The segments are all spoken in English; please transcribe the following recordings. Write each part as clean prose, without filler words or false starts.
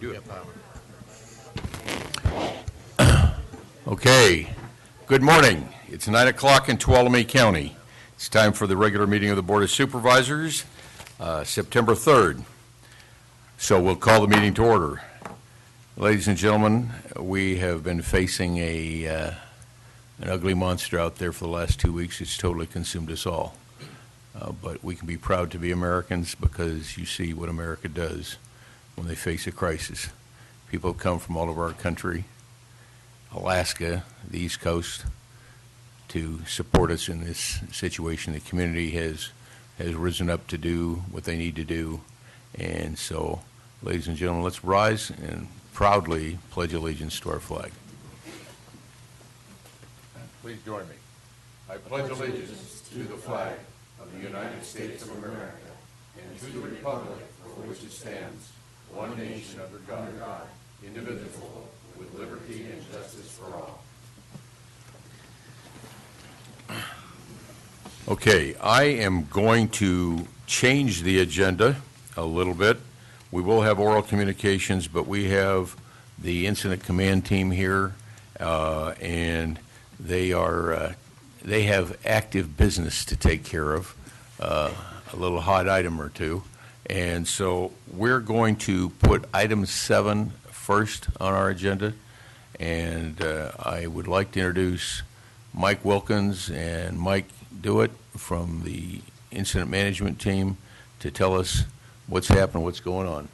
do it. Okay. Good morning. It's 9 o'clock in Tuolumne County. It's time for the regular meeting of the Board of Supervisors, September 3rd. So we'll call the meeting to order. Ladies and gentlemen, we have been facing an ugly monster out there for the last 2 weeks. It's totally consumed us all. But we can be proud to be Americans because you see what America does when they face a crisis. People come from all over our country, Alaska, the East Coast, to support us in this situation. The community has risen up to do what they need to do. And so, ladies and gentlemen, let's rise and proudly pledge allegiance to our flag. Please join me. I pledge allegiance to the flag of the United States of America and to the republic for which it stands, one nation under God, indivisible, with liberty and justice for all. Okay, I am going to change the agenda a little bit. We will have oral communications, but we have the incident command team here, and they have active business to take care of, a little hot item or two. And so we're going to put item 7 first on our agenda. And I would like to introduce Mike Wilkins and Mike Dewitt from the incident management team to tell us what's happening, what's going on.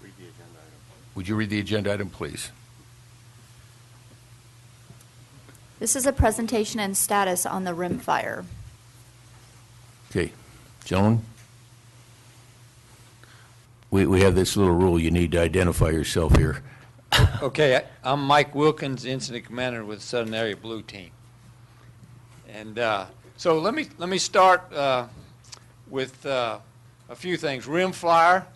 Read the agenda item. Would you read the agenda item, please? This is a presentation and status on the rim fire. Okay, gentlemen, we have this little rule. You need to identify yourself here. Okay, I'm Mike Wilkins, Incident Commander with Southern Area Blue Team. And so let me start with a few things. Rim fire,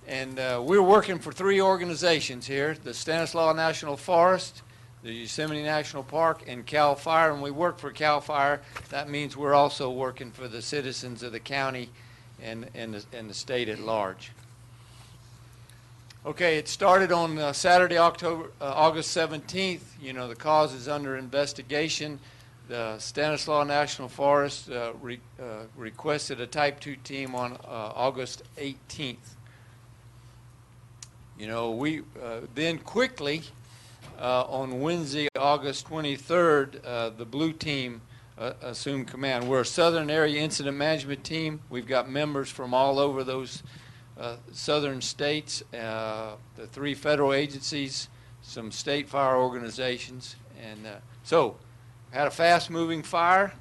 and we're working for 3 organizations here: the Stanislaus National Forest, the Yosemite National Park, and CAL FIRE. And we work for CAL FIRE. That means we're also working for the citizens of the county and the state at large. Okay, it started on Saturday, August 17th. You know, the cause is under investigation. The Stanislaus National Forest requested a Type 2 team on August 18th. You know, we then quickly, on Wednesday, August 23rd, the Blue Team assumed command. We're a Southern Area Incident Management Team. We've got members from all over those southern states, the 3 federal agencies, some state fire organizations, and so had a fast-moving fire.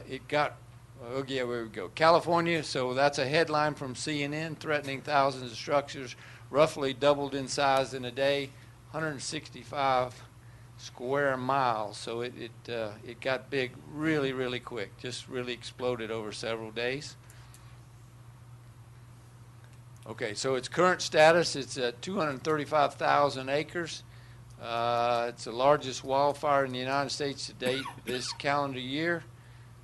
It got, oh yeah, where we go, California. So that's a headline from CNN: threatening thousands of structures, roughly doubled in size in a day, 165 square miles. So it got big really, really quick. Just really exploded over several days. Okay, so its current status, it's at 235,000 acres. It's the largest wildfire in the United States to date this calendar year.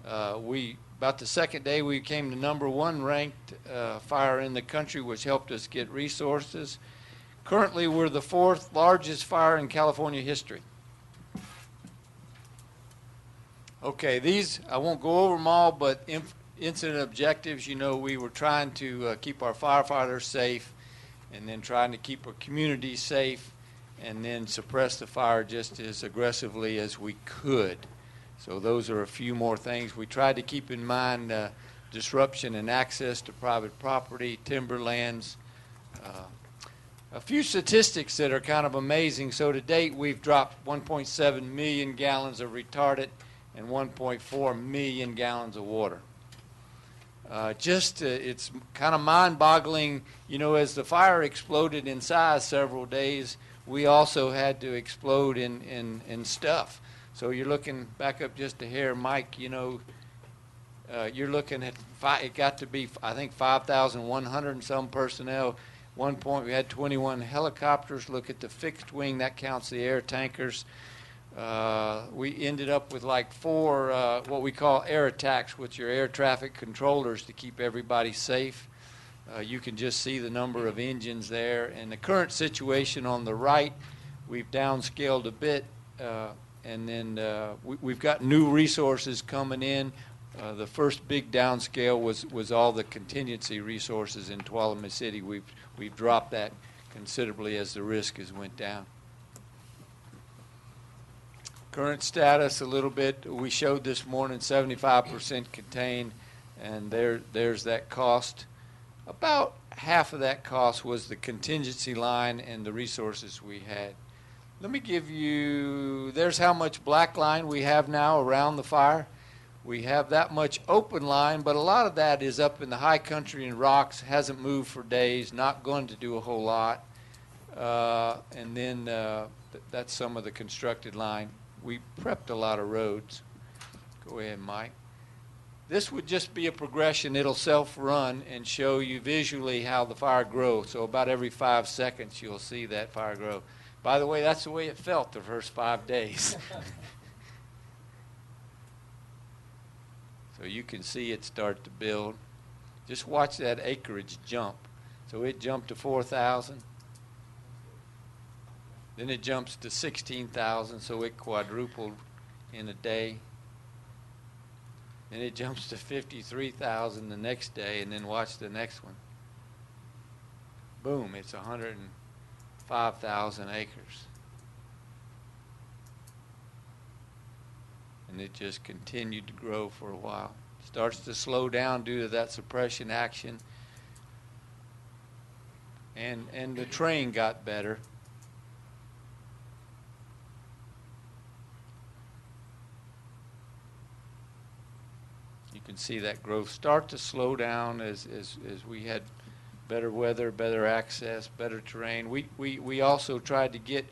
About the second day, we came to #1 ranked fire in the country, which helped us get resources. Currently, we're the 4th largest fire in California history. Okay, these, I won't go over them all, but incident objectives, you know, we were trying to keep our firefighters safe, and then trying to keep our community safe, and then suppress the fire just as aggressively as we could. So those are a few more things. We tried to keep in mind disruption and access to private property, timberlands. A few statistics that are kind of amazing. So to date, we've dropped 1.7 million gallons of retardant and 1.4 million gallons of water. It's kind of mind-boggling. You know, as the fire exploded in size several days, we also had to explode in stuff. So you're looking back up just a hair, Mike, you know, you're looking at, it got to be, I think, 5,100 and some personnel. One point we had 21 helicopters. Look at the fixed wing, that counts the air tankers. We ended up with like 4 what we call air attacks, which are air traffic controllers to keep everybody safe. You can just see the number of engines there. And the current situation on the right, we've downscaled a bit, and then we've got new resources coming in. The first big downscale was all the contingency resources in Tuolumne City. We've dropped that considerably as the risk has went down. Current status a little bit. We showed this morning 75% contained, and there's that cost. About half of that cost was the contingency line and the resources we had. Let me give you, there's how much black line we have now around the fire. We have that much open line, but a lot of that is up in the high country and rocks, hasn't moved for days, not going to do a whole lot. And then that's some of the constructed line. We prepped a lot of roads. Go ahead, Mike. This would just be a progression. It'll self-run and show you visually how the fire grows. So about every 5 seconds, you'll see that fire grow. By the way, that's the way it felt the first 5 days. So you can see it start to build. Just watch that acreage jump. So it jumped to 4,000. Then it jumps to 16,000, so it quadrupled in a day. Then it jumps to 53,000 the next day, and then watch the next one. Boom, it's 105,000 acres. And it just continued to grow for a while. Starts to slow down due to that suppression action. And the terrain got better. You can see that growth start to slow down as we had better weather, better access, better terrain. We also tried to get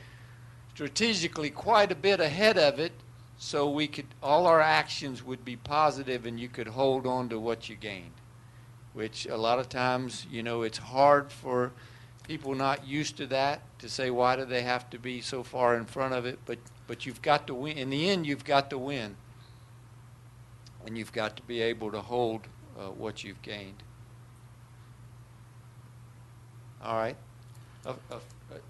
strategically quite a bit ahead of it so we could, all our actions would be positive and you could hold on to what you gained, which a lot of times, you know, it's hard for people not used to that to say, why do they have to be so far in front of it? But you've got to win. In the end, you've got to win. And you've got to be able to hold what you've gained. All right.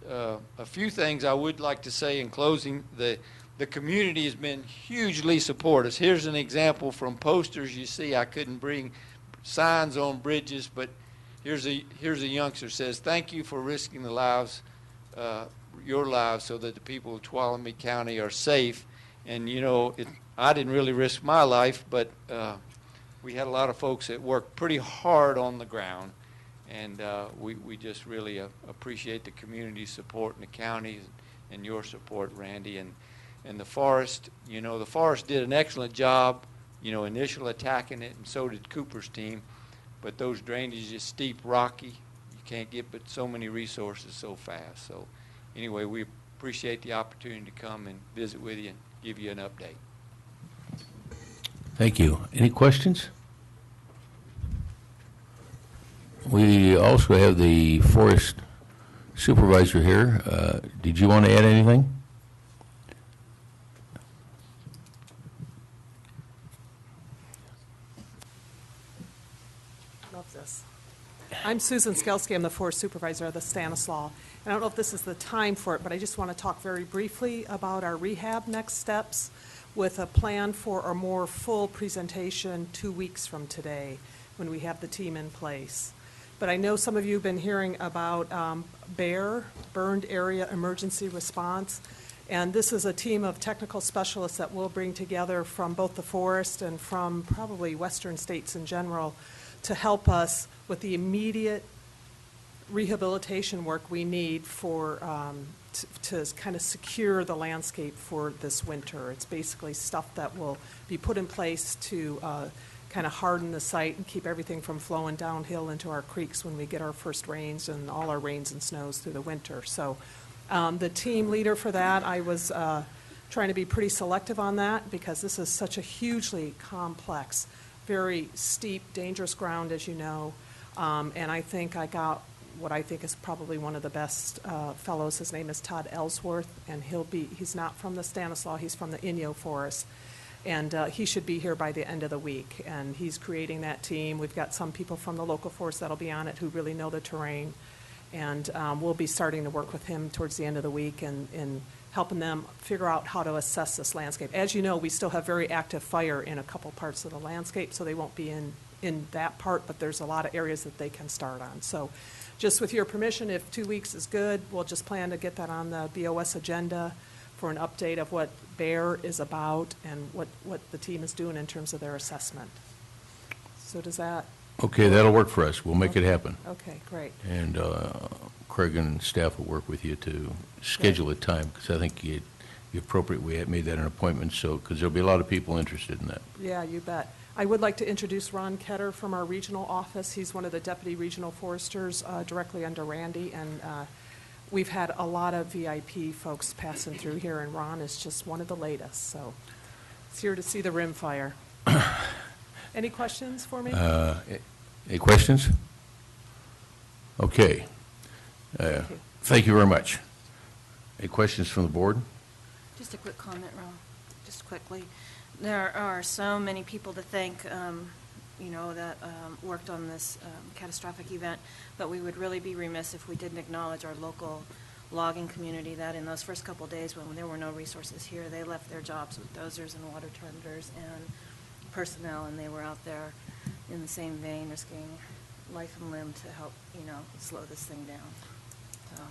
A few things I would like to say in closing. The community has been hugely supportive. Here's an example from posters. You see, I couldn't bring signs on bridges, but here's a youngster says, "Thank you for risking the lives, your lives, so that the people of Tuolumne County are safe." And you know, I didn't really risk my life, but we had a lot of folks that worked pretty hard on the ground, and we just really appreciate the community support in the county and your support, Randy, and the forest. You know, the forest did an excellent job, you know, initial attacking it, and so did Cooper's team. But those drainages is steep, rocky. You can't get but so many resources so fast. So anyway, we appreciate the opportunity to come and visit with you and give you an update. Thank you. Any questions? We also have the forest supervisor here. Did you want to add anything? Love this. I'm Susan Skelski. I'm the forest supervisor of the Stanislaus. And I don't know if this is the time for it, but I just want to talk very briefly about our rehab next steps with a plan for a more full presentation 2 weeks from today when we have the team in place. But I know some of you have been hearing about BEAR, Burned Area Emergency Response. And this is a team of technical specialists that we'll bring together from both the forest and from probably western states in general to help us with the immediate rehabilitation work we need for to kind of secure the landscape for this winter. It's basically stuff that will be put in place to kind of harden the site and keep everything from flowing downhill into our creeks when we get our first rains and all our rains and snows through the winter. So the team leader for that, I was trying to be pretty selective on that because this is such a hugely complex, very steep, dangerous ground, as you know. And I think I got what I think is probably one of the best fellows. His name is Todd Ellsworth, and he's not from the Stanislaus, he's from the Inyo Forest. And he should be here by the end of the week, and he's creating that team. We've got some people from the local force that'll be on it who really know the terrain. And we'll be starting to work with him towards the end of the week and helping them figure out how to assess this landscape. As you know, we still have very active fire in a couple parts of the landscape, so they won't be in that part, but there's a lot of areas that they can start on. So just with your permission, if 2 weeks is good, we'll just plan to get that on the BOS agenda for an update of what BEAR is about and what the team is doing in terms of their assessment. So does that? Okay, that'll work for us. We'll make it happen. Okay, great. And Craig and staff will work with you to schedule a time, because I think it'd be appropriate we had made that an appointment, so, because there'll be a lot of people interested in that. Yeah, you bet. I would like to introduce Ron Ketter from our regional office. He's one of the deputy regional foresters directly under Randy, and we've had a lot of VIP folks passing through here, and Ron is just one of the latest, so it's here to see the rim fire. Any questions for me? Any questions? Okay. Thank you very much. Any questions from the board? Just a quick comment, Ron, just quickly. There are so many people to thank, that worked on this catastrophic event, but we would really be remiss if we didn't acknowledge our local logging community that in those first couple of days when there were no resources here, they left their jobs with dozers and water tenders and personnel, and they were out there in the same vein risking life and limb to help, slow this thing down. So.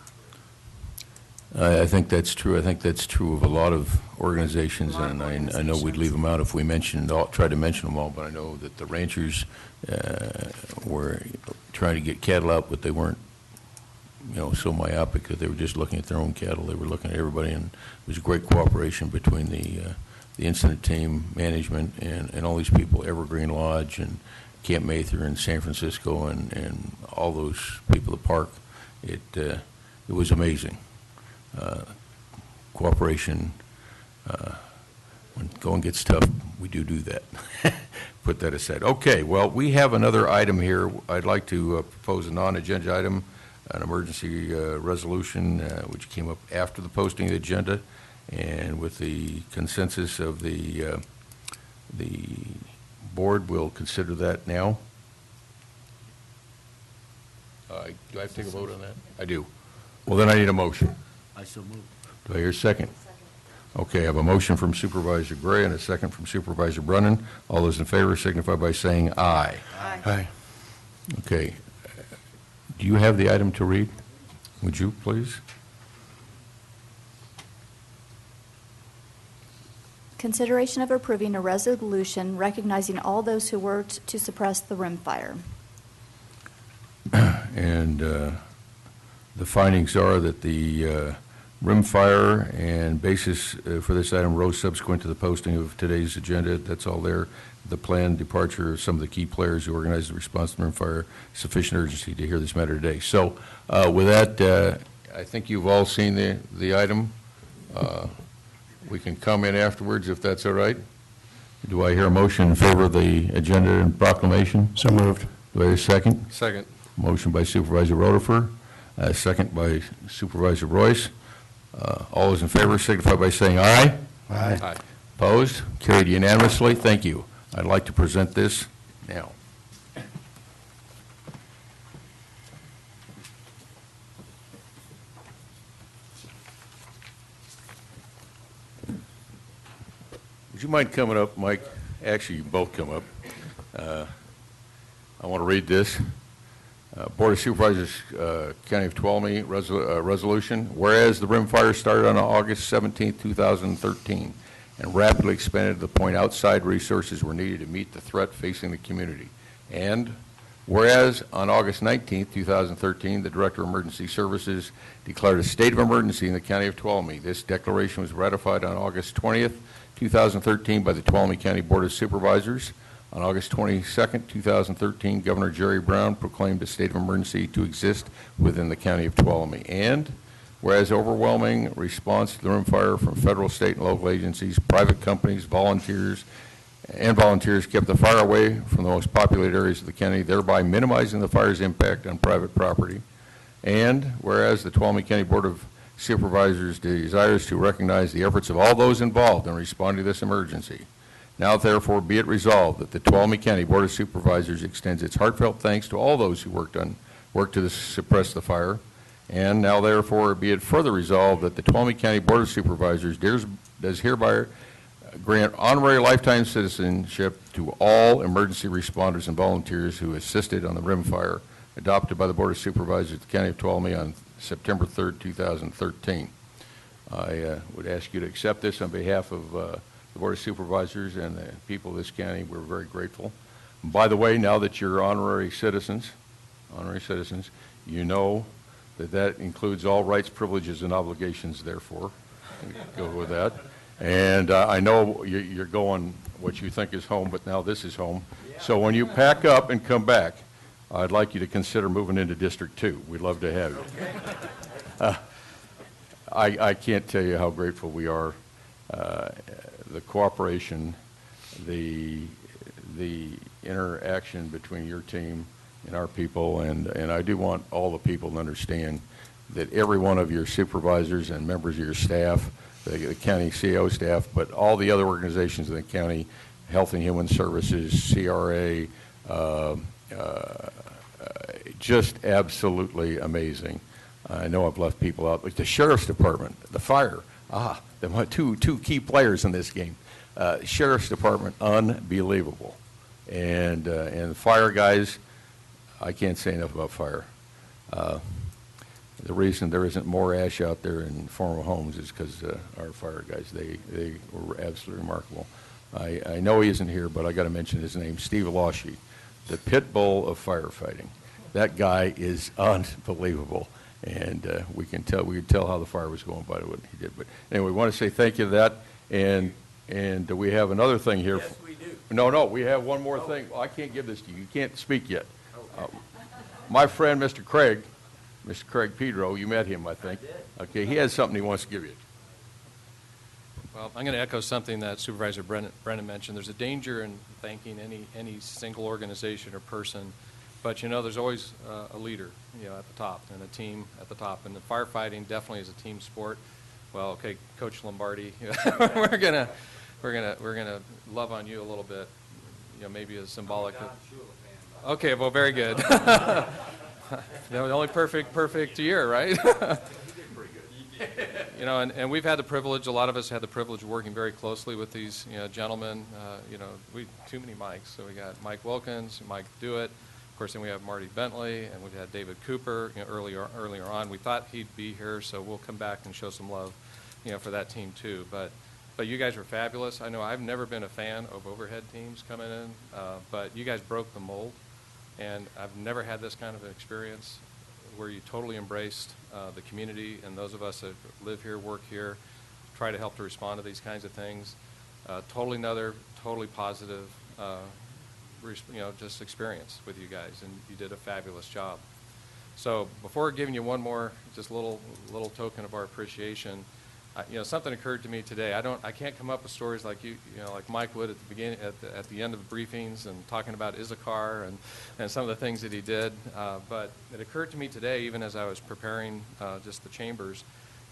I think that's true. I think that's true of a lot of organizations, A lot of and I know we'd leave them out if we tried to mention them all, but I know that the ranchers were trying to get cattle out, but they weren't, so myopic that they were just looking at their own cattle. They were looking at everybody, and it was great cooperation between the incident team, management, and all these people, Evergreen Lodge and Camp Mather in San Francisco, and all those people, the park. It was amazing. Cooperation, when going gets tough, we do that. Put that aside. Okay, well, we have another item here. I'd like to propose a non-agenda item, an emergency resolution, which came up after the posting of the agenda, and with the consensus of the board, we'll consider that now. Do I have to take a vote on that? I do. Well, then I need a motion. I so move. Do I hear a second? Okay, I have a motion from Supervisor Gray and a second from Supervisor Brennan. All those in favor signify by saying aye. Aye. Okay. Do you have the item to read? Would you, please? Consideration of approving a resolution recognizing all those who worked to suppress the rim fire. And the findings are that the rim fire and basis for this item rose subsequent to the posting of today's agenda. That's all there. The planned departure of some of the key players who organized the response to the rim fire, sufficient urgency to hear this matter today. So with that, I think you've all seen the item. We can comment afterwards if that's all right. Do I hear a motion in favor of the agenda and proclamation? So moved. Do I hear a second? Second. Motion by Supervisor Rutherford, second by Supervisor Royce. All those in favor signify by saying aye. Aye. Opposed? Carried unanimously. Thank you. I'd like to present this now. Would you mind coming up, Mike? Actually, you both come up. I want to read this. Board of Supervisors, County of Tuolumne, resolution. Whereas the rim fire started on August 17, 2013, and rapidly expanded to the point outside resources were needed to meet the threat facing the community. And whereas on August 19, 2013, the Director of Emergency Services declared a state of emergency in the County of Tuolumne. This declaration was ratified on August 20th, 2013 by the Tuolumne County Board of Supervisors. On August 22nd, 2013, Governor Jerry Brown proclaimed a state of emergency to exist within the County of Tuolumne. And whereas overwhelming response to the rim fire from federal, state, and local agencies, private companies, volunteers kept the fire away from the most populated areas of the county, thereby minimizing the fire's impact on private property. And whereas the Tuolumne County Board of Supervisors desires to recognize the efforts of all those involved in responding to this emergency. Now therefore be it resolved that the Tuolumne County Board of Supervisors extends its heartfelt thanks to all those who worked to suppress the fire. And now therefore be it further resolved that the Tuolumne County Board of Supervisors does hereby grant honorary lifetime citizenship to all emergency responders and volunteers who assisted on the rim fire adopted by the Board of Supervisors of the County of Tuolumne on September 3rd, 2013. I would ask you to accept this on behalf of the Board of Supervisors and the people of this county. We're very grateful. And by the way, now that you're honorary citizens, you know that includes all rights, privileges, and obligations, therefore. Go with that. And I know you're going what you think is home, but now this is home. So when you pack up and come back, I'd like you to consider moving into District 2. We'd love to have you. I can't tell you how grateful we are. The cooperation, the interaction between your team and our people, and I do want all the people to understand that every one of your supervisors and members of your staff, the county CO staff, but all the other organizations in the county, Health and Human Services, CRA, just absolutely amazing. I know I've left people out, like the Sheriff's Department, the fire, the two key players in this game. Sheriff's Department, unbelievable. And the fire guys, I can't say enough about fire. The reason there isn't more ash out there in former homes is because our fire guys, they were absolutely remarkable. I know he isn't here, but I got to mention his name, Steve Lawshe, the pit bull of firefighting. That guy is unbelievable, and we could tell how the fire was going by what he did. But anyway, we want to say thank you to that, and we have another thing here. Yes, we do. No, we have one more thing. I can't give this to you. You can't speak yet. Okay. My friend, Mr. Craig Pedro, you met him, I think. I did. Okay, he has something he wants to give you. Well, I'm going to echo something that Supervisor Brennan mentioned. There's a danger in thanking any single organization or person, but there's always a leader, at the top, and a team at the top. And the firefighting definitely is a team sport. Well, okay, Coach Lombardi, we're gonna love on you a little bit, maybe as symbolic. Okay, well, very good. The only perfect year, right? And we've had the privilege, a lot of us had the privilege of working very closely with these gentlemen. We too many Mikes. So we got Mike Wilkins, Mike Dewitt. Of course, then we have Marty Bentley, and we've had David Cooper earlier on. We thought he'd be here, so we'll come back and show some love for that team too. But you guys were fabulous. I know I've never been a fan of overhead teams coming in, but you guys broke the mold. And I've never had this kind of an experience where you totally embraced the community and those of us that live here, work here, try to help to respond to these kinds of things. Totally positive, just experience with you guys, and you did a fabulous job. So before giving you one more, just little token of our appreciation, something occurred to me today. I can't come up with stories like like Mike would at the beginning, at the end of the briefings, and talking about Issachar and some of the things that he did. But it occurred to me today, even as I was preparing just the chambers,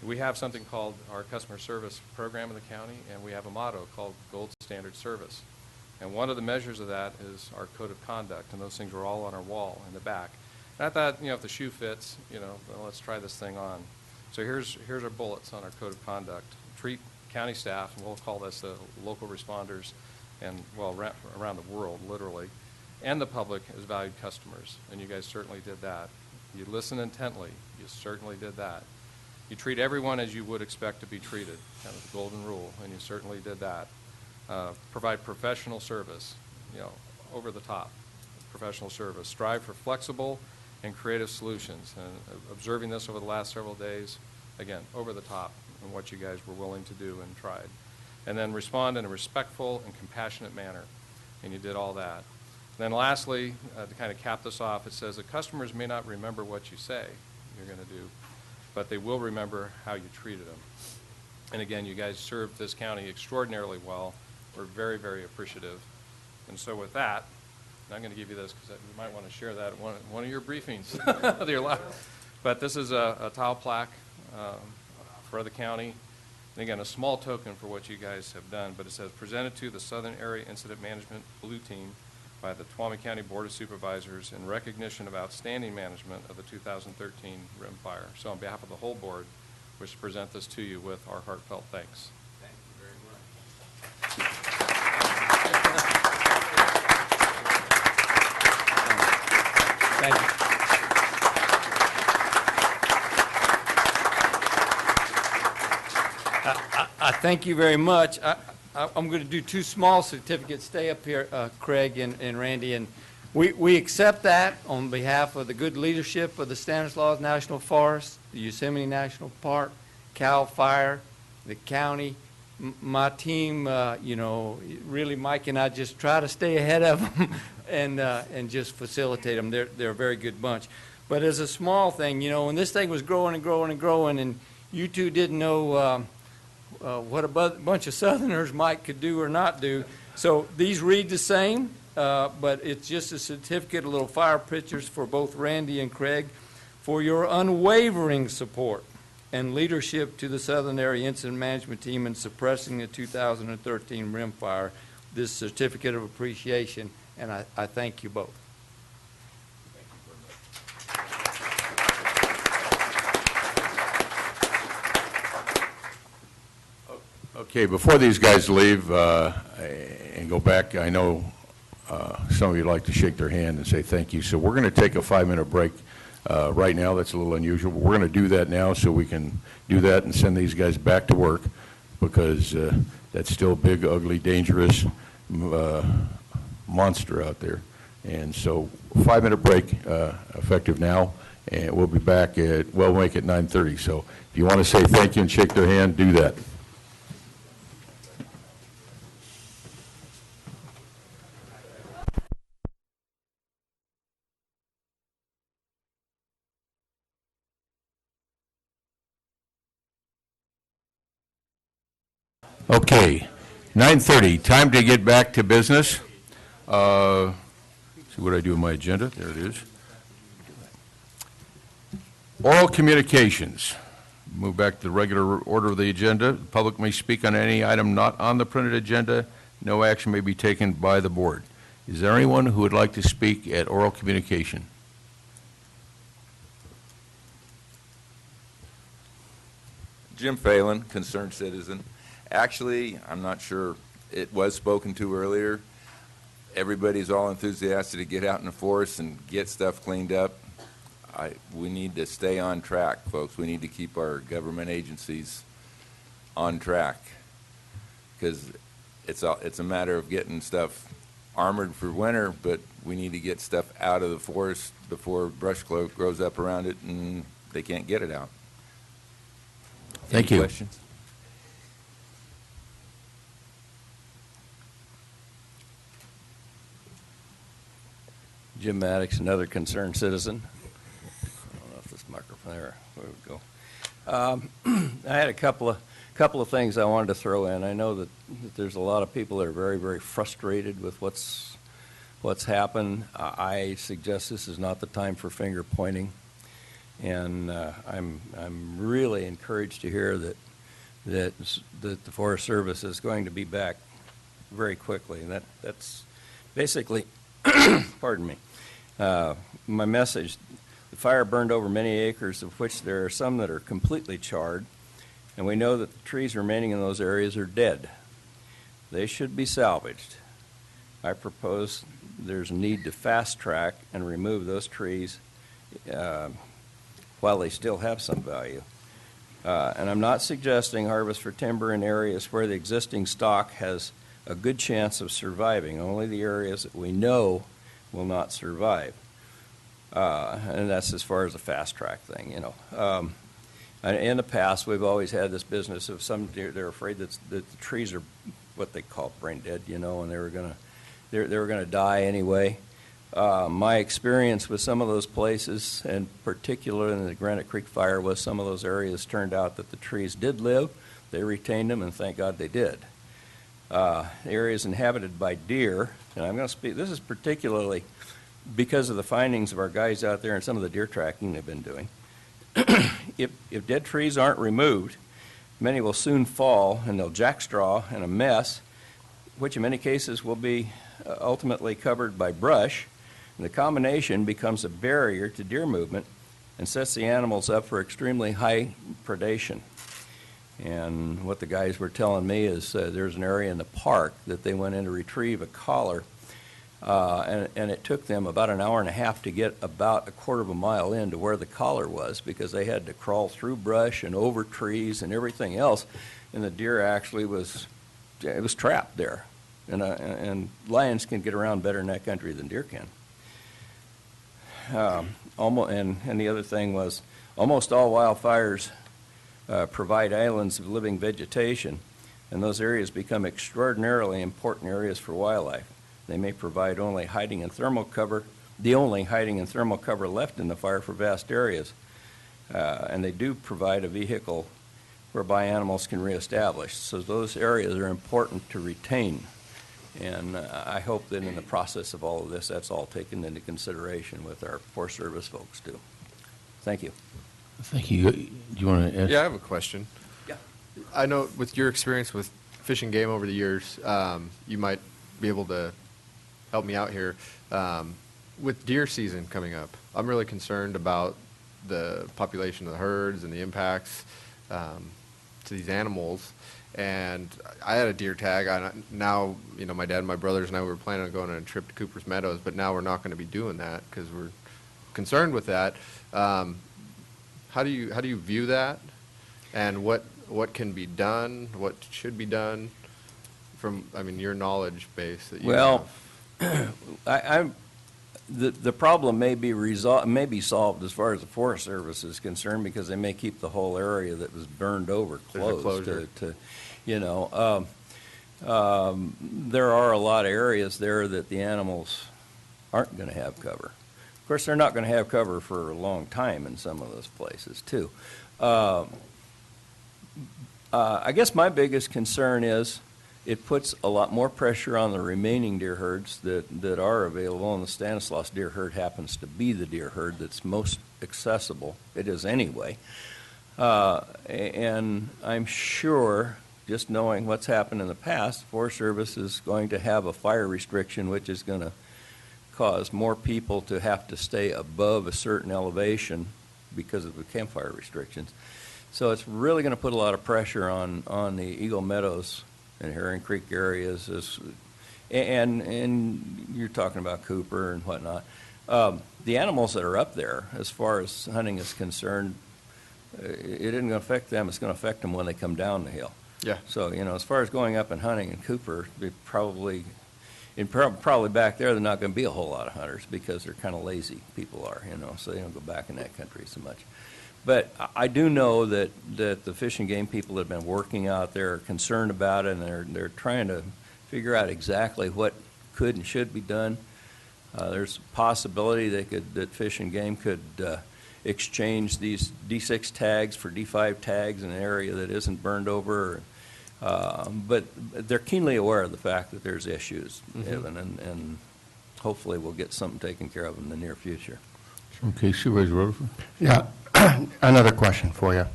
we have something called our customer service program in the county, and we have a motto called Gold Standard Service. And one of the measures of that is our code of conduct, and those things are all on our wall in the back. And I thought, if the shoe fits, well, let's try this thing on. So here's our bullets on our code of conduct. Treat county staff, and we'll call this the local responders, and around the world, literally, and the public as valued customers. And you guys certainly did that. You listen intently. You certainly did that. You treat everyone as you would expect to be treated, kind of the golden rule, and you certainly did that. Provide professional service, over the top professional service. Strive for flexible and creative solutions. And observing this over the last several days, again, over the top in what you guys were willing to do and tried. And then respond in a respectful and compassionate manner. And you did all that. And then lastly, to kind of cap this off, it says that customers may not remember what you say you're going to do, but they will remember how you treated them. And again, you guys served this county extraordinarily well. We're very, very appreciative. And so with that, and I'm going to give you this because you might want to share that at one of your briefings. But this is a tile plaque for the county. And again, a small token for what you guys have done, but it says, presented to the Southern Area Incident Management Blue Team by the Tuolumne County Board of Supervisors in recognition of outstanding management of the 2013 rim fire. So on behalf of the whole board, we wish to present this to you with our heartfelt thanks. Thank you very much. Thank you. I thank you very much. I'm going to do two small certificates. Stay up here, Craig and Randy. And we accept that on behalf of the good leadership of the Stanislaus National Forest, the Yosemite National Park, CAL FIRE, the county, my team. Really, Mike and I just try to stay ahead of them and just facilitate them. They're a very good bunch. But as a small thing, when this thing was growing and growing and growing, and you two didn't know what a bunch of Southerners Mike could do or not do. So these read the same, but it's just a certificate, a little fire pictures for both Randy and Craig for your unwavering support and leadership to the Southern Area Incident Management Team in suppressing the 2013 rim fire. This certificate of appreciation, and I thank you both. Okay, before these guys leave and go back, I know some of you like to shake their hand and say thank you. So we're going to take a 5-minute break right now. That's a little unusual, but we're going to do that now so we can do that and send these guys back to work, because that's still a big, ugly, dangerous monster out there. And so 5-minute break effective now, and we'll be back at, well, we'll make it 9:30. So if you want to say thank you and shake their hand, do that. Okay, 9:30, time to get back to business. See what I do with my agenda. There it is. Oral communications. Move back to the regular order of the agenda. The public may speak on any item not on the printed agenda. No action may be taken by the board. Is there anyone who would like to speak at oral communication? Jim Phelan, concerned citizen. Actually, I'm not sure, it was spoken to earlier. Everybody's all enthusiastic to get out in the forest and get stuff cleaned up. We need to stay on track, folks. We need to keep our government agencies on track, because it's a matter of getting stuff armored for winter, but we need to get stuff out of the forest before brush grows up around it and they can't get it out. Thank Any you. questions? Jim Maddox, another concerned citizen. I don't know if this microphone, there we go. I had a couple of things I wanted to throw in. I know that there's a lot of people that are very, very frustrated with what's happened. I suggest this is not the time for finger pointing, and I'm really encouraged to hear that the Forest Service is going to be back very quickly, and that's basically, pardon me. My message, the fire burned over many acres, of which there are some that are completely charred, and we know that the trees remaining in those areas are dead. They should be salvaged. I propose there's a need to fast track and remove those trees while they still have some value. And I'm not suggesting harvest for timber in areas where the existing stock has a good chance of surviving, only the areas that we know will not survive. And that's as far as the fast track thing, In the past, we've always had this business of they're afraid that the trees are what they call brain dead, and they were gonna die anyway. My experience with some of those places, and particularly in the Granite Creek fire, was some of those areas turned out that the trees did live. They retained them, and thank God they did. Areas inhabited by deer, and I'm going to speak, this is particularly because of the findings of our guys out there and some of the deer tracking they've been doing. If dead trees aren't removed, Many will soon fall, and they'll jackstraw in a mess, which in many cases will be ultimately covered by brush. And the combination becomes a barrier to deer movement and sets the animals up for extremely high predation. And what the guys were telling me is there's an area in the park that they went in to retrieve a collar, and it took them about an hour and a half to get about a quarter of a mile in to where the collar was, because they had to crawl through brush and over trees and everything else, and the deer actually was trapped there. And lions can get around better in that country than deer can. And the other thing was, almost all wildfires provide islands of living vegetation, and those areas become extraordinarily important areas for wildlife. They may provide the only hiding and thermal cover left in the fire for vast areas, and they do provide a vehicle whereby animals can reestablish. So those areas are important to retain. And I hope that in the process of all of this, that's all taken into consideration with our Forest Service folks too. Thank you. Thank you. Do you want to add? Yeah, I have a question. Yeah. I know with your experience with Fish and Game over the years, you might be able to help me out here. With deer season coming up, I'm really concerned about the population of the herds and the impacts to these animals. And I had a deer tag. Now, my dad and my brothers and I were planning on going on a trip to Cooper's Meadows, but now we're not going to be doing that because we're concerned with that. How do you view that, and what can be done? What should be done from your knowledge base that you have? The problem may be solved as far as the Forest Service is concerned, because they may keep the whole area that was burned over closed. There are a lot of areas there that the animals aren't going to have cover. Of course, they're not going to have cover for a long time in some of those places too. I guess my biggest concern is it puts a lot more pressure on the remaining deer herds that are available, and the Stanislaus deer herd happens to be the deer herd that's most accessible. It is anyway. And I'm sure, just knowing what's happened in the past, the Forest Service is going to have a fire restriction, which is going to cause more people to have to stay above a certain elevation because of the campfire restrictions. So it's really going to put a lot of pressure on the Eagle Meadows and Herring Creek areas, and you're talking about Cooper and whatnot. The animals that are up there, as far as hunting is concerned, it isn't going to affect them. It's going to affect them when they come down the hill. Yeah. So, as far as going up and hunting in Cooper, probably back there, they're not going to be a whole lot of hunters because they're kind of lazy, people are, so they don't go back in that country so much. But I do know that the Fish and Game people that have been working out there are concerned about it, and they're trying to figure out exactly what could and should be done. There's a possibility that Fish and Game could exchange these D6 tags for D5 tags in an area that isn't burned over. But they're keenly aware of the fact that there's issues, Evan, and hopefully we'll get something taken care of in the near future. Okay, Supervisor Rutherford? Yeah, another question for you.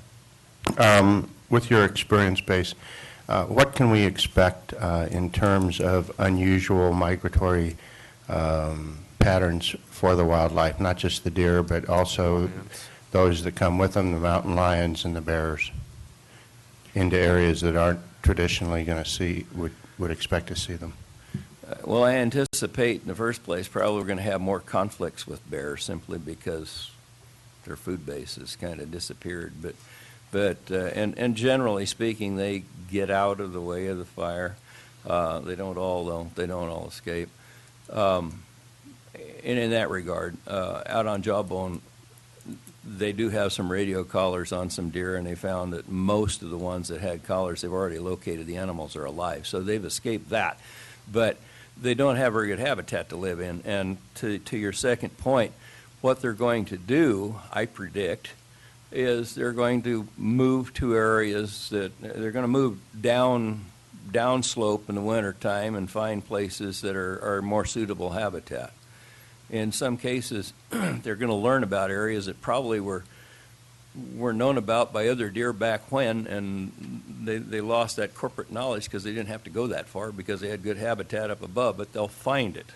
With your experience base, what can we expect in terms of unusual migratory patterns for the wildlife, not just the deer, but also those that come with them, the mountain lions and the bears, into areas that aren't traditionally going to would expect to see them? Well, I anticipate in the first place probably we're going to have more conflicts with bears simply because their food base has kind of disappeared. And generally speaking, they get out of the way of the fire. They don't all escape. And in that regard, out on Jawbone, they do have some radio collars on some deer, and they found that most of the ones that had collars, they've already located the animals are alive. So they've escaped that. But they don't have very good habitat to live in. And to your second point, what they're going to do, I predict, is they're going to move to areas that they're going to move downslope in the wintertime and find places that are more suitable habitat. In some cases, they're going to learn about areas that probably were were known about by other deer back when, and they lost that corporate knowledge because they didn't have to go that far because they had good habitat up above, but they'll find it.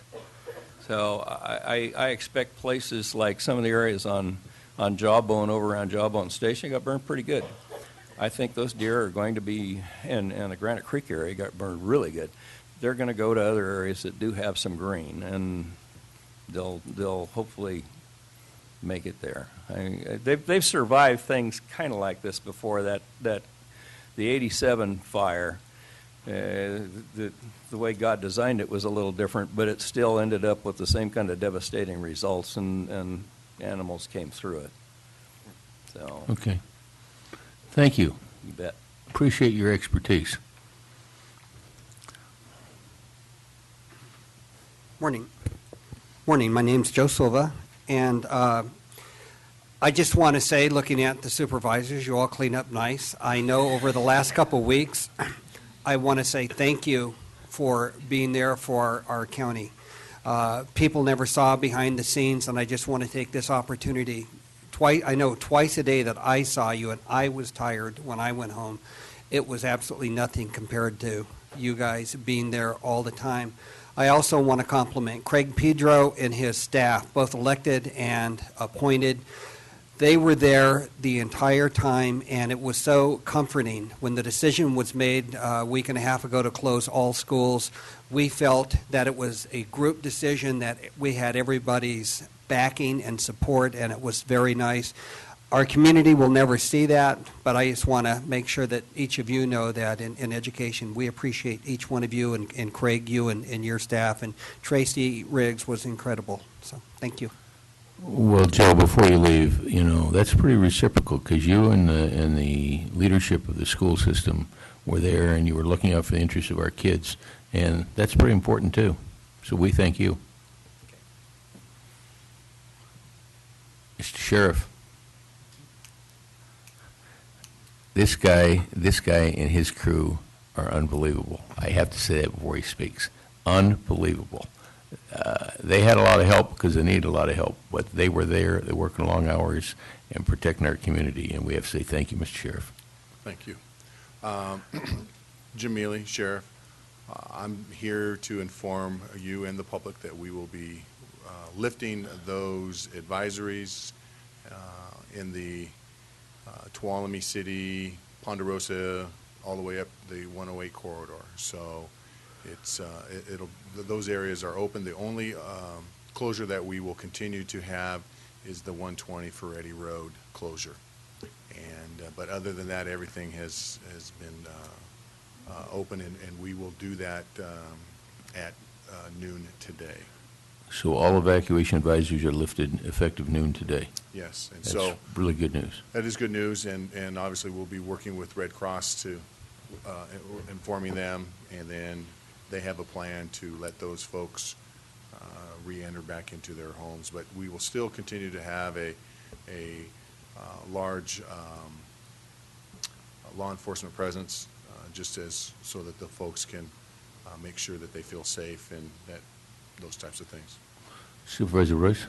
So I expect places like some of the areas on Jawbone, over around Jawbone Station, got burned pretty good. I think those deer are going to be, and the Granite Creek area got burned really good. They're going to go to other areas that do have some green, and they'll hopefully make it there. I mean, they've survived things kind of like this before. That the '87 fire, the way God designed it was a little different, but it still ended up with the same kind of devastating results, and animals came through it. So Okay. Thank you. you bet. Appreciate your expertise. Morning. Morning. My name's Joe Silva, and I just want to say, looking at the supervisors, you all clean up nice. I know over the last couple of weeks, I want to say thank you for being there for our county. People never saw behind the scenes, and I just want to take this opportunity. I know twice a day that I saw you, and I was tired when I went home. It was absolutely nothing compared to you guys being there all the time. I also want to compliment Craig Pedro and his staff, both elected and appointed. They were there the entire time, and it was so comforting. When the decision was made a week and a half ago to close all schools, we felt that it was a group decision, that we had everybody's backing and support, and it was very nice. Our community will never see that, but I just want to make sure that each of you know that in education, we appreciate each one of you, and Craig, you and your staff, and Tracy Riggs was incredible. So thank you. Well, Joe, before you leave, that's pretty reciprocal, because you and the leadership of the school system were there, and you were looking out for the interests of our kids, and that's pretty important, too. So we thank you. Mr. Sheriff, this guy and his crew are unbelievable. I have to say that before he speaks. Unbelievable. They had a lot of help because they needed a lot of help, but they were there, they're working long hours and protecting our community, and we have to say thank you, Mr. Sheriff. Thank you. Jim Mealy, Sheriff. I'm here to inform you and the public that we will be lifting those advisories in the Tuolumne City, Ponderosa, all the way up the 108 corridor. So those areas are open. The only closure that we will continue to have is the 120 Ferretti Road closure. But other than that, everything has been open, and we will do that at noon today. So all evacuation advisories are lifted effective noon today. Yes, and That's so really good news. that is good news, and obviously we'll be working with Red Cross to informing them, and then they have a plan to let those folks re-enter back into their homes. But we will still continue to have a large law enforcement presence, just so that the folks can make sure that they feel safe and that those types of things. Supervisor Royce?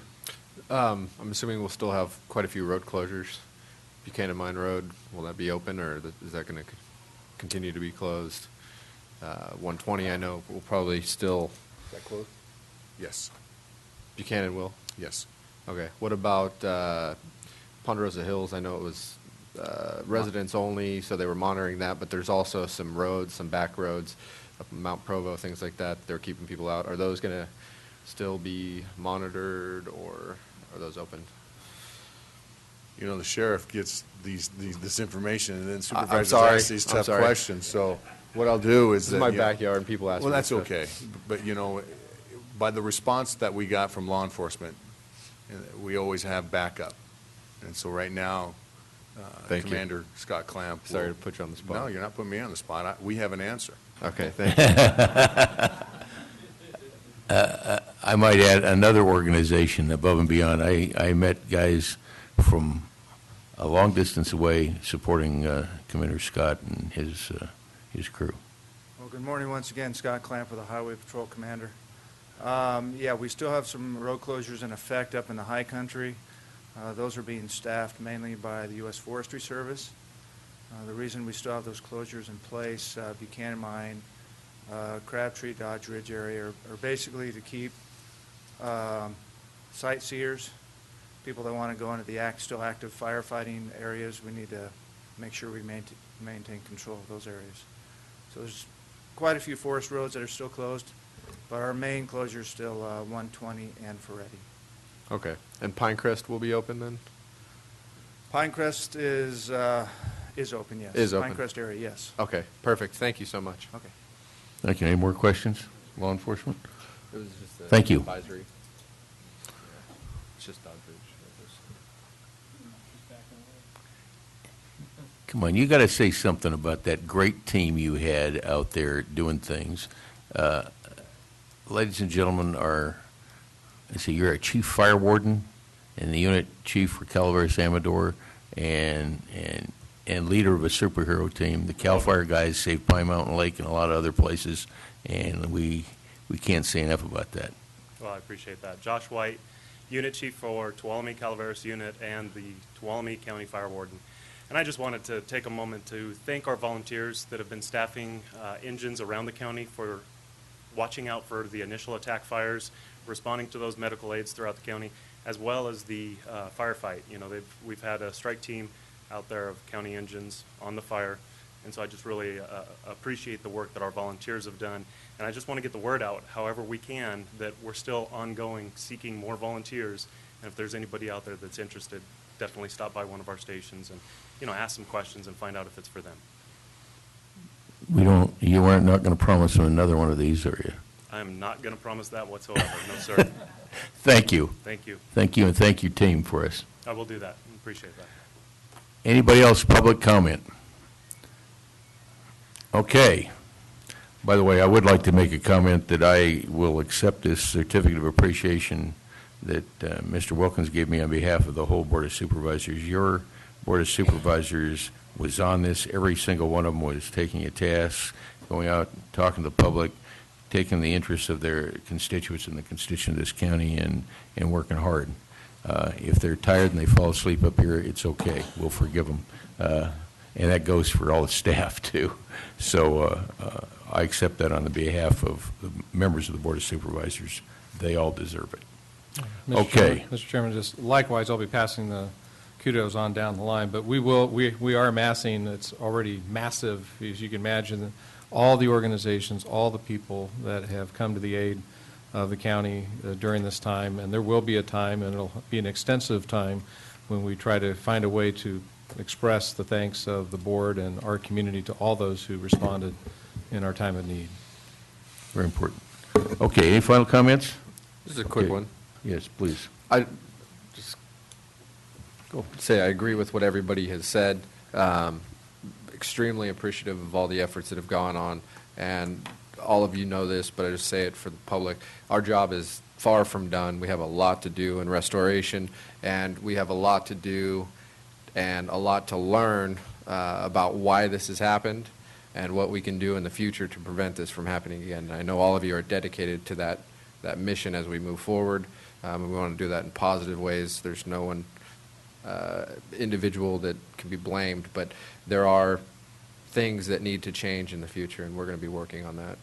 I'm assuming we'll still have quite a few road closures. Buchanan Mine Road, will that be open, or is that going to continue to be closed? 120, I know, will probably still. Is that closed? Yes. Buchanan will? Yes. Okay. What about Ponderosa Hills? I know it was residents only, so they were monitoring that, but there's also some roads, some back roads, up Mount Provo, things like that. They're keeping people out. Are those going to still be monitored, or are those open? The sheriff gets this information, and then I'm supervisors sorry. ask these I'm tough sorry. questions. So what I'll do is This is my backyard, and people ask Well, me that's this okay. But, by the response that we got from law enforcement, we always have backup. And so right now, Thank you. Commander Scott Clamp. Sorry to put you on the spot. No, you're not putting me on the spot. We have an answer. Okay, thank you. I might add another organization above and beyond. I met guys from a long distance away supporting Commander Scott and his crew. Well, good morning once again. Scott Clamp with the Highway Patrol Commander. Yeah, we still have some road closures in effect up in the high country. Those are being staffed mainly by the U.S. Forestry Service. The reason we still have those closures in place, Buchanan Mine, Crabtree, Dodge Ridge area, are basically to keep sightseers, people that want to go into the still active firefighting areas. We need to make sure we maintain control of those areas. So there's quite a few forest roads that are still closed, but our main closure is still 120 and Ferretti. Okay. And Pinecrest will be open then? Pinecrest is open, yes. Is open. Pinecrest area, yes. Okay, perfect. Thank you so much. Okay. Thank you. Any more questions? Law enforcement? It was just a Thank you. advisory. It's just Dodge Ridge. Come on, you got to say something about that great team you had out there doing things. Ladies and gentlemen, I see you're a chief fire warden and the unit chief for Calaveras Amador and leader of a superhero team. The Cal Fire guys saved Pine Mountain Lake and a lot of other places, and we can't say enough about that. Well, I appreciate that. Josh White, unit chief for Tuolumne Calaveras unit and the Tuolumne County Fire Warden. And I just wanted to take a moment to thank our volunteers that have been staffing engines around the county for watching out for the initial attack fires, responding to those medical aids throughout the county, as well as the firefight. You know, we've had a strike team out there of county engines on the fire, and so I just really appreciate the work that our volunteers have done. And I just want to get the word out, however we can, that we're still ongoing seeking more volunteers. And if there's anybody out there that's interested, definitely stop by one of our stations and, you know, ask some questions and find out if it's for them. You weren't not going to promise them another one of these, are you? I am not going to promise that whatsoever. No, sir. Thank you. Thank you. Thank you, and thank your team for us. I will do that. Appreciate that. Anybody else, public comment? Okay. By the way, I would like to make a comment that I will accept this certificate of appreciation that Mr. Wilkins gave me on behalf of the whole Board of Supervisors. Your Board of Supervisors was on this. Every single one of them was taking a task, going out, talking to the public, taking the interests of their constituents and the constituents of this county and working hard. If they're tired and they fall asleep up here, it's okay. We'll forgive them. And that goes for all the staff, too. So I accept that on the behalf of the members of the Board of Supervisors. They all deserve it. Okay. Mr. Chairman, just likewise, I'll be passing the kudos on down the line, but we are amassing, it's already massive, as you can imagine, all the organizations, all the people that have come to the aid of the county during this time, and there will be a time, and it'll be an extensive time, when we try to find a way to express the thanks of the board and our community to all those who responded in our time of need. Very important. Okay, any final comments? This is a quick Okay. one. Yes, please. I just say I agree with what everybody has said. Extremely appreciative of all the efforts that have gone on, and all of you know this, but I just say it for the public. Our job is far from done. We have a lot to do in restoration, and we have a lot to do and a lot to learn about why this has happened and what we can do in the future to prevent this from happening again. And I know all of you are dedicated to that mission as we move forward. And we want to do that in positive ways. There's no one individual that can be blamed, but there are things that need to change in the future, and we're going to be working on that.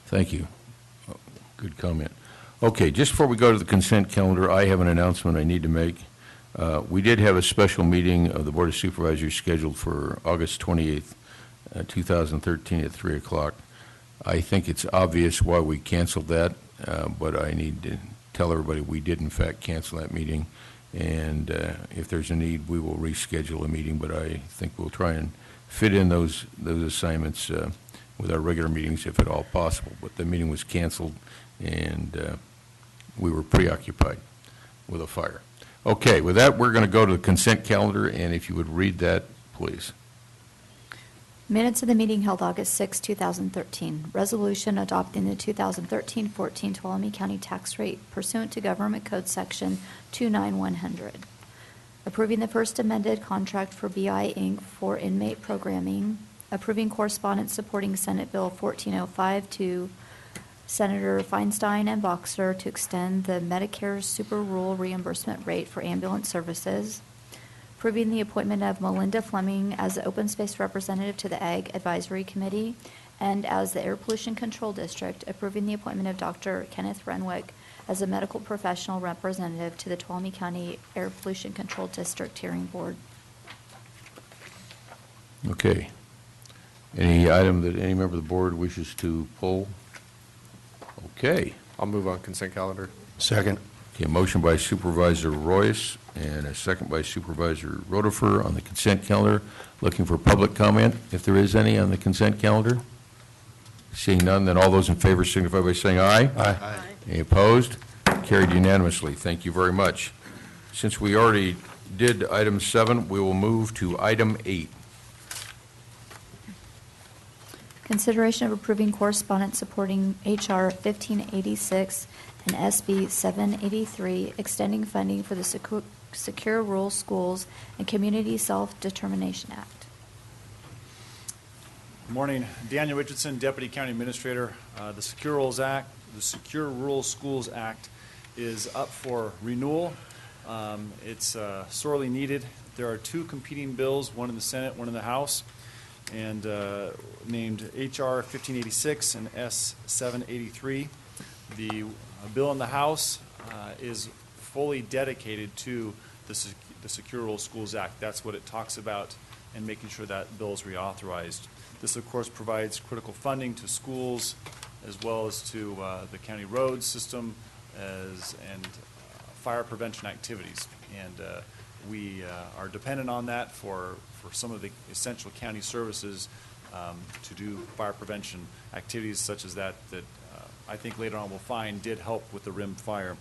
Thank you. Oh, good comment. Okay, just before we go to the consent calendar, I have an announcement I need to make. We did have a special meeting of the Board of Supervisors scheduled for August 28th, 2013 at 3 o'clock. I think it's obvious why we canceled that, but I need to tell everybody we did in fact cancel that meeting, and if there's a need, we will reschedule a meeting, but I think we'll try and fit in those assignments with our regular meetings if at all possible. But the meeting was canceled, and we were preoccupied with a fire. Okay, with that, we're going to go to the consent calendar, and if you would read that, please. Minutes of the meeting held August 6, 2013. Resolution adopting the 2013-14 Tuolumne County tax rate pursuant to Government Code Section 29100. Approving the first amended contract for BI Inc. for inmate programming. Approving correspondence supporting Senate Bill 1405 to Senator Feinstein and Boxer to extend the Medicare Super Rural reimbursement rate for ambulance services. Approving the appointment of Melinda Fleming as the Open Space Representative to the Ag Advisory Committee, and as the Air Pollution Control District, approving the appointment of Dr. Kenneth Renwick as a medical professional representative to the Tuolumne County Air Pollution Control District Hearing Board. Okay. Any item that any member of the board wishes to pull? Okay. I'll move on consent calendar. Second. Okay, motion by Supervisor Royce and a second by Supervisor Rotifer on the consent calendar. Looking for public comment, if there is any, on the consent calendar. Seeing none, then all those in favor signify by saying aye. Aye. Any opposed? Carried unanimously. Thank you very much. Since we already did item 7, we will move to item 8. Consideration of approving correspondence supporting H.R. 1586 and SB 783, extending funding for the Secure Rural Schools and Community Self-Determination Act. Good morning. Daniel Richardson, Deputy County Administrator. The Secure Rural Schools Act is up for renewal. It's sorely needed. There are 2 competing bills, one in the Senate, one in the House, and named H.R. 1586 and S. 783. The bill in the House is fully dedicated to the Secure Rural Schools Act. That's what it talks about, and making sure that bill is reauthorized. This, of course, provides critical funding to schools as well as to the county road system and fire prevention activities. And we are dependent on that for some of the essential county services to do fire prevention activities such as that I think later on we'll find did help with the rim fire.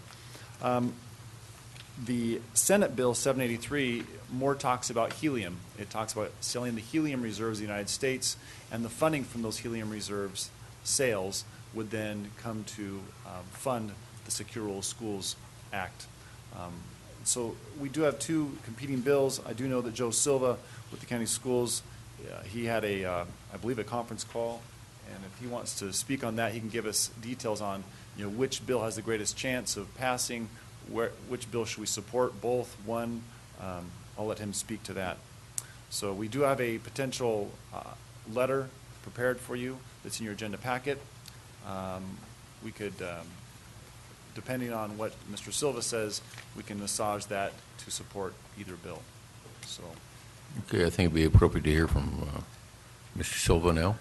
The Senate Bill 783 more talks about helium. It talks about selling the helium reserves of the United States, and the funding from those helium reserves sales would then come to fund the Secure Rural Schools Act. So we do have 2 competing bills. I do know that Joe Silva with the county schools, he had I believe a conference call, and if he wants to speak on that, he can give us details on which bill has the greatest chance of passing, which bill should we support, both, one. I'll let him speak to that. So we do have a potential letter prepared for you that's in your agenda packet. We could, depending on what Mr. Silva says, we can massage that to support either bill. So. Okay, I think it'd be appropriate to hear from Mr. Silva now.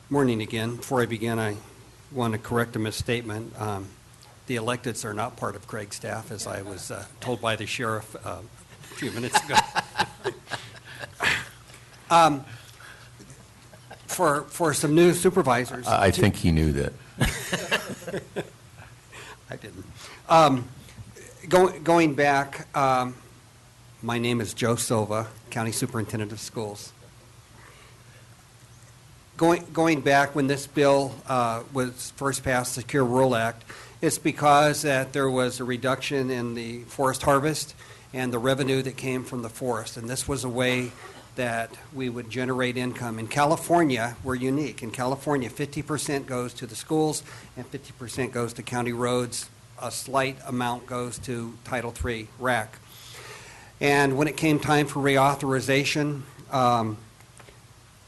Morning again. Before I begin, I want to correct a misstatement. The electeds are not part of Craig's staff, as I was told by the sheriff a few minutes ago. For some new supervisors. I think he knew that. I didn't. Going back, my name is Joe Silva, County Superintendent of Schools. Going back when this bill was first passed, the Secure Rural Act, it's because that there was a reduction in the forest harvest and the revenue that came from the forest. And this was a way that we would generate income. In California, we're unique. In California, 50% goes to the schools and 50% goes to county roads. A slight amount goes to Title III RAC. And when it came time for reauthorization,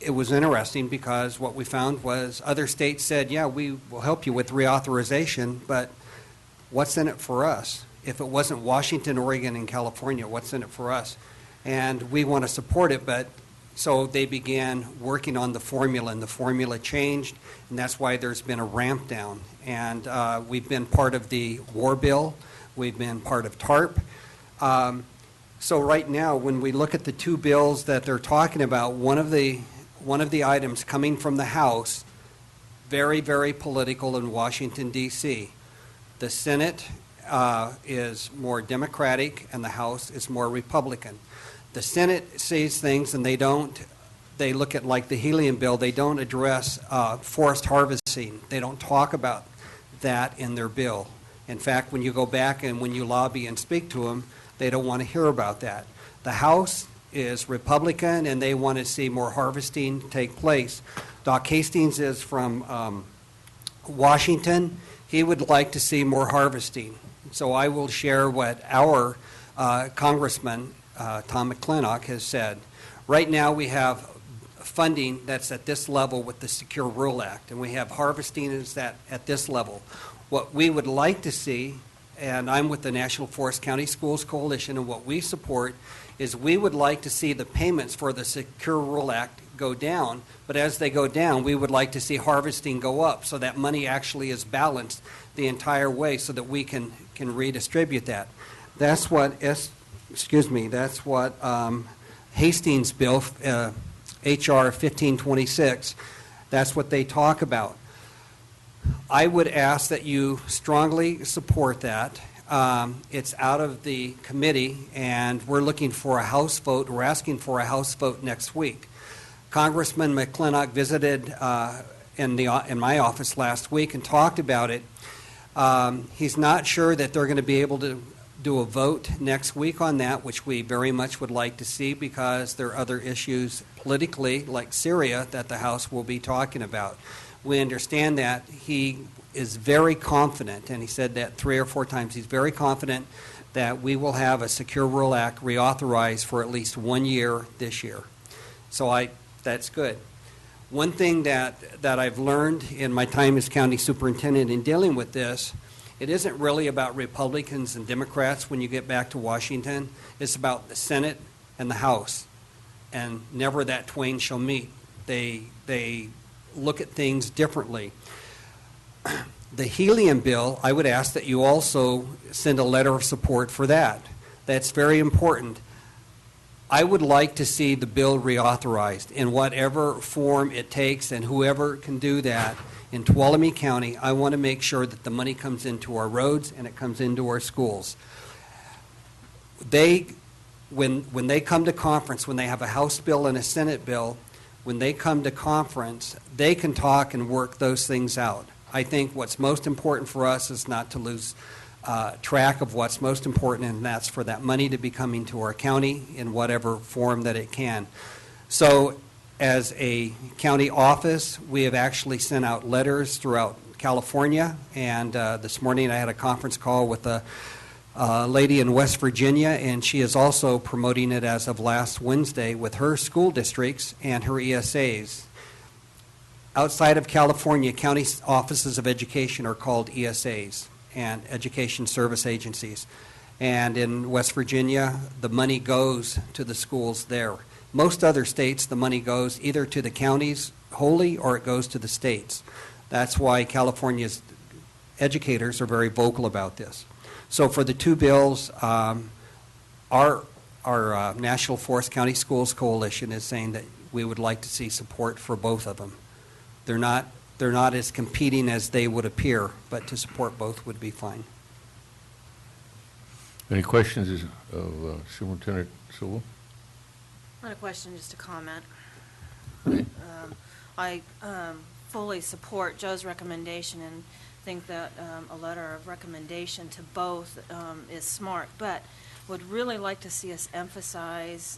it was interesting because what we found was other states said, yeah, we will help you with reauthorization, but what's in it for us? If it wasn't Washington, Oregon, and California, what's in it for us? And we want to support it, but so they began working on the formula, and the formula changed, and that's why there's been a ramp down. And we've been part of the war bill. We've been part of TARP. So right now, when we look at the 2 bills that they're talking about, one of the items coming from the House, very, very political in Washington, D.C. The Senate is more Democratic, and the House is more Republican. The Senate sees things, and they look at, like the helium bill, they don't address forest harvesting. They don't talk about that in their bill. In fact, when you go back and when you lobby and speak to them, they don't want to hear about that. The House is Republican, and they want to see more harvesting take place. Doc Hastings is from Washington. He would like to see more harvesting. So I will share what our Congressman, Tom McClintock, has said. Right now, we have funding that's at this level with the Secure Rural Act, and we have harvesting is at this level. What we would like to see, and I'm with the National Forest County Schools Coalition, and what we support is we would like to see the payments for the Secure Rural Act go down, but as they go down, we would like to see harvesting go up so that money actually is balanced the entire way so that we can redistribute that. That's what Hastings bill, HR 1526, that's what they talk about. I would ask that you strongly support that. It's out of the committee, and we're looking for a House vote. We're asking for a House vote next week. Congressman McClintock visited in my office last week and talked about it. He's not sure that they're going to be able to do a vote next week on that, which we very much would like to see because there are other issues politically, like Syria, that the House will be talking about. We understand that he is very confident, and he said that 3 or 4 times, he's very confident that we will have a Secure Rural Act reauthorized for at least 1 year this year. So that's good. One thing that I've learned in my time as county superintendent in dealing with this, it isn't really about Republicans and Democrats when you get back to Washington. It's about the Senate and the House, and never that twain shall meet. They look at things differently. The helium bill, I would ask that you also send a letter of support for that. That's very important. I would like to see the bill reauthorized in whatever form it takes, and whoever can do that in Tuolumne County. I want to make sure that the money comes into our roads and it comes into our schools. When they come to conference, when they have a House bill and a Senate bill, when they come to conference, they can talk and work those things out. I think what's most important for us is not to lose track of what's most important, and that's for that money to be coming to our county in whatever form that it can. So as a county office, we have actually sent out letters throughout California, and this morning I had a conference call with a lady in West Virginia, and she is also promoting it as of last Wednesday with her school districts and her ESAs. Outside of California, county offices of education are called ESAs, and education service agencies. And in West Virginia, the money goes to the schools there. Most other states, the money goes either to the counties wholly or it goes to the states. That's why California's educators are very vocal about this. So for the 2 bills, our National Forest County Schools Coalition is saying that we would like to see support for both of them. They're not as competing as they would appear, but to support both would be fine. Any questions of Superintendent Sewell? Not a question, just a comment. Okay. I fully support Joe's recommendation and think that a letter of recommendation to both is smart, but would really like to see us emphasize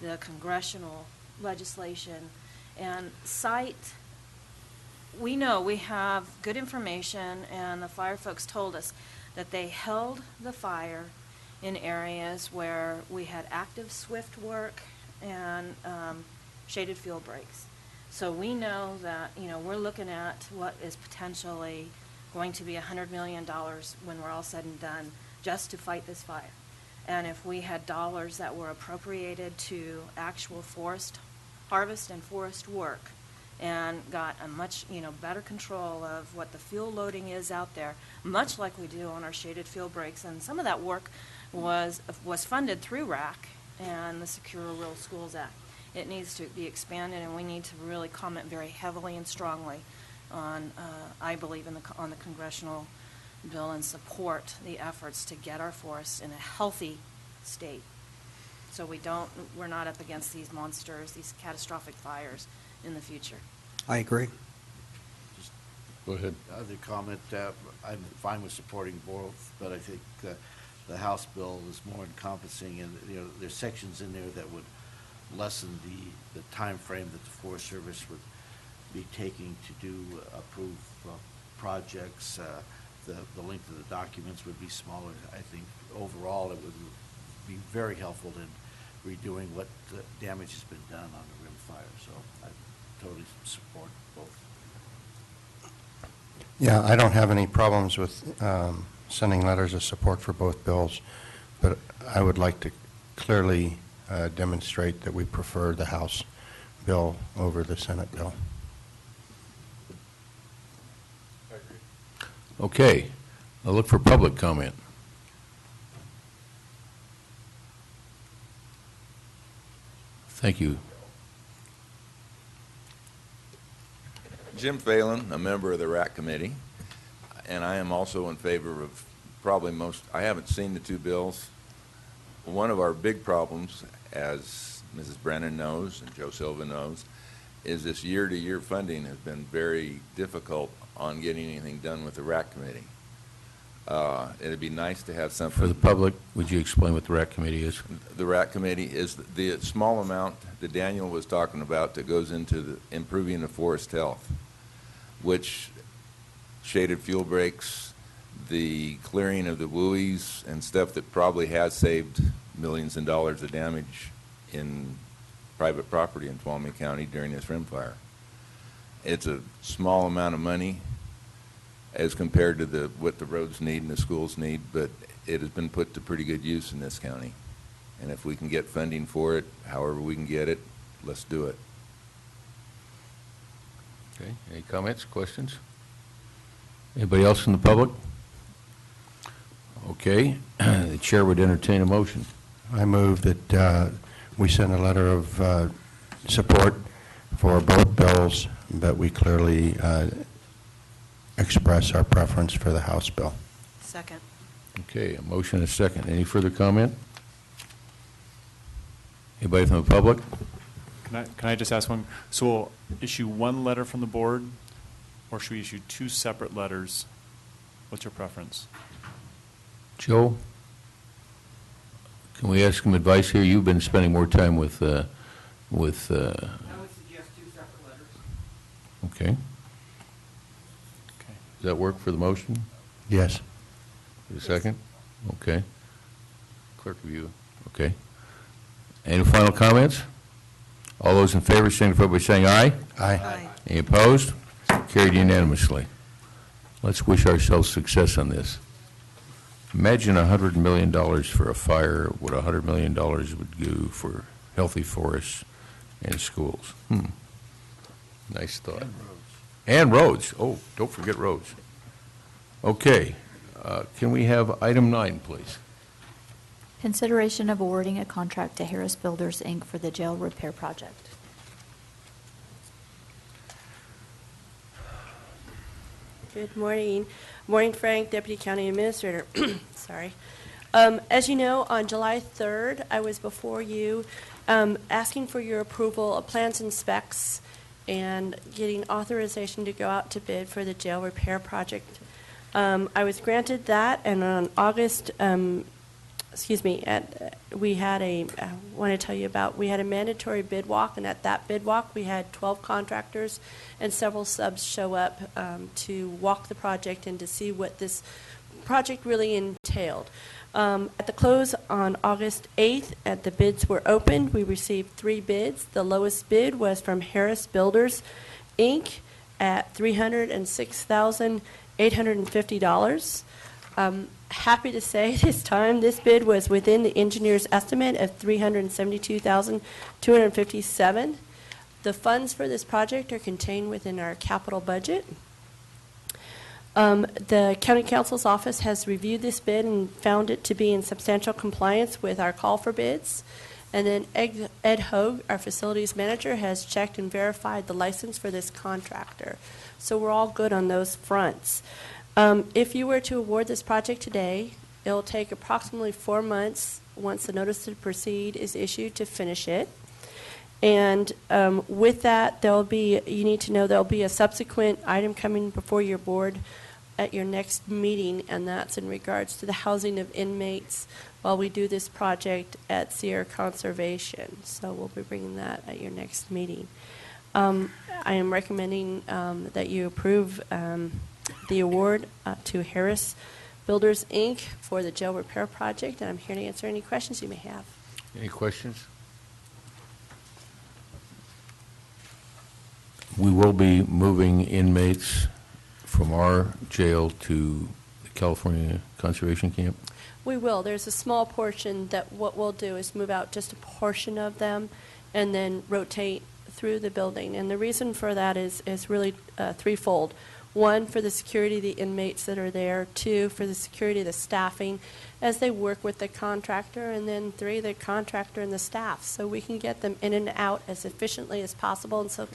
the congressional legislation and cite. We know we have good information, and the fire folks told us that they held the fire in areas where we had active SWIFT work and shaded field breaks. So we know that, we're looking at what is potentially going to be $100 million when we're all said and done just to fight this fire. And if we had dollars that were appropriated to actual forest harvest and forest work, and got a much, better control of what the fuel loading is out there, much like we do on our shaded field breaks. And some of that work was funded through RAC and the Secure Rural Schools Act. It needs to be expanded, and we need to really comment very heavily and strongly on, I believe, on the congressional bill and support the efforts to get our forests in a healthy state, so we're not up against these monsters, these catastrophic fires in the future. I agree. Go ahead. Other comment, I'm fine with supporting both, but I think the House bill is more encompassing, and, you know, there's sections in there that would lessen the time frame that the Forest Service would be taking to do approve projects. The length of the documents would be smaller. I think overall it would be very helpful in redoing what damage has been done on the rim fire. So I totally support both. Yeah, I don't have any problems with sending letters of support for both bills, but I would like to clearly demonstrate that we prefer the House bill over the Senate bill. Okay, I'll look for public comment. Thank you. Jim Phelan, a member of the RAC committee, and I am also in favor of probably most, I haven't seen the two bills. One of our big problems, as Mrs. Brennan knows and Joe Silva knows, is this year-to-year funding has been very difficult on getting anything done with the RAC committee. It'd be nice to have something. For the public, would you explain what the RAC committee is? The RAC committee is the small amount that Daniel was talking about that goes into improving the forest health, which shaded fuel breaks, the clearing of the WUIs and stuff that probably has saved millions of dollars of damage in private property in Tuolumne County during this rim fire. It's a small amount of money as compared to what the roads need and the schools need, but it has been put to pretty good use in this county. And if we can get funding for it, however we can get it, let's do it. Okay, any comments, questions? Anybody else from the public? Okay, the chair would entertain a motion. I move that we send a letter of support for both bills, but we clearly express our preference for the House bill. Second. Okay, a motion and a second. Any further comment? Anybody from the public? Can I just ask one? So we'll issue one letter from the board, or should we issue two separate letters? What's your preference? Joe? Can we ask some advice here? You've been spending more time with I would suggest two separate letters. Okay. Does that work for the motion? Yes. A second? Okay. Clerk review. Okay. Any final comments? All those in favor signify by saying aye. Aye. Any opposed? Carried unanimously. Let's wish ourselves success on this. Imagine $100 million for a fire, what $100 million would do for healthy forests and schools. Nice thought. And roads. Oh, don't forget roads. Okay. Can we have item 9, please? Consideration of awarding a contract to Harris Builders, Inc. for the jail repair project. Good morning. Maureen Frank, Deputy County Administrator. Sorry. As you know, on July 3rd, I was before you asking for your approval of plans and specs and getting authorization to go out to bid for the jail repair project. I was granted that, and on August, we had a, I want to tell you about, we had a mandatory bid walk, and at that bid walk, we had 12 contractors and several subs show up to walk the project and to see what this project really entailed. At the close on August 8th, the bids were opened. We received 3 bids. The lowest bid was from Harris Builders, Inc. at $306,850. Happy to say this time this bid was within the engineer's estimate of $372,257. The funds for this project are contained within our capital budget. The County Counsel's office has reviewed this bid and found it to be in substantial compliance with our call for bids. And then Ed Hogue, our facilities manager, has checked and verified the license for this contractor. So we're all good on those fronts. If you were to award this project today, it'll take approximately 4 months once the notice to proceed is issued to finish it. And with that, you need to know there'll be a subsequent item coming before your board at your next meeting, and that's in regards to the housing of inmates while we do this project at Sierra Conservation. So we'll be bringing that at your next meeting. I am recommending that you approve the award to Harris Builders, Inc. for the jail repair project, and I'm here to answer any questions you may have. Any questions? We will be moving inmates from our jail to the California Conservation Camp. We will. There's a small portion that what we'll do is move out just a portion of them and then rotate through the building. And the reason for that is really threefold. One, for the security of the inmates that are there. Two, for the security of the staffing as they work with the contractor. And then three, the contractor and the staff. So we can get them in and out as efficiently as possible, and so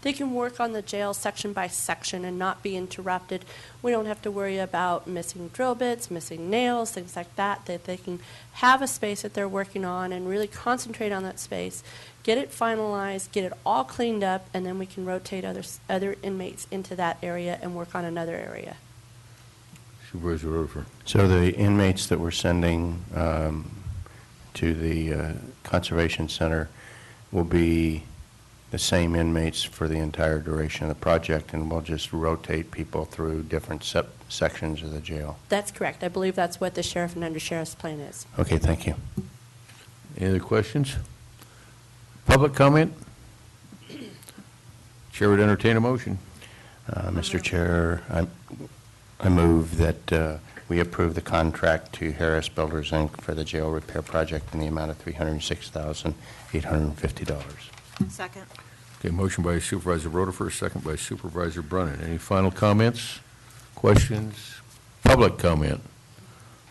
they can work on the jail section by section and not be interrupted. We don't have to worry about missing drill bits, missing nails, things like that, that they can have a space that they're working on and really concentrate on that space, get it finalized, get it all cleaned up, and then we can rotate other inmates into that area and work on another area. Supervisor Rutherford. So the inmates that we're sending to the Conservation Center will be the same inmates for the entire duration of the project, and we'll just rotate people through different sections of the jail. That's correct. I believe that's what the sheriff and undersheriff's plan is. Okay, thank you. Any other questions? Public comment? Chair would entertain a motion. Mr. Chair, I move that we approve the contract to Harris Builders, Inc. for the jail repair project in the amount of $306,850. Second. Okay, motion by Supervisor Rutherford, second by Supervisor Brunner. Any final comments, questions? Public comment?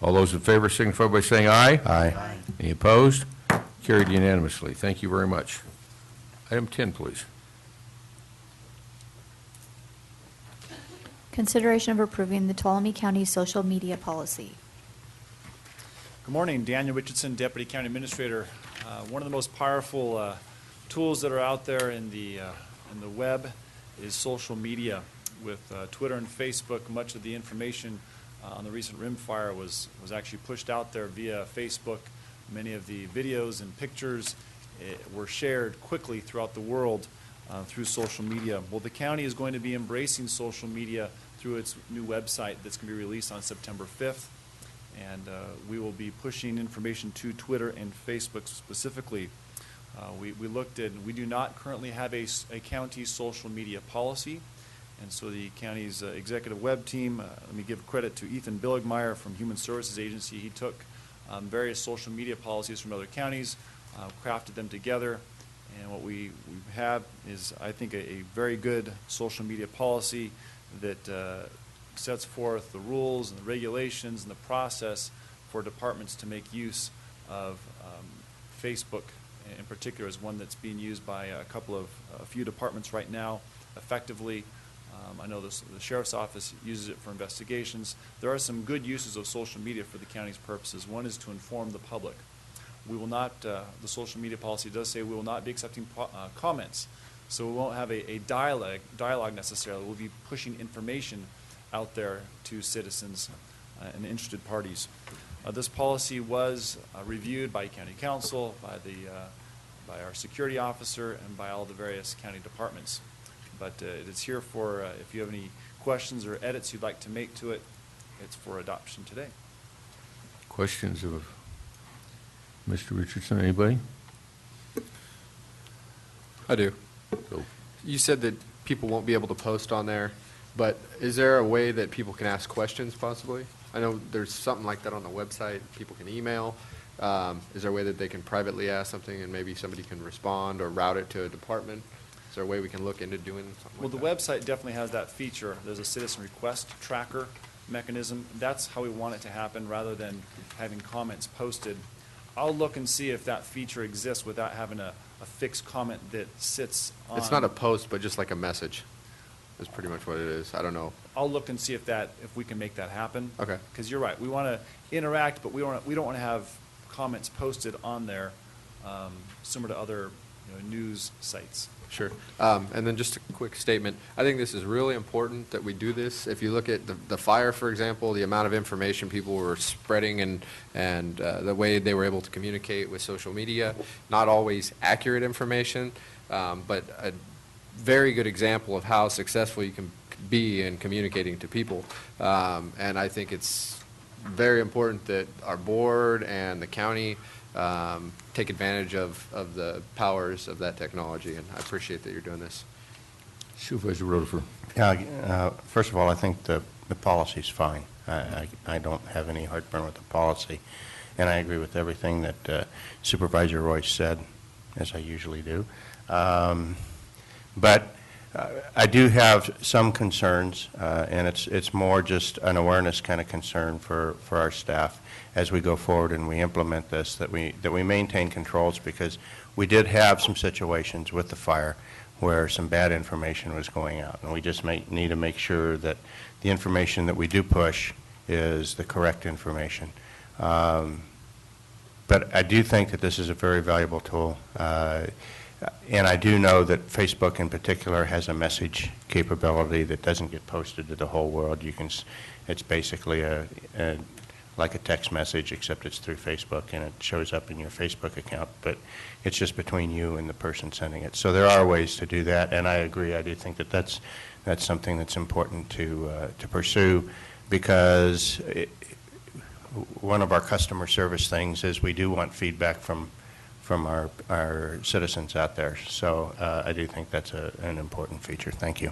All those in favor signify by saying aye. Aye. Any opposed? Carried unanimously. Thank you very much. Item 10, please. Consideration of approving the Tuolumne County social media policy. Good morning, Daniel Richardson, Deputy County Administrator. One of the most powerful tools that are out there in the web is social media. With Twitter and Facebook, much of the information on the recent rimfire was actually pushed out there via Facebook. Many of the videos and pictures were shared quickly throughout the world through social media. Well, the county is going to be embracing social media through its new website that's going to be released on September 5th. And we will be pushing information to Twitter and Facebook specifically. We looked at, we do not currently have a county social media policy. And so the county's executive web team, let me give credit to Ethan Billigmeyer from Human Services Agency. He took various social media policies from other counties, crafted them together, and what we have is, I think, a very good social media policy that sets forth the rules and the regulations and the process for departments to make use of Facebook in particular is one that's being used by a few departments right now effectively. I know the Sheriff's Office uses it for investigations. There are some good uses of social media for the county's purposes. One is to inform the public. We will not, the social media policy does say we will not be accepting comments. So we won't have a dialogue necessarily. We'll be pushing information out there to citizens and interested parties. This policy was reviewed by county council, by our security officer, and by all the various county departments. But it is here for, if you have any questions or edits you'd like to make to it, it's for adoption today. Questions of Mr. Richardson, anybody? I do. Go. You said that people won't be able to post on there, but is there a way that people can ask questions possibly? I know there's something like that on the website. People can email. Is there a way that they can privately ask something and maybe somebody can respond or route it to a department? Is there a way we can look into doing something Well, like the that? website definitely has that feature. There's a citizen request tracker mechanism. That's how we want it to happen rather than having comments posted. I'll look and see if that feature exists without having a fixed comment that sits on. It's not a post, but just like a message. Is pretty much what it is. I don't know. I'll look and see if we can make that happen. Okay. Because you're right. We want to interact, but we don't want to have comments posted on there similar to other news sites. Sure. And then just a quick statement. I think this is really important that we do this. If you look at the fire, for example, the amount of information people were spreading and the way they were able to communicate with social media, not always accurate information, but a very good example of how successful you can be in communicating to people. And I think it's very important that our board and the county take advantage of the powers of that technology, and I appreciate that you're doing this. Supervisor Rutherford. First of all, I think the policy's fine. I don't have any heartburn with the policy, and I agree with everything that Supervisor Royce said, as I usually do. But I do have some concerns, and it's more just an awareness kind of concern for our staff as we go forward and we implement this, that we maintain controls, because we did have some situations with the fire where some bad information was going out, and we just need to make sure that the information that we do push is the correct information. But I do think that this is a very valuable tool. And I do know that Facebook in particular has a message capability that doesn't get posted to the whole world. It's basically like a text message, except it's through Facebook and it shows up in your Facebook account, but it's just between you and the person sending it. So there are ways to do that, and I agree. I do think that that's something that's important to pursue, because one of our customer service things is we do want feedback from our citizens out there. So I do think that's an important feature. Thank you.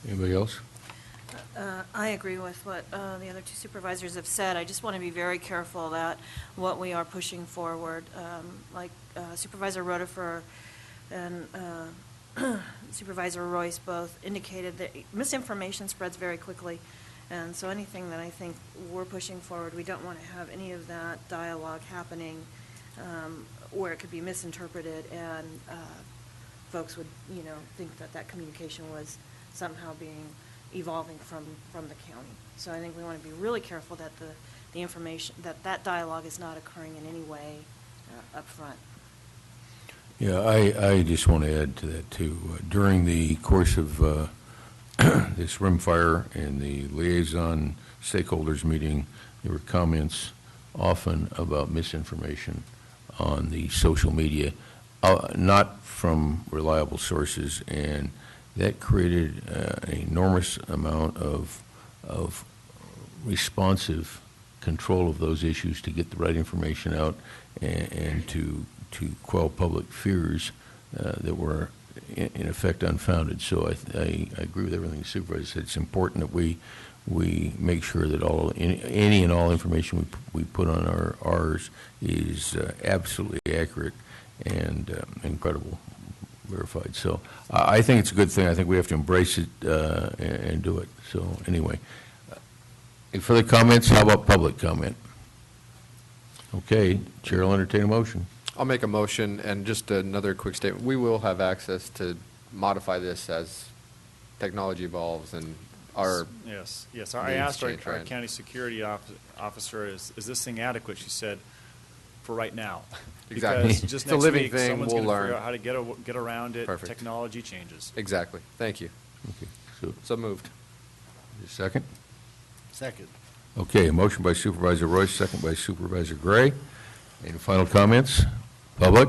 Anybody else? I agree with what the other two supervisors have said. I just want to be very careful that what we are pushing forward, like Supervisor Rutherford and Supervisor Royce both indicated, that misinformation spreads very quickly. And so anything that I think we're pushing forward, we don't want to have any of that dialogue happening where it could be misinterpreted and folks would, think that communication was somehow evolving from the county. So I think we want to be really careful that the information, that dialogue is not occurring in any way up front. Yeah, I just want to add to that, too. During the course of this rimfire and the liaison stakeholders meeting, there were comments often about misinformation on the social media, not from reliable sources, and that created an enormous amount of responsive control of those issues to get the right information out and to quell public fears that were in effect unfounded. So I agree with everything the supervisor said. It's important that we make sure that any and all information we put on ours is absolutely accurate and incredible, verified. So I think it's a good thing. I think we have to embrace it and do it. So anyway, any further comments? How about public comment? Okay, Chair will entertain a motion. I'll make a motion, and just another quick statement. We will have access to modify this as technology evolves and our Yes. I asked our county security officer, is this thing adequate? She said, for right now. Exactly. Because just It's a next living week, thing. someone's We'll going to figure learn. out how to get around it. Perfect. Technology changes. Exactly. Thank you. Okay. So moved. Second? Second. Okay, a motion by Supervisor Royce, second by Supervisor Gray. Any final comments? Public?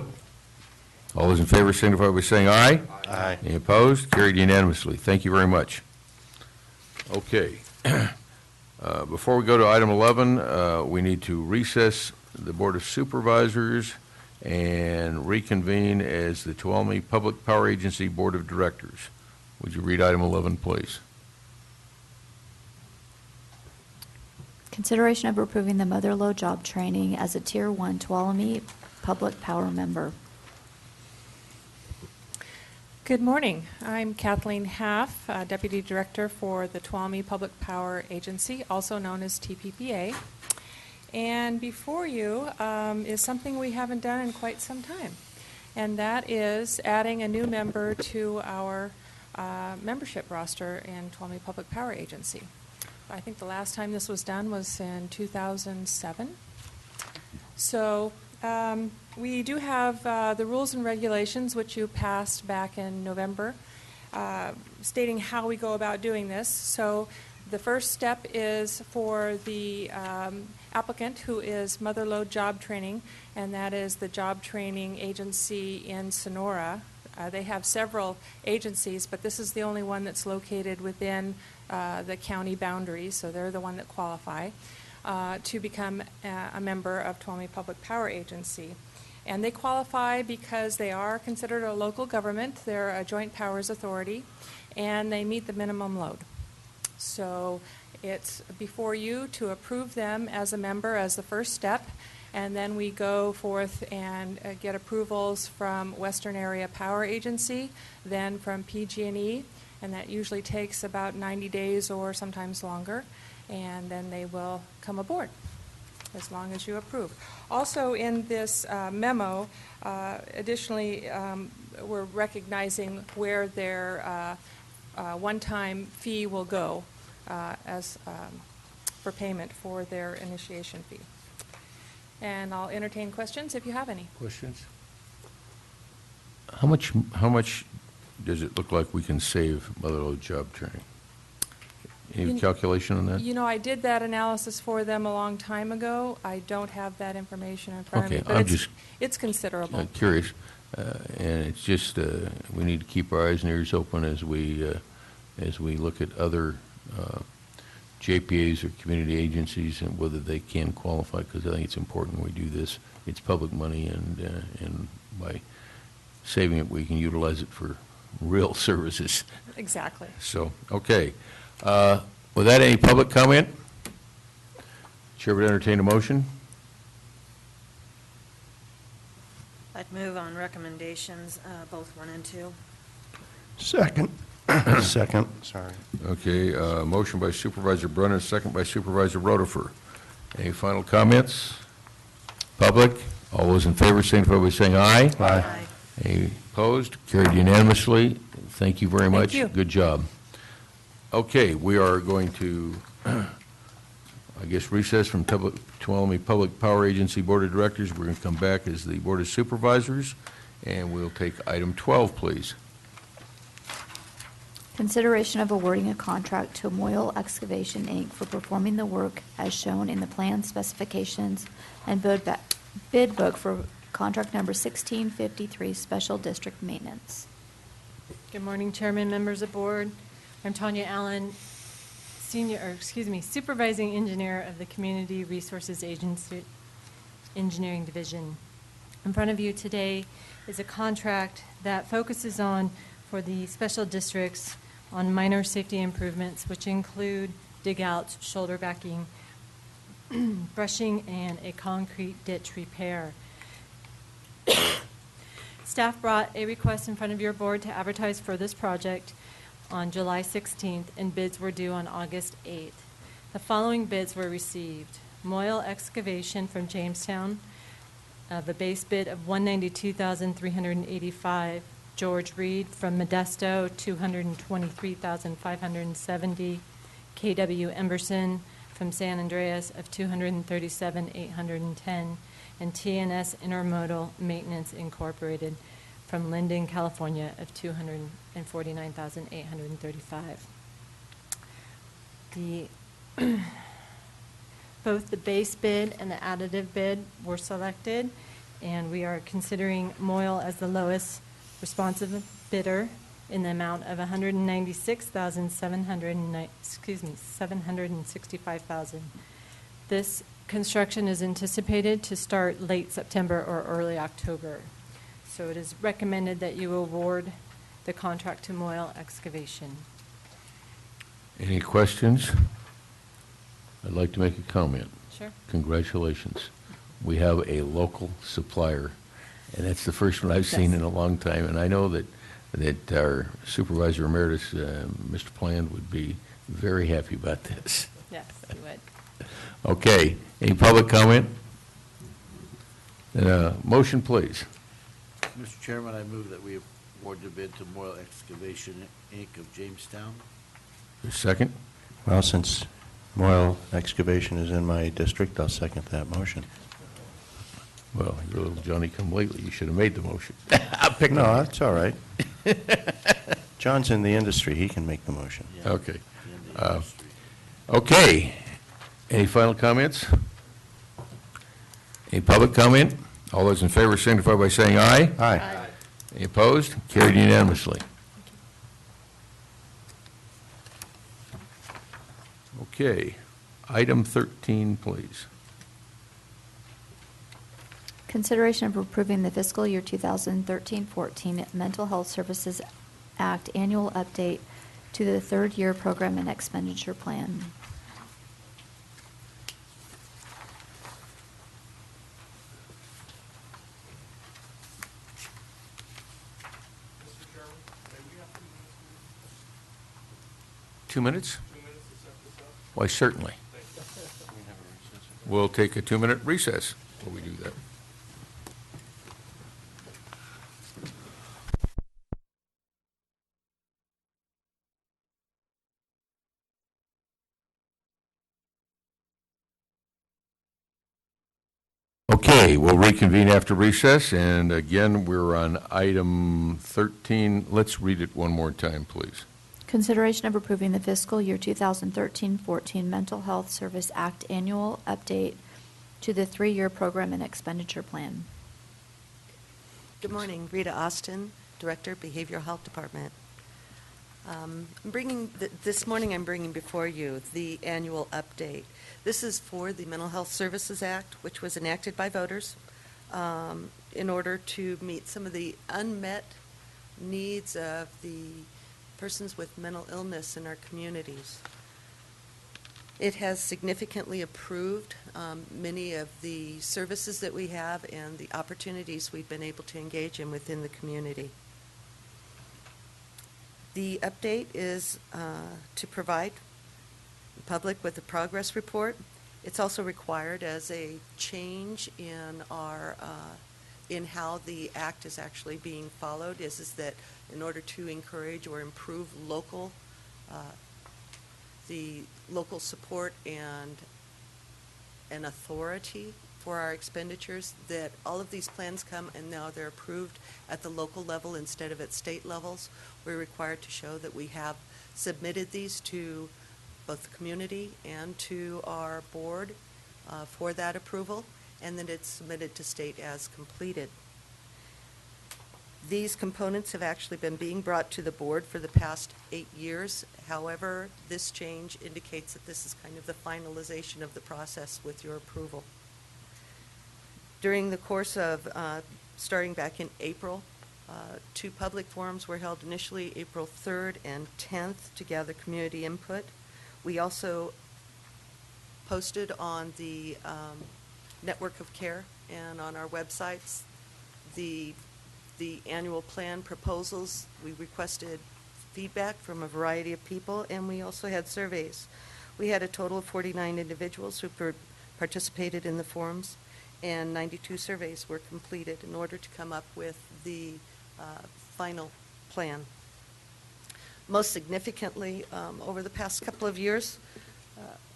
All those in favor signify by saying aye. Aye. Any opposed? Carried unanimously. Thank you very much. Okay. Before we go to item 11, we need to recess the Board of Supervisors and reconvene as the Tuolumne Public Power Agency Board of Directors. Would you read item 11, please? Consideration of approving the mother load job training as a Tier 1 Tuolumne Public Power member. Good morning. I'm Kathleen Haff, Deputy Director for the Tuolumne Public Power Agency, also known as TPPA. And before you is something we haven't done in quite some time, and that is adding a new member to our membership roster in Tuolumne Public Power Agency. I think the last time this was done was in 2007. So We do have the rules and regulations, which you passed back in November, stating how we go about doing this. So the first step is for the applicant, who is Mother Lode Job Training, and that is the job training agency in Sonora. They have several agencies, but this is the only one that's located within the county boundaries, so they're the one that qualify to become a member of Tuolumne Public Power Agency. And they qualify because they are considered a local government, they're a joint powers authority, and they meet the minimum load. So it's before you to approve them as a member as the first step, and then we go forth and get approvals from Western Area Power Agency, then from PG&E, and that usually takes about 90 days or sometimes longer, and then they will come aboard as long as you approve. Also in this memo, additionally, we're recognizing where their one-time fee will go as for payment for their initiation fee. And I'll entertain questions if you have any. Questions? How much does it look like we can save Mother Lode Job Training? Any calculation on that? You know, I did that analysis for them a long time ago. I don't have that information in front of me, Okay, but I'm just it's considerable. curious, and it's just we need to keep our eyes and ears open as we look at other JPAs or community agencies and whether they can qualify, because I think it's important when we do this. It's public money, and by saving it, we can utilize it for real services. Exactly. So, okay. With that, any public comment? Chair would entertain a motion. I'd move on recommendations, both 1 and 2. Second. Second, sorry. Okay, motion by Supervisor Brennan, second by Supervisor Rotifer. Any final comments? Public? All those in favor signify by saying aye. Aye. Any opposed? Carried unanimously. Thank you very much. you. Good job. Okay, we are going to, I guess, recess from Tuolumne Public Power Agency Board of Directors. We're going to come back as the Board of Supervisors, and we'll take item 12, please. Consideration of awarding a contract to Moyle Excavation, Inc. for performing the work as shown in the plan specifications and bid book for contract number 1653, Special District Maintenance. Good morning, Chairman, members of board. I'm Tanya Allen, Supervising Engineer of the Community Resources Agency Engineering Division. In front of you today is a contract that focuses on, for the special districts, on minor safety improvements, which include dig-outs, shoulder backing, brushing, and a concrete ditch repair. Staff brought a request in front of your board to advertise for this project on July 16th, and bids were due on August 8th. The following bids were received. Moyle Excavation from Jamestown, the base bid of $192,385. George Reed from Modesto, $223,570. KW Emberson from San Andreas of $237,810. And TNS Intermodal Maintenance Incorporated from Linden, California of $249,835. Both the base bid and the additive bid were selected, and we are considering Moyle as the lowest responsive bidder in the amount of $765,000. This construction is anticipated to start late September or early October. So it is recommended that you award the contract to Moyle Excavation. Any questions? I'd like to make a comment. Sure. Congratulations. We have a local supplier, and that's the first one I've seen in a long time. And I know that our Supervisor Emeritus, Mr. Pland, would be very happy about this. Yes, you would. Okay. Any public comment? Motion, please. Mr. Chairman, I move that we award the bid to Moyle Excavation, Inc. of Jamestown. Second? Well, since Moyle Excavation is in my district, I'll second that motion. Well, you're a little Johnny-come-lately. You should have made the motion. I'll pick No, on you. that's all right. John's in the industry, he can make the motion. Okay. Okay. Any final comments? Any public comment? All those in favor signify by saying aye. Aye. Any opposed? Carried unanimously. Okay. Item 13, please. Consideration of approving the fiscal year 2013-14 Mental Health Services Act annual update to the third year program and expenditure plan. Mr. Chairman, may we have 2 minutes? 2 minutes to set this up? Why, certainly. We'll take a 2-minute recess while we do that. Okay, we'll reconvene after recess, and again, we're on item 13. Let's read it one more time, please. Consideration of approving the fiscal year 2013-14 Mental Health Service Act annual update to the three-year program and expenditure plan. Good morning, Rita Austin, Director, Behavioral Health Department. This morning I'm bringing before you the annual update. This is for the Mental Health Services Act, which was enacted by voters in order to meet some of the unmet needs of the persons with mental illness in our communities. It has significantly improved many of the services that we have and the opportunities we've been able to engage in within the community. The update is to provide the public with a progress report. It's also required as a change in our in how the act is actually being followed. Is that in order to encourage or improve the local support and an authority for our expenditures, that all of these plans come and now they're approved at the local level instead of at state levels. We're required to show that we have submitted these to both the community and to our board for that approval, and then it's submitted to state as completed. These components have actually been being brought to the board for the past 8 years. However, this change indicates that this is kind of the finalization of the process with your approval. During the course of starting back in April, 2 public forums were held initially April 3rd and 10th to gather community input. We also posted on the network of care and on our websites the annual plan proposals. We requested feedback from a variety of people, and we also had surveys. We had a total of 49 individuals who participated in the forums, and 92 surveys were completed in order to come up with the final plan. Most significantly, over the past couple of years,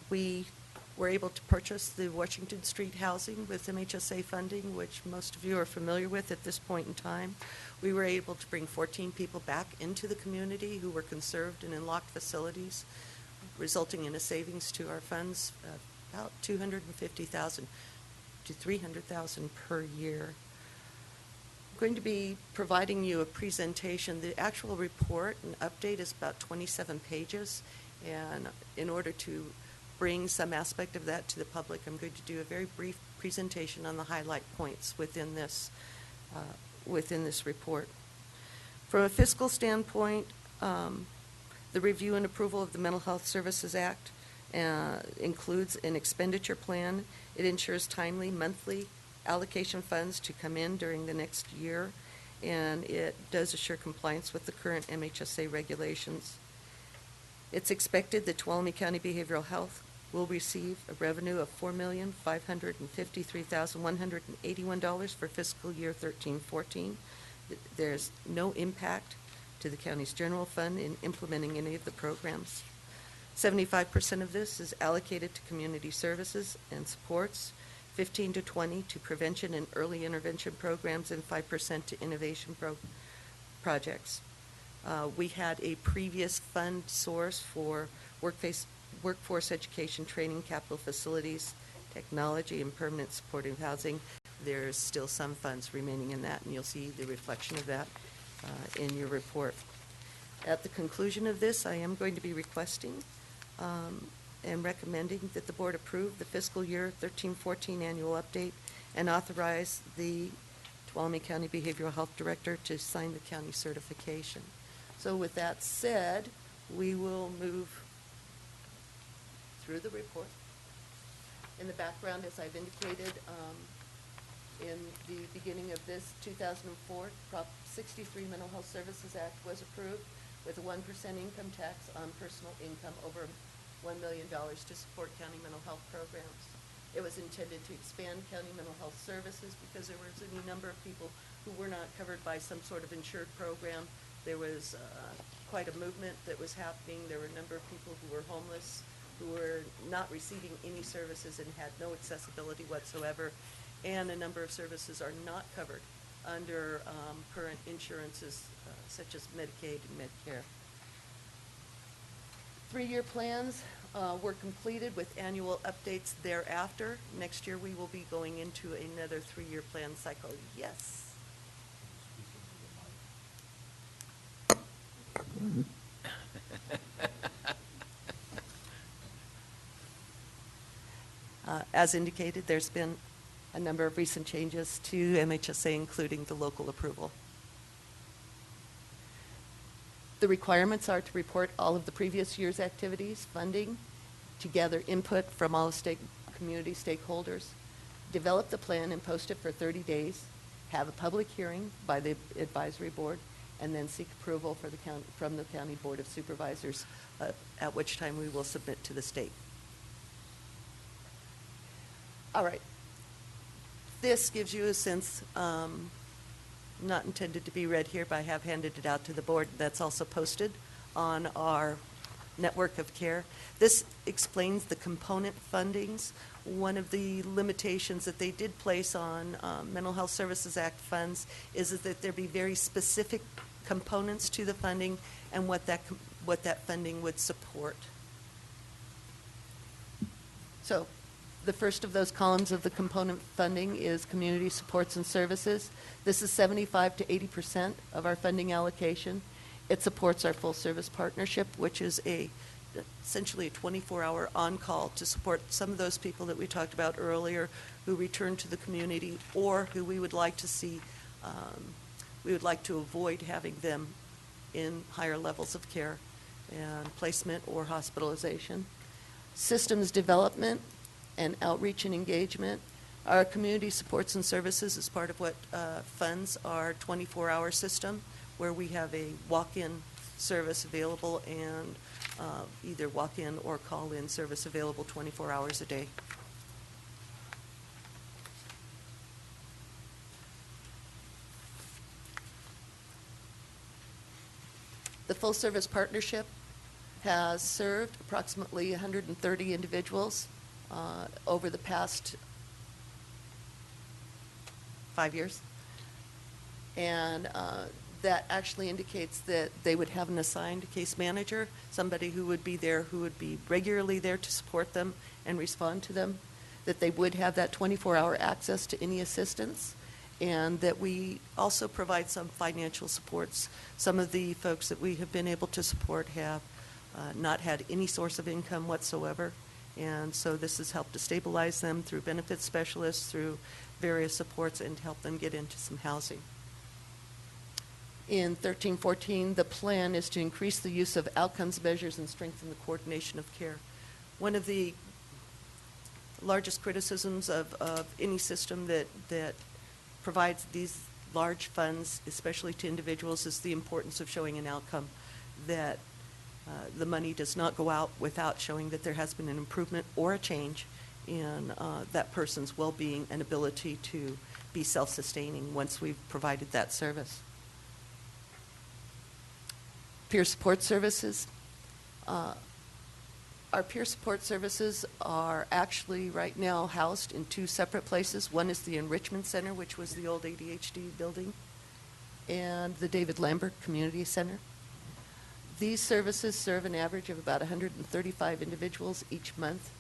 we were able to purchase the Washington Street housing with MHSA funding, which most of you are familiar with at this point in time. We were able to bring 14 people back into the community who were conserved and in locked facilities, resulting in a savings to our funds of about $250,000 to $300,000 per year. I'm going to be providing you a presentation. The actual report and update is about 27 pages, and in order to bring some aspect of that to the public, I'm going to do a very brief presentation on the highlight points within this report. From a fiscal standpoint, the review and approval of the Mental Health Services Act includes an expenditure plan. It ensures timely monthly allocation funds to come in during the next year, and it does assure compliance with the current MHSA regulations. It's expected that Tuolumne County Behavioral Health will receive a revenue of $4,553,181 for fiscal year 13-14. There's no impact to the county's general fund in implementing any of the programs. 75% of this is allocated to community services and supports. 15 to 20 to prevention and early intervention programs, and 5% to innovation projects. We had a previous fund source for workforce education, training, capital facilities, technology, and permanent supportive housing. There's still some funds remaining in that, and you'll see the reflection of that in your report. At the conclusion of this, I am going to be requesting and recommending that the board approve the fiscal year 13-14 annual update and authorize the Tuolumne County Behavioral Health Director to sign the county certification. So with that said, we will move through the report. In the background, as I've indicated, in the beginning of this 2004, Prop 63 Mental Health Services Act was approved with a 1% income tax on personal income over $1 million to support county mental health programs. It was intended to expand county mental health services because there was any number of people who were not covered by some sort of insured program. There was quite a movement that was happening. There were a number of people who were homeless, who were not receiving any services and had no accessibility whatsoever, and a number of services are not covered under current insurances such as Medicaid and Medicare. 3-year plans were completed with annual updates thereafter. Next year we will be going into another 3-year plan cycle. Yes. As indicated, there's been a number of recent changes to MHSA, including the local approval. The requirements are to report all of the previous year's activities, funding, to gather input from all community stakeholders, develop the plan and post it for 30 days, have a public hearing by the advisory board, and then seek approval for from the County Board of Supervisors, at which time we will submit to the state. All right. This gives you a sense, not intended to be read here, but I have handed it out to the board. That's also posted on our network of care. This explains the component fundings. One of the limitations that they did place on Mental Health Services Act funds is that there be very specific components to the funding and what that funding would support. So the first of those columns of the component funding is community supports and services. This is 75 to 80% of our funding allocation. It supports our full service partnership, which is essentially a 24-hour on-call to support some of those people that we talked about earlier who return to the community or who we would like to see, we would like to avoid having them in higher levels of care and placement or hospitalization. Systems development and outreach and engagement. Our community supports and services is part of what funds our 24-hour system, where we have a walk-in service available and either walk-in or call-in service available 24 hours a day. The full service partnership has served approximately 130 individuals over the past 5 years. And that actually indicates that they would have an assigned case manager, somebody who would be there, who would be regularly there to support them and respond to them, that they would have that 24-hour access to any assistance, and that we also provide some financial supports. Some of the folks that we have been able to support have not had any source of income whatsoever. And so this has helped to stabilize them through benefits specialists, through various supports, and help them get into some housing. In 13-14, the plan is to increase the use of outcomes measures and strengthen the coordination of care. One of the largest criticisms of any system that provides these large funds, especially to individuals, is the importance of showing an outcome, that the money does not go out without showing that there has been an improvement or a change in that person's well-being and ability to be self-sustaining once we've provided that service. Peer support services. Our peer support services are actually right now housed in two separate places. One is the Enrichment Center, which was the old ADHD building, and the David Lambert Community Center. These services serve an average of about 135 individuals each month.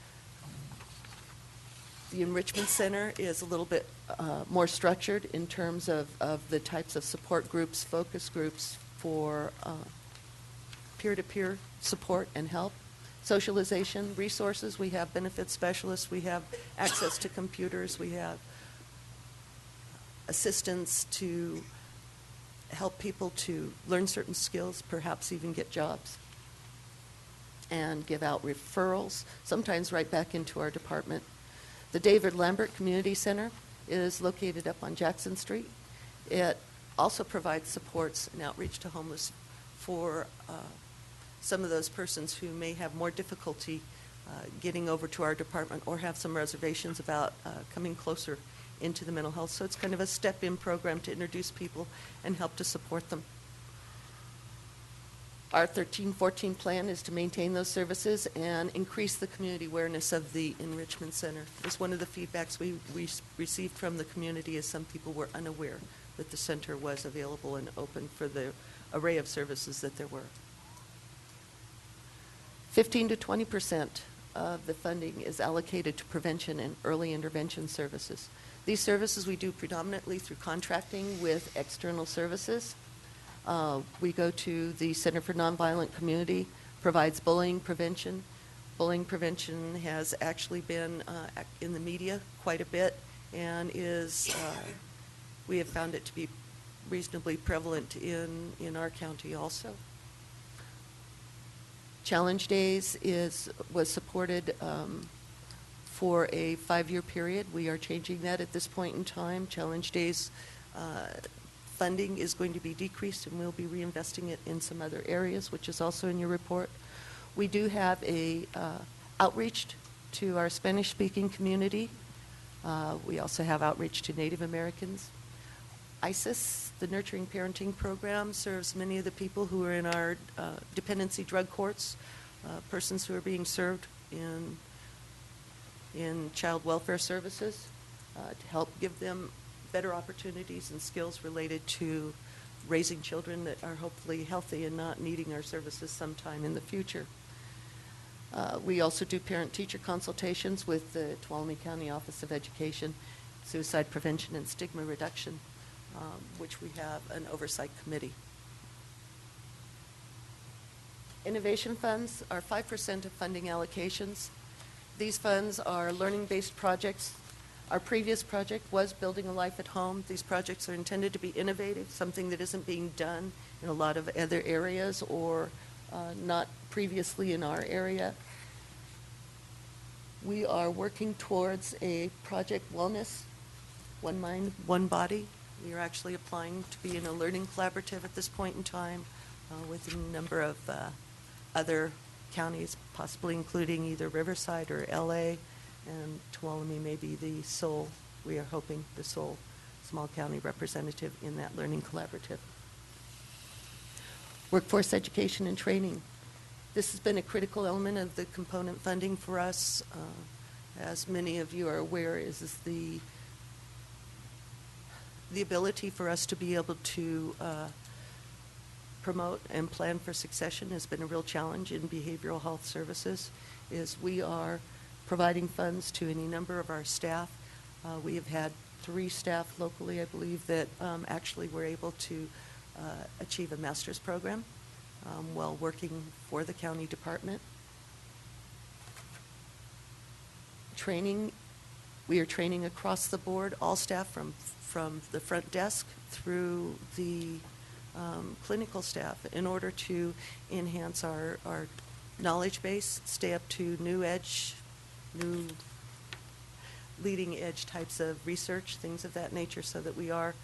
The Enrichment Center is a little bit more structured in terms of the types of support groups, focus groups for peer-to-peer support and help. Socialization, resources, we have benefit specialists, we have access to computers, we have assistance to help people to learn certain skills, perhaps even get jobs, and give out referrals, sometimes right back into our department. The David Lambert Community Center is located up on Jackson Street. It also provides supports and outreach to homeless for some of those persons who may have more difficulty getting over to our department or have some reservations about coming closer into the mental health. So it's kind of a step-in program to introduce people and help to support them. Our 1314 plan is to maintain those services and increase the community awareness of the Enrichment Center. It's one of the feedbacks we received from the community, is some people were unaware that the center was available and open for the array of services that there were. 15 to 20% of the funding is allocated to prevention and early intervention services. These services we do predominantly through contracting with external services. We go to the Center for Nonviolent Community, provides bullying prevention. Bullying prevention has actually been in the media quite a bit and is, we have found it to be reasonably prevalent in our county also. Challenge Days was supported for a 5-year period. We are changing that at this point in time. Challenge Days funding is going to be decreased, and we'll be reinvesting it in some other areas, which is also in your report. We do have a outreach to our Spanish-speaking community. We also have outreach to Native Americans. ISIS, the Nurturing Parenting Program, serves many of the people who are in our dependency drug courts, persons who are being served in child welfare services, to help give them better opportunities and skills related to raising children that are hopefully healthy and not needing our services sometime in the future. We also do parent-teacher consultations with the Tuolumne County Office of Education, Suicide Prevention and Stigma Reduction, which we have an oversight committee. Innovation funds are 5% of funding allocations. These funds are learning-based projects. Our previous project was Building a Life at Home. These projects are intended to be innovative, something that isn't being done in a lot of other areas or not previously in our area. We are working towards a project wellness, one mind, one body. We are actually applying to be in a learning collaborative at this point in time with a number of other counties, possibly including either Riverside or LA, and Tuolumne may be the sole, we are hoping, the sole small county representative in that learning collaborative. Workforce education and training. This has been a critical element of the component funding for us. As many of you are aware, is the ability for us to be able to promote and plan for succession has been a real challenge in behavioral health services. We are providing funds to any number of our staff. We have had 3 staff locally, I believe, that actually were able to achieve a master's program while working for the county department. Training, we are training across the board, all staff from the front desk through the clinical staff in order to enhance our knowledge base, stay up to new leading edge types of research, things of that nature, so that we are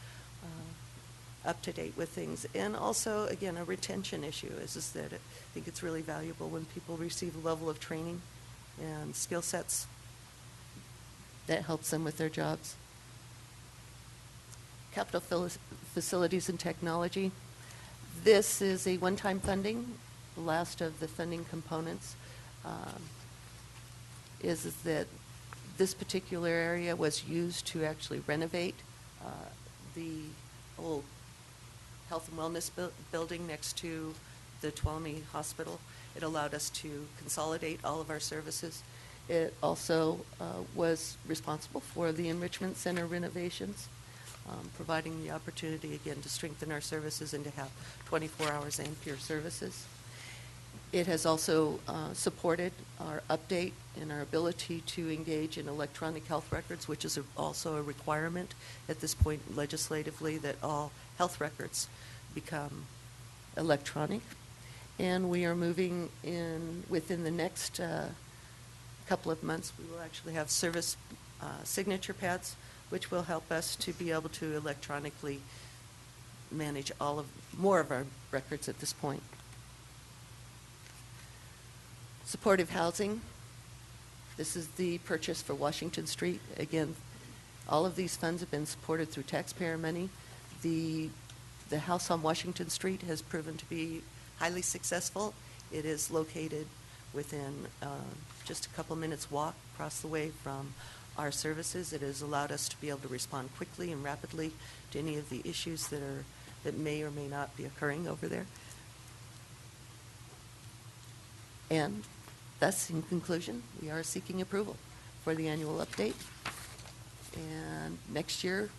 up to date with things. And also, again, a retention issue is that I think it's really valuable when people receive a level of training and skill sets that helps them with their jobs. Capital facilities and technology. This is a one-time funding, the last of the funding components. is that this particular area was used to actually renovate the old health and wellness building next to the Tuolumne Hospital. It allowed us to consolidate all of our services. It also was responsible for the enrichment center renovations, providing the opportunity again to strengthen our services and to have 24 hours and peer services. It has also supported our update and our ability to engage in electronic health records, which is also a requirement at this point legislatively that all health records become electronic. And we are moving in within the next couple of months. We will actually have service signature pads, which will help us to be able to electronically manage more of our records at this point. Supportive housing. This is the purchase for Washington Street. Again, all of these funds have been supported through taxpayer money. The house on Washington Street has proven to be highly successful. It is located within just a couple minutes walk across the way from our services. It has allowed us to be able to respond quickly and rapidly to any of the issues that may or may not be occurring over there. And thus, in conclusion, we are seeking approval for the annual update. And next year,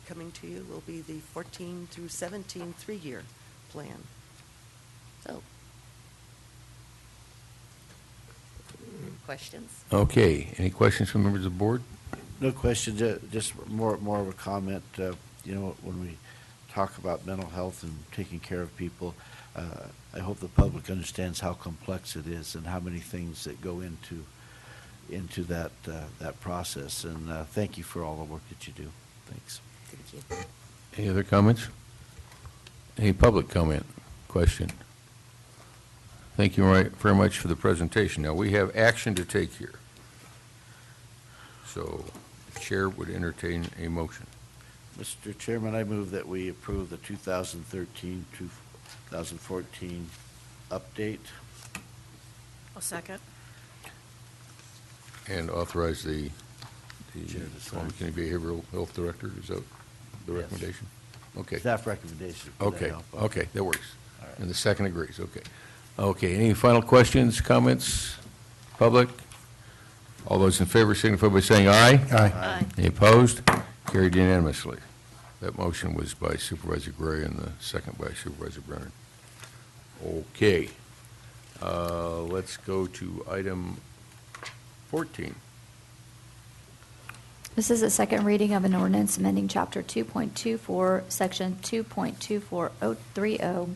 coming to you, will be the 14 through 17 three-year plan. So, questions? Okay, any questions from members of the board? No question, just more of a comment. When we talk about mental health and taking care of people, I hope the public understands how complex it is and how many things that go into that process. And thank you for all the work that you do. Thanks. Thank you. Any other comments? Any public comment, question? Thank you very much for the presentation. Now, we have action to take here. So, the chair would entertain a motion. Mr. Chairman, I move that we approve the 2013-2014 update. I'll second. And authorize the Chair to sign. Tuolumne County Behavioral Health Director, is that the Yes. recommendation? Okay. Staff recommendation. for that Okay, help. okay, that works. All right. And the second agrees, okay. Okay, any final questions, comments, public? All those in favor signify by saying aye. Aye. Any opposed? Carried unanimously. That motion was by Supervisor Gray and the second by Supervisor Brennan. Okay. Let's go to item 14. This is a second reading of an ordinance amending Chapter 2.24, Section 2.24030,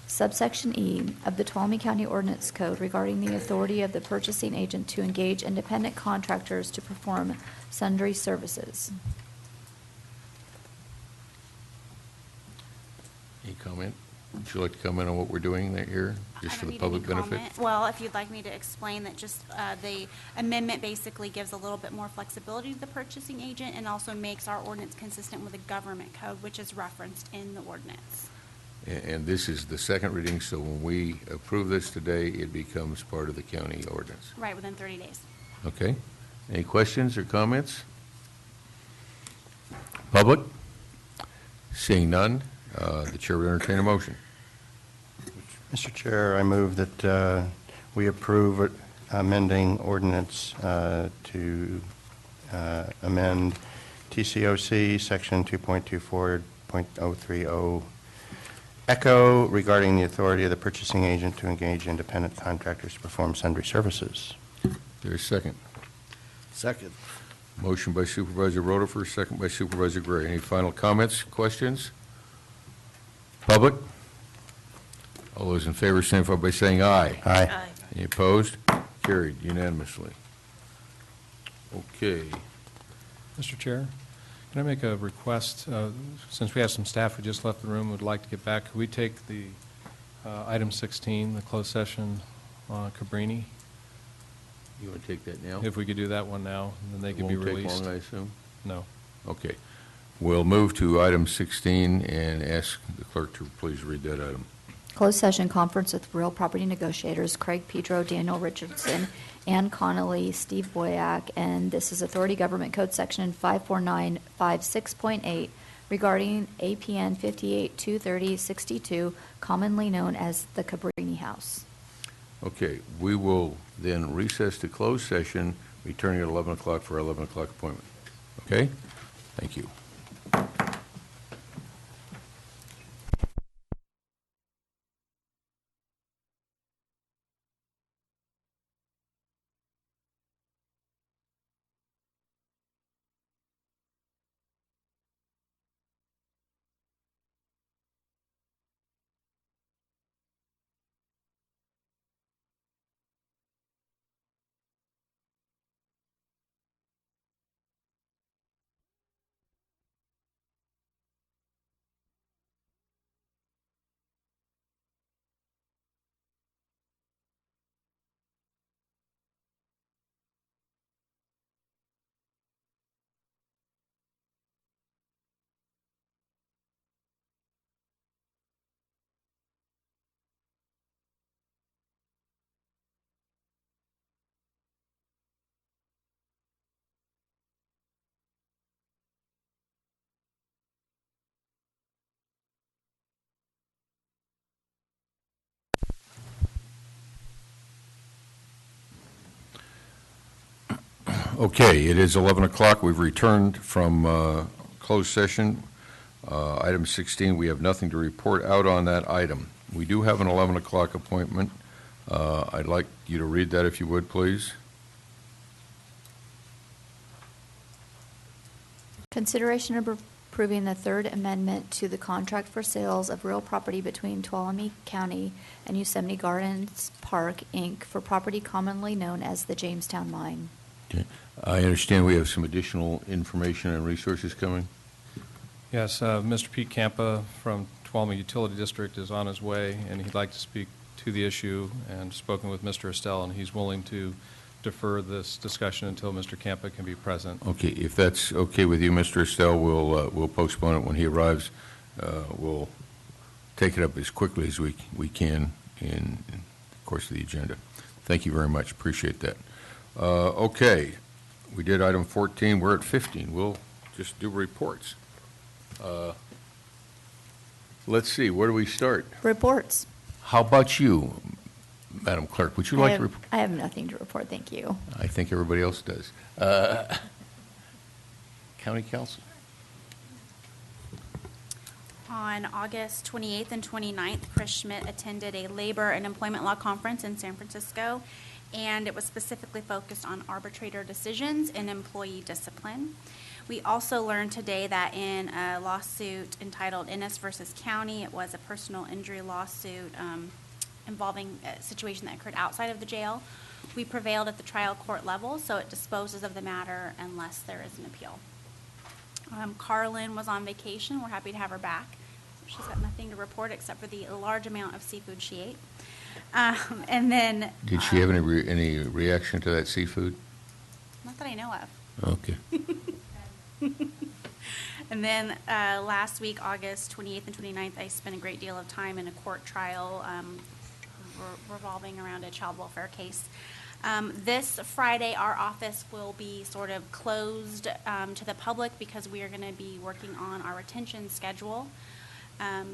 subsection E of the Tuolumne County Ordinance Code regarding the authority of the purchasing agent to engage independent contractors to perform sundry services. Any comment? Would you like to comment on what we're doing here, just for the public benefit? Well, if you'd like me to explain that, just the amendment basically gives a little bit more flexibility to the purchasing agent and also makes our ordinance consistent with the government code, which is referenced in the ordinance. And this is the second reading, so when we approve this today, it becomes part of the county ordinance. Right, within 30 days. Okay? Any questions or comments? Public? Seeing none, the chair will entertain a motion. Mr. Chair, I move that we approve amending ordinance to amend TCOC Section 2.24.030 Echo regarding the authority of the purchasing agent to engage independent contractors to perform sundry services. There's a second. Second. Motion by Supervisor Rotifer, second by Supervisor Gray. Any final comments, questions? Public? All those in favor signify by saying aye. Aye. Any opposed? Carried unanimously. Okay. Mr. Chair, can I make a request? Since we have some staff who just left the room, would like to get back, could we take the item 16, the closed session on Cabrini? You want to take that now? If we could do that one now, and then they could be Won't take released. long, I assume? No. Okay. We'll move to item 16 and ask the clerk to please read that item. Closed session conference with real property negotiators Craig Pedro, Daniel Richardson, Ann Connolly, Steve Boyack, and this is Authority Government Code Section 54956.8 regarding APN 58-230-62, commonly known as the Cabrini House. Okay, we will then recess to closed session, returning at 11 o'clock for our 11 o'clock appointment. Okay? Thank you. Okay, it is 11 o'clock. We've returned from closed session. Item 16, we have nothing to report out on that item. We do have an 11 o'clock appointment. I'd like you to read that if you would, please. Consideration of approving the third amendment to the contract for sales of real property between Tuolumne County and Yosemite Gardens Park, Inc. for property commonly known as the Jamestown Mine. Okay. I understand we have some additional information and resources coming. Yes, Mr. Pete Campa from Tuolumne Utility District is on his way, and he'd like to speak to the issue, and spoken with Mr. Estelle, and he's willing to defer this discussion until Mr. Campa can be present. Okay, if that's okay with you, Mr. Estelle, we'll postpone it when he arrives. We'll take it up as quickly as we can in the course of the agenda. Thank you very much. Appreciate that. Okay, we did item 14. We're at 15. We'll just do reports. Let's see, where do we start? Reports. How about you, Madam Clerk? Would you like to report? I have nothing to report, thank you. I think everybody else does. County Council. On August 28th and 29th, Chris Schmidt attended a labor and employment law conference in San Francisco, and it was specifically focused on arbitrator decisions and employee discipline. We also learned today that in a lawsuit entitled Ennis versus County, it was a personal injury lawsuit involving a situation that occurred outside of the jail. We prevailed at the trial court level, so it disposes of the matter unless there is an appeal. Carlin was on vacation. We're happy to have her back. She's got nothing to report except for the large amount of seafood she ate. And then... Did she have any reaction to that seafood? Not that I know of. Okay. And then last week, August 28th and 29th, I spent a great deal of time in a court trial revolving around a child welfare case. This Friday, our office will be sort of closed to the public because we are going to be working on our retention schedule.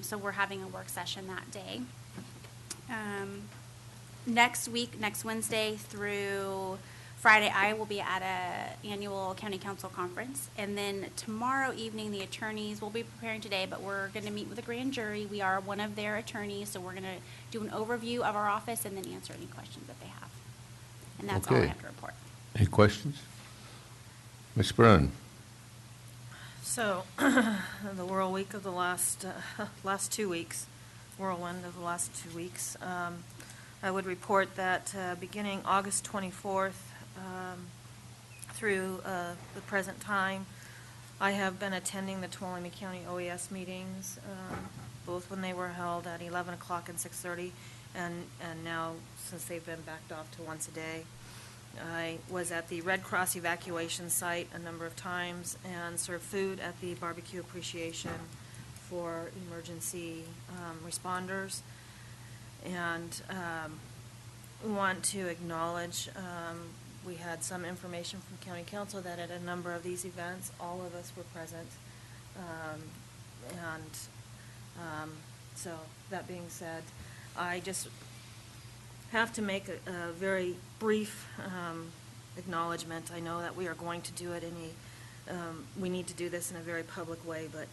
So we're having a work session that day. Next week, next Wednesday through Friday, I will be at an annual county council conference. And then tomorrow evening, the attorneys will be preparing today, but we're going to meet with the grand jury. We are one of their attorneys, so we're going to do an overview of our office and then answer any questions that they have. And that's all I have to report. Any questions? Ms. Brunn? So, the whirlwind of the last 2 weeks, whirlwind of the last 2 weeks, I would report that beginning August 24th through the present time, I have been attending the Tuolumne County OES meetings, both when they were held at 11 o'clock and 6:30, and now since they've been backed off to once a day. I was at the Red Cross evacuation site a number of times and served food at the barbecue appreciation for emergency responders. And want to acknowledge, we had some information from County Council that at a number of these events, all of us were present. So that being said, I just have to make a very brief acknowledgement. I know that we are going to do it we need to do this in a very public way, but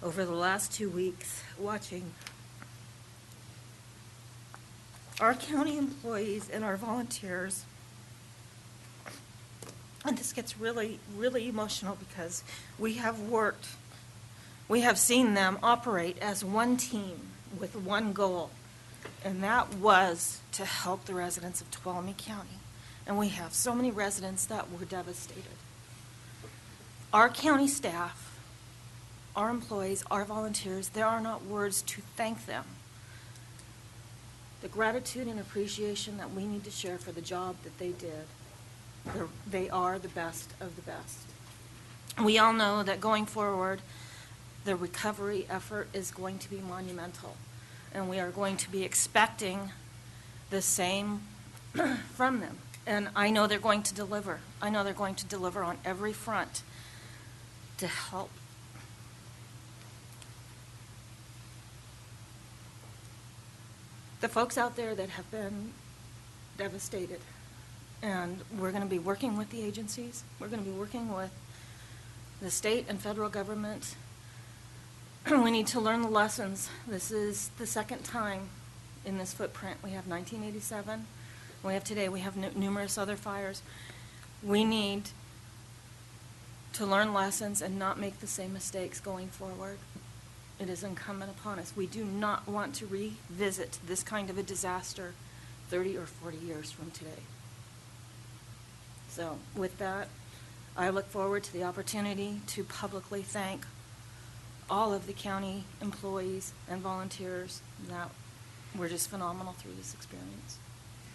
over the last 2 weeks, watching our county employees and our volunteers, and this gets really, really emotional because we have seen them operate as one team with one goal, and that was to help the residents of Tuolumne County. And we have so many residents that were devastated. Our county staff, our employees, our volunteers, there are not words to thank them. The gratitude and appreciation that we need to share for the job that they did. They are the best of the best. We all know that going forward, the recovery effort is going to be monumental, and we are going to be expecting the same from them. And I know they're going to deliver. I know they're going to deliver on every front to help. The folks out there that have been devastated, and we're going to be working with the agencies. We're going to be working with the state and federal government. We need to learn the lessons. This is the second time in this footprint. We have 1987. We have today. We have numerous other fires. We need to learn lessons and not make the same mistakes going forward. It is incumbent upon us. We do not want to revisit this kind of a disaster 30 or 40 years from today. So with that, I look forward to the opportunity to publicly thank all of the county employees and volunteers that were just phenomenal through this experience.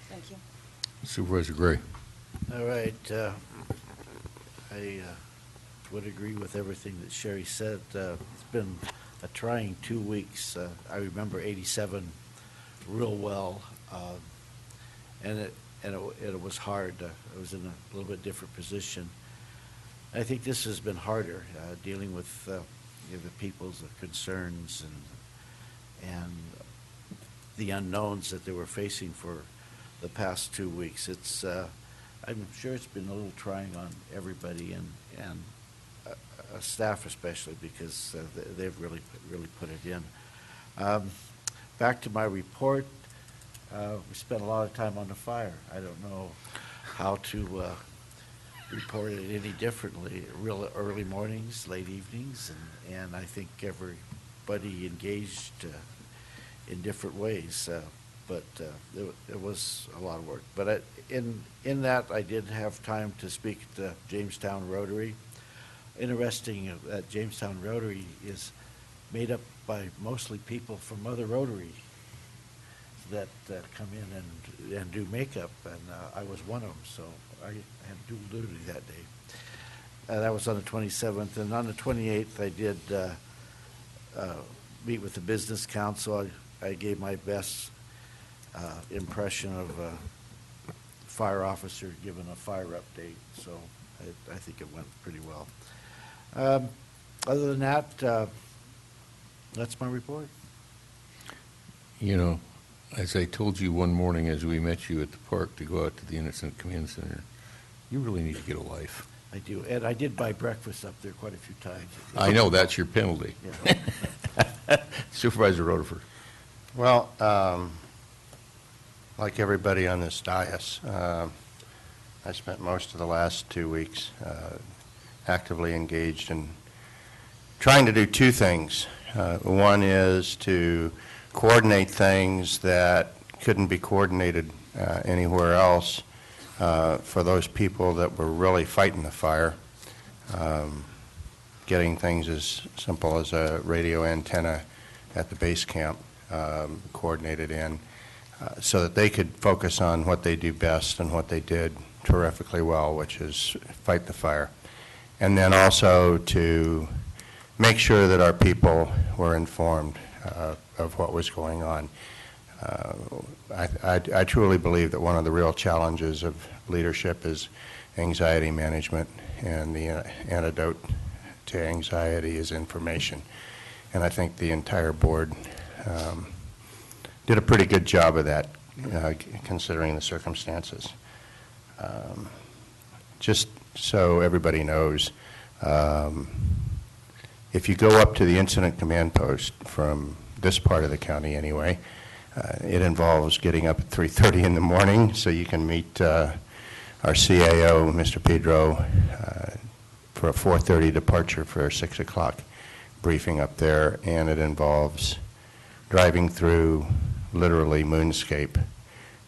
Thank you. Supervisor Gray. All right. I would agree with everything that Sherry said. It's been a trying 2 weeks. I remember '87 real well, and it was hard. I was in a little bit different position. I think this has been harder, dealing with the people's concerns and the unknowns that they were facing for the past 2 weeks. I'm sure it's been a little trying on everybody and staff especially, because they've really put it in. Back to my report, we spent a lot of time on the fire. I don't know how to report it any differently. Real early mornings, late evenings, and I think everybody engaged in different ways. But it was a lot of work. But in that, I did have time to speak at the Jamestown Rotary. Interesting that Jamestown Rotary is made up by mostly people from other Rotary that come in and do makeup, and I was one of them, so I had dual duty that day. That was on the 27th, and on the 28th, I did meet with the Business Council. I gave my best impression of a fire officer giving a fire update, so I think it went pretty well. Other than that, that's my report. You know, as I told you one morning as we met you at the park to go out to the Innocent Command Center, you really need to get a life. I do, and I did buy breakfast up there quite a few times. I know, that's your penalty. Yeah. Supervisor Rutherford. Well, like everybody on this dais, I spent most of the last 2 weeks actively engaged in trying to do two things. One is to coordinate things that couldn't be coordinated anywhere else for those people that were really fighting the fire. Getting things as simple as a radio antenna at the base camp coordinated in so that they could focus on what they do best and what they did terrifically well, which is fight the fire. And then also to make sure that our people were informed. of what was going on. I truly believe that one of the real challenges of leadership is anxiety management, and the antidote to anxiety is information. And I think the entire board did a pretty good job of that, considering the circumstances. Just so everybody knows, if you go up to the incident command post from this part of the county anyway, it involves getting up at 3:30 in the morning so you can meet our CAO, Mr. Pedro, for a 4:30 departure for a 6 o'clock briefing up there, and it involves driving through literally moonscape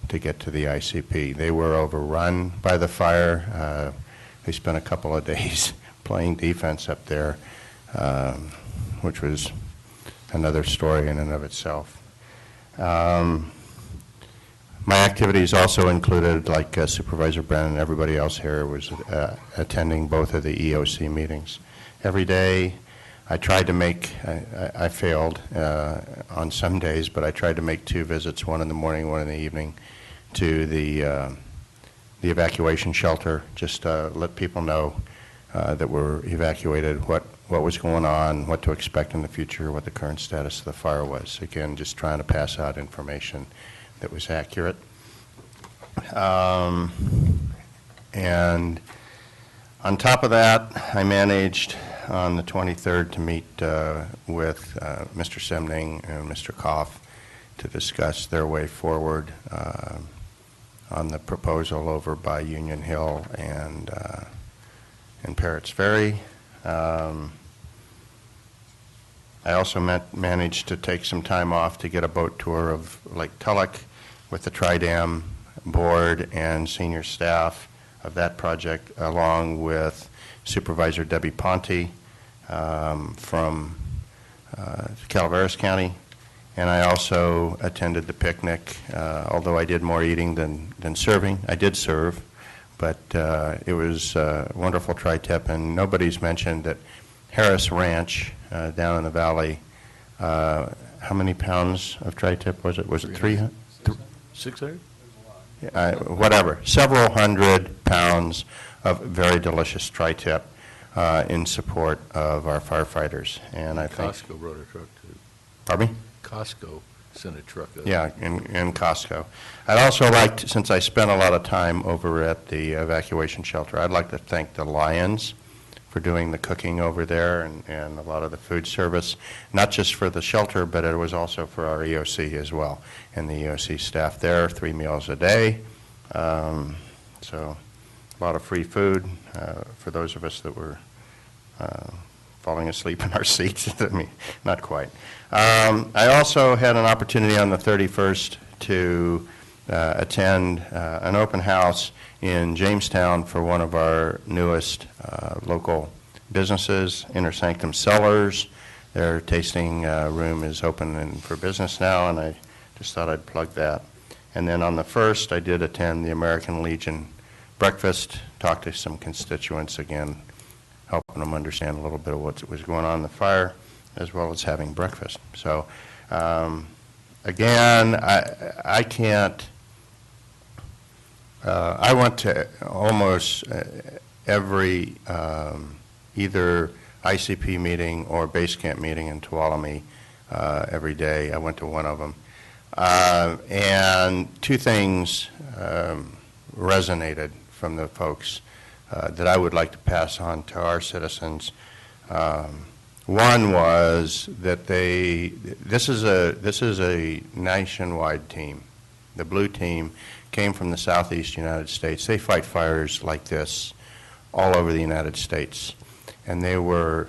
to get to the ICP. They were overrun by the fire. They spent a couple of days playing defense up there, which was another story in and of itself. My activities also included, like Supervisor Brennan and everybody else here, was attending both of the EOC meetings. Every day, I tried to make, I failed on some days, but I tried to make 2 visits, one in the morning, one in the evening, to the evacuation shelter, just let people know that we're evacuated, what was going on, what to expect in the future, what the current status of the fire was. Again, just trying to pass out information that was accurate. And on top of that, I managed on the 23rd to meet with Mr. Semning and Mr. Koff to discuss their way forward on the proposal over by Union Hill and Parrott's Ferry. I also managed to take some time off to get a boat tour of Lake Tulloch with the Tri-Dam board and senior staff of that project, along with Supervisor Debbie Ponte from Calaveras County. And I also attended the picnic, although I did more eating than serving. I did serve, but it was a wonderful tri-tip, and nobody's mentioned that Harris Ranch down in the valley, how many pounds of tri-tip was it? Was it 300? 600? Whatever. Several hundred pounds of very delicious tri-tip in support of our firefighters. And I think Costco brought a truck too. Pardon me? Costco sent a truck up. Yeah, in Costco. I'd also like to, since I spent a lot of time over at the evacuation shelter, I'd like to thank the Lions for doing the cooking over there and a lot of the food service, not just for the shelter, but it was also for our EOC as well. And the EOC staff there, 3 meals a day. So a lot of free food for those of us that were falling asleep in our seats. I mean, not quite. I also had an opportunity on the 31st to attend an open house in Jamestown for one of our newest local businesses, Inner Sanctum Cellars. Their tasting room is open for business now, and I just thought I'd plug that. And then on the 1st, I did attend the American Legion breakfast, talk to some constituents again, helping them understand a little bit of what was going on in the fire, as well as having breakfast. So again, I can't, I went to almost every either ICP meeting or base camp meeting in Tuolumne every day. I went to one of them. And 2 things resonated from the folks that I would like to pass on to our citizens. One was that this is a nationwide team. The blue team came from the southeast United States. They fight fires like this all over the United States. And they were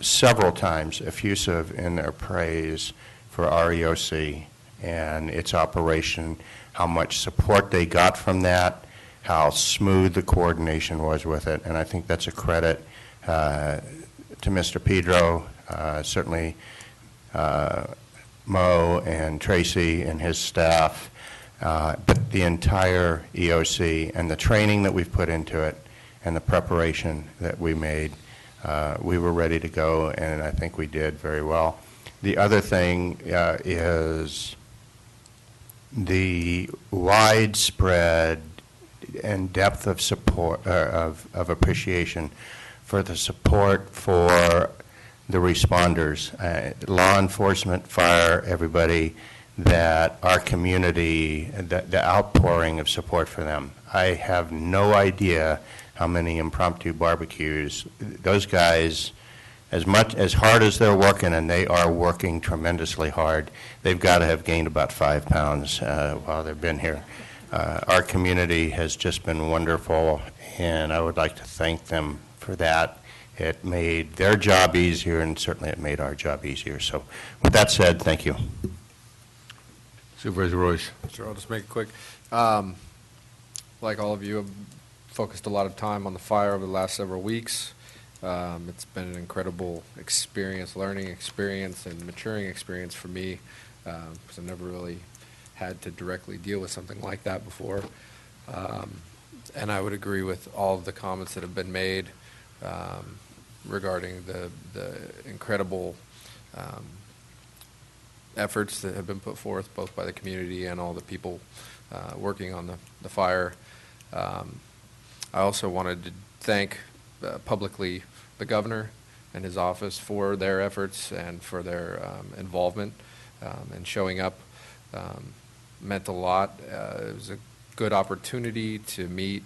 several times effusive in their praise for REOC and its operation, how much support they got from that, how smooth the coordination was with it. And I think that's a credit to Mr. Pedro, certainly Mo and Tracy and his staff, but the entire EOC and the training that we've put into it and the preparation that we made. We were ready to go, and I think we did very well. The other thing is the widespread and depth of support, of appreciation for the support for the responders, law enforcement, fire, everybody, that our community, the outpouring of support for them. I have no idea how many impromptu barbecues, those guys, as hard as they're working, and they are working tremendously hard, they've got to have gained about 5 pounds while they've been here. Our community has just been wonderful, and I would like to thank them for that. It made their job easier, and certainly it made our job easier. So with that said, thank you. Supervisor Royce. Sure, I'll just make it quick. Like all of you, I've focused a lot of time on the fire over the last several weeks. It's been an incredible experience, learning experience, and maturing experience for me, because I've never really had to directly deal with something like that before. And I would agree with all of the comments that have been made regarding the incredible efforts that have been put forth both by the community and all the people working on the fire. I also wanted to thank publicly the governor and his office for their efforts and for their involvement and showing up. Meant a lot. It was a good opportunity to meet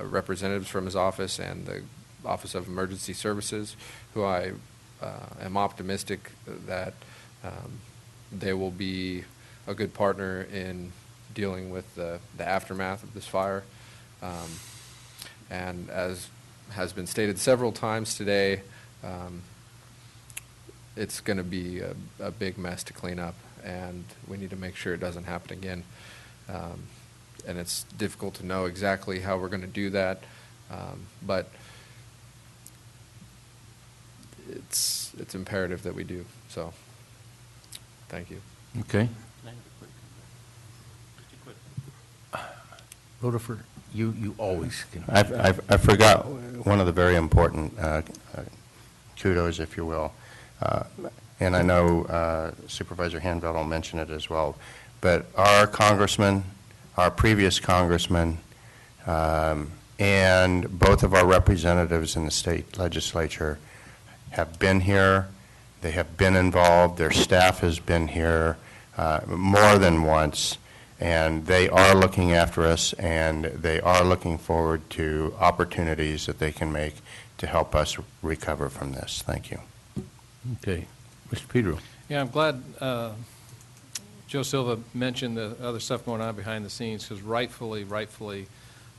representatives from his office and the Office of Emergency Services, who I am optimistic that they will be a good partner in dealing with the aftermath of this fire. And as has been stated several times today, it's going to be a big mess to clean up, and we need to make sure it doesn't happen again. And it's difficult to know exactly how we're going to do that, but it's imperative that we do. So, thank you. Okay. Rutherford, you always can. I forgot one of the very important kudos, if you will. And I know Supervisor Hanveld will mention it as well. But our congressman, our previous congressman, and both of our representatives in the state legislature have been here. They have been involved. Their staff has been here more than once. And they are looking after us, and they are looking forward to opportunities that they can make to help us recover from this. Thank you. Okay. Mr. Pedro. Yeah, I'm glad Joe Silva mentioned the other stuff going on behind the scenes, because rightfully,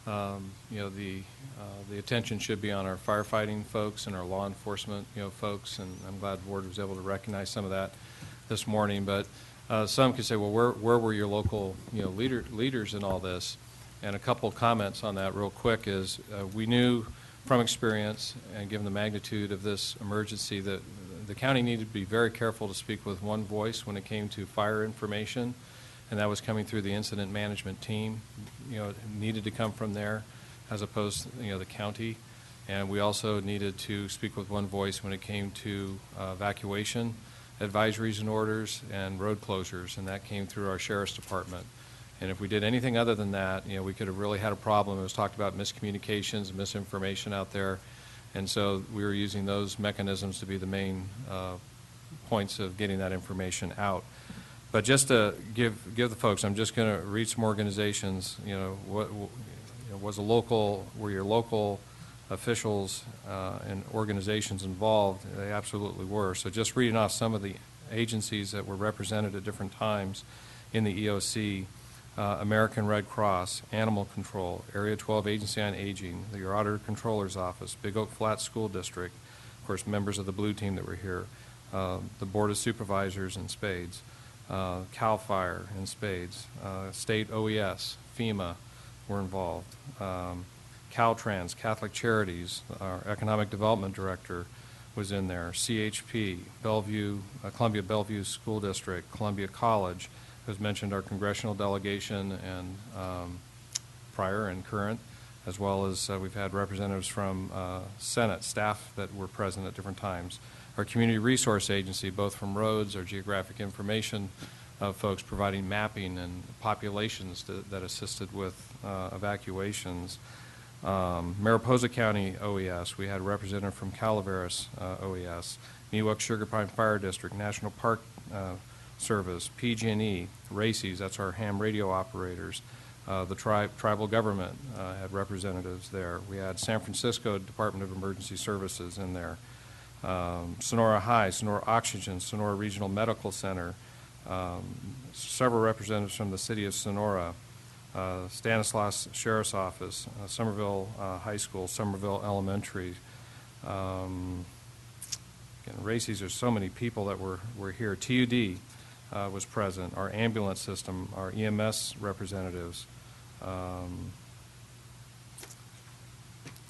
the attention should be on our firefighting folks and our law enforcement, folks, and I'm glad the board was able to recognize some of that this morning. But some could say, well, where were your local, leaders in all this? And a couple of comments on that real quick is we knew from experience, and given the magnitude of this emergency, that the county needed to be very careful to speak with one voice when it came to fire information, and that was coming through the incident management team. It needed to come from there as opposed to, the county. And we also needed to speak with one voice when it came to evacuation advisories and orders and road closures, and that came through our sheriff's department. And if we did anything other than that, we could have really had a problem. It was talked about miscommunications and misinformation out there, and so we were using those mechanisms to be the main points of getting that information out. But just to give the folks, I'm just going to read some organizations. Were your local officials and organizations involved? They absolutely were. So just reading off some of the agencies that were represented at different times in the EOC: American Red Cross, Animal Control, Area 12 Agency on Aging, the Auditor Controller's Office, Big Oak Flats School District, of course, members of the Blue Team that were here, the Board of Supervisors in spades, CAL FIRE in spades, State OES, FEMA were involved, Caltrans, Catholic Charities, our Economic Development Director was in there, CHP, Bellevue, Columbia Bellevue School District, Columbia College, as mentioned, our congressional delegation and prior and current, as well as we've had representatives from Senate staff that were present at different times. our community resource agency, both from roads, our geographic information folks providing mapping and populations that assisted with evacuations. Mariposa County OES, we had a representative from Calaveras OES, Miwok Sugar Pine Fire District, National Park Service, PG&E, RACES, that's our ham radio operators. The tribal government had representatives there. We had San Francisco Department of Emergency Services in there. Sonora High, Sonora Oxygen, Sonora Regional Medical Center, several representatives from the city of Sonora, Stanislaus Sheriff's Office, Somerville High School, Somerville Elementary. Again, RACES, there's so many people that were here. TUD was present, our ambulance system, our EMS representatives,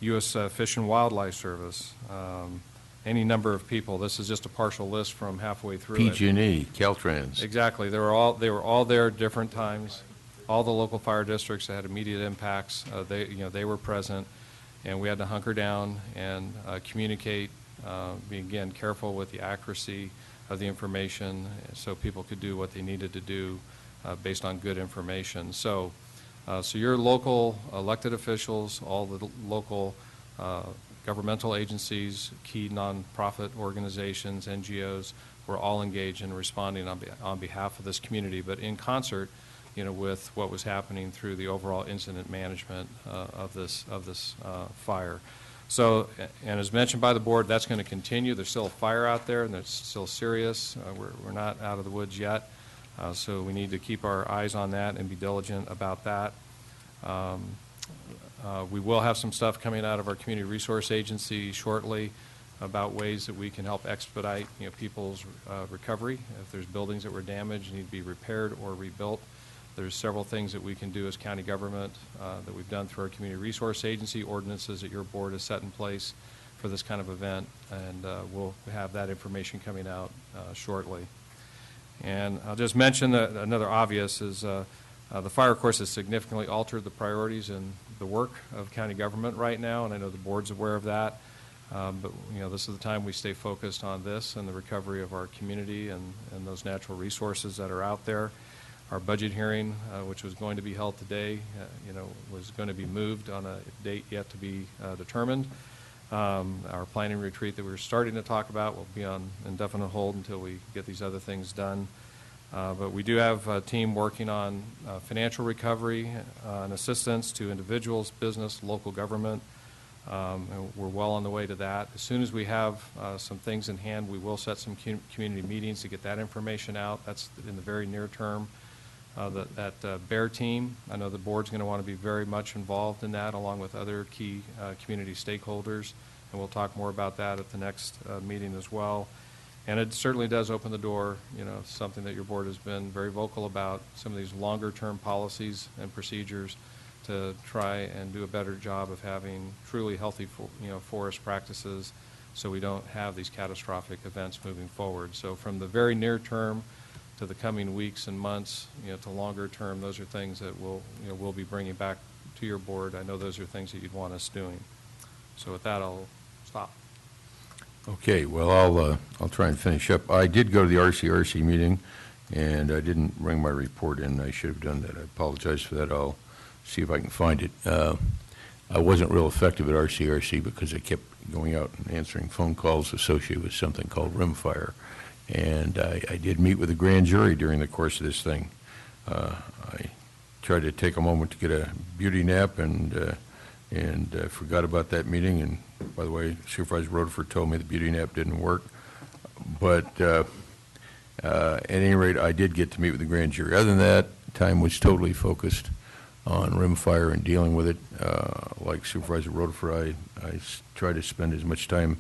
U.S. Fish and Wildlife Service, any number of people. This is just a partial list from halfway through PG&E, Caltrans. Exactly. They were all there at different times. All the local fire districts that had immediate impacts, they were present, and we had to hunker down and communicate, be again careful with the accuracy of the information, so people could do what they needed to do based on good information. So your local elected officials, all the local governmental agencies, key nonprofit organizations, NGOs, were all engaged in responding on behalf of this community, but in concert, with what was happening through the overall incident management of this fire. So, and as mentioned by the board, that's going to continue. There's still a fire out there, and it's still serious. We're not out of the woods yet, so we need to keep our eyes on that and be diligent about that. We will have some stuff coming out of our Community Resource Agency shortly about ways that we can help expedite people's recovery. If there's buildings that were damaged and need to be repaired or rebuilt, there's several things that we can do as county government that we've done through our Community Resource Agency, ordinances that your board has set in place for this kind of event, and we'll have that information coming out shortly. And I'll just mention that another obvious is the fire, of course, has significantly altered the priorities and the work of county government right now, and I know the board's aware of that. But this is the time we stay focused on this and the recovery of our community and those natural resources that are out there. Our budget hearing, which was going to be held today, was going to be moved on a date yet to be determined. Our planning retreat that we were starting to talk about will be on indefinite hold until we get these other things done. But we do have a team working on financial recovery and assistance to individuals, business, local government. And we're well on the way to that. As soon as we have some things in hand, we will set some community meetings to get that information out. That's in the very near term. That BEAR team, I know the board's going to want to be very much involved in that, along with other key community stakeholders, and we'll talk more about that at the next meeting as well. And it certainly does open the door, something that your board has been very vocal about, some of these longer-term policies and procedures to try and do a better job of having truly healthy, forest practices, so we don't have these catastrophic events moving forward. So from the very near term to the coming weeks and months, to longer term, those are things that we'll be bringing back to your board. I know those are things that you'd want us doing. So with that, I'll stop. Okay, well, I'll try and finish up. I did go to the RCRC meeting, and I didn't bring my report in. I should have done that. I apologize for that. I'll see if I can find it. I wasn't real effective at RCRC because I kept going out and answering phone calls associated with something called rimfire. And I did meet with a grand jury during the course of this thing. I tried to take a moment to get a beauty nap and forgot about that meeting. And by the way, Supervisor Rutherford told me the beauty nap didn't work. But at any rate, I did get to meet with the grand jury. Other than that, time was totally focused on rimfire and dealing with it. Like Supervisor Rutherford, I try to spend as much time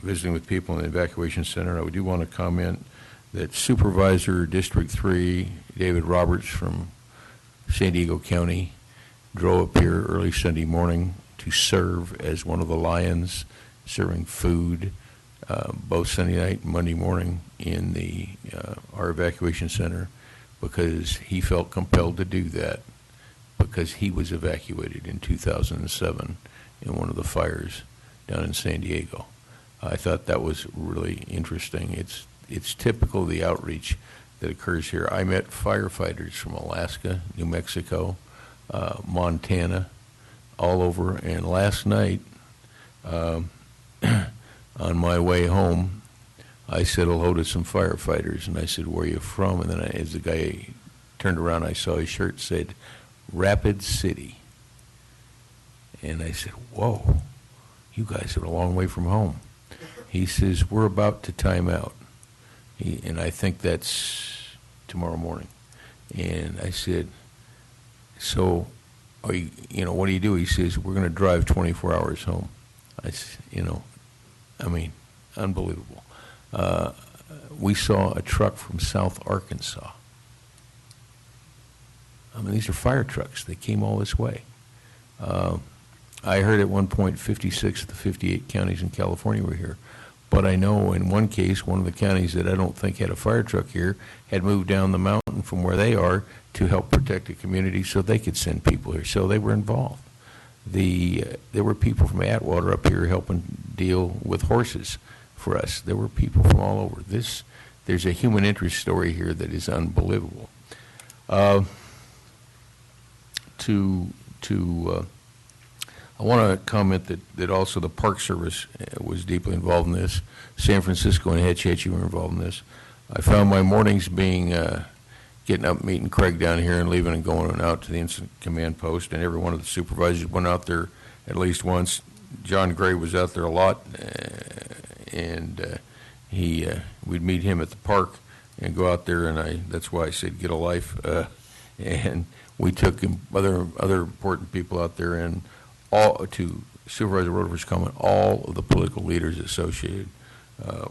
visiting with people in the evacuation center. I do want to comment that Supervisor District 3, David Roberts from San Diego County, drove up here early Sunday morning to serve as one of the lions, serving food both Sunday night and Monday morning in our evacuation center, because he felt compelled to do that because he was evacuated in 2007 in one of the fires down in San Diego. I thought that was really interesting. It's typical of the outreach that occurs here. I met firefighters from Alaska, New Mexico, Montana, all over, and last night, on my way home, I said hello to some firefighters, and I said, "Where are you from?" And then as the guy turned around, I saw his shirt said, "Rapid City." And I said, "Whoa, you guys are a long way from home." He says, "We're about to time out." And I think that's tomorrow morning. And I said, "So, are you know, what do you do?" He says, "We're going to drive 24 hours home." I said, unbelievable. We saw a truck from South Arkansas. These are fire trucks. They came all this way. I heard at one point 56 of the 58 counties in California were here. But I know in one case, one of the counties that I don't think had a fire truck here had moved down the mountain from where they are to help protect the community so they could send people here. So they were involved. There were people from Atwater up here helping deal with horses for us. There were people from all over. There's a human interest story here that is unbelievable. I want to comment that also the Park Service was deeply involved in this. San Francisco and Hetch Hetchy were involved in this. I found my mornings being getting up, meeting Craig down here, and leaving and going out to the incident command post, and every one of the supervisors went out there at least once. John Gray was out there a lot, and we'd meet him at the park and go out there, and that's why I said get a life. And we took other important people out there, and all to Supervisor Roder's comment, all of the political leaders associated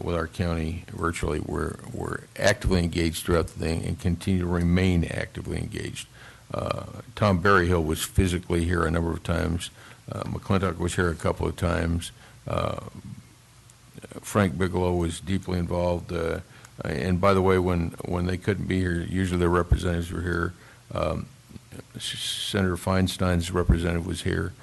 with our county virtually were actively engaged throughout the thing and continue to remain actively engaged. Tom Berryhill was physically here a number of times. McClintock was here a couple of times. Frank Bigelow was deeply involved. And by the way, when they couldn't be here, usually their representatives were here. Senator Feinstein's representative was here.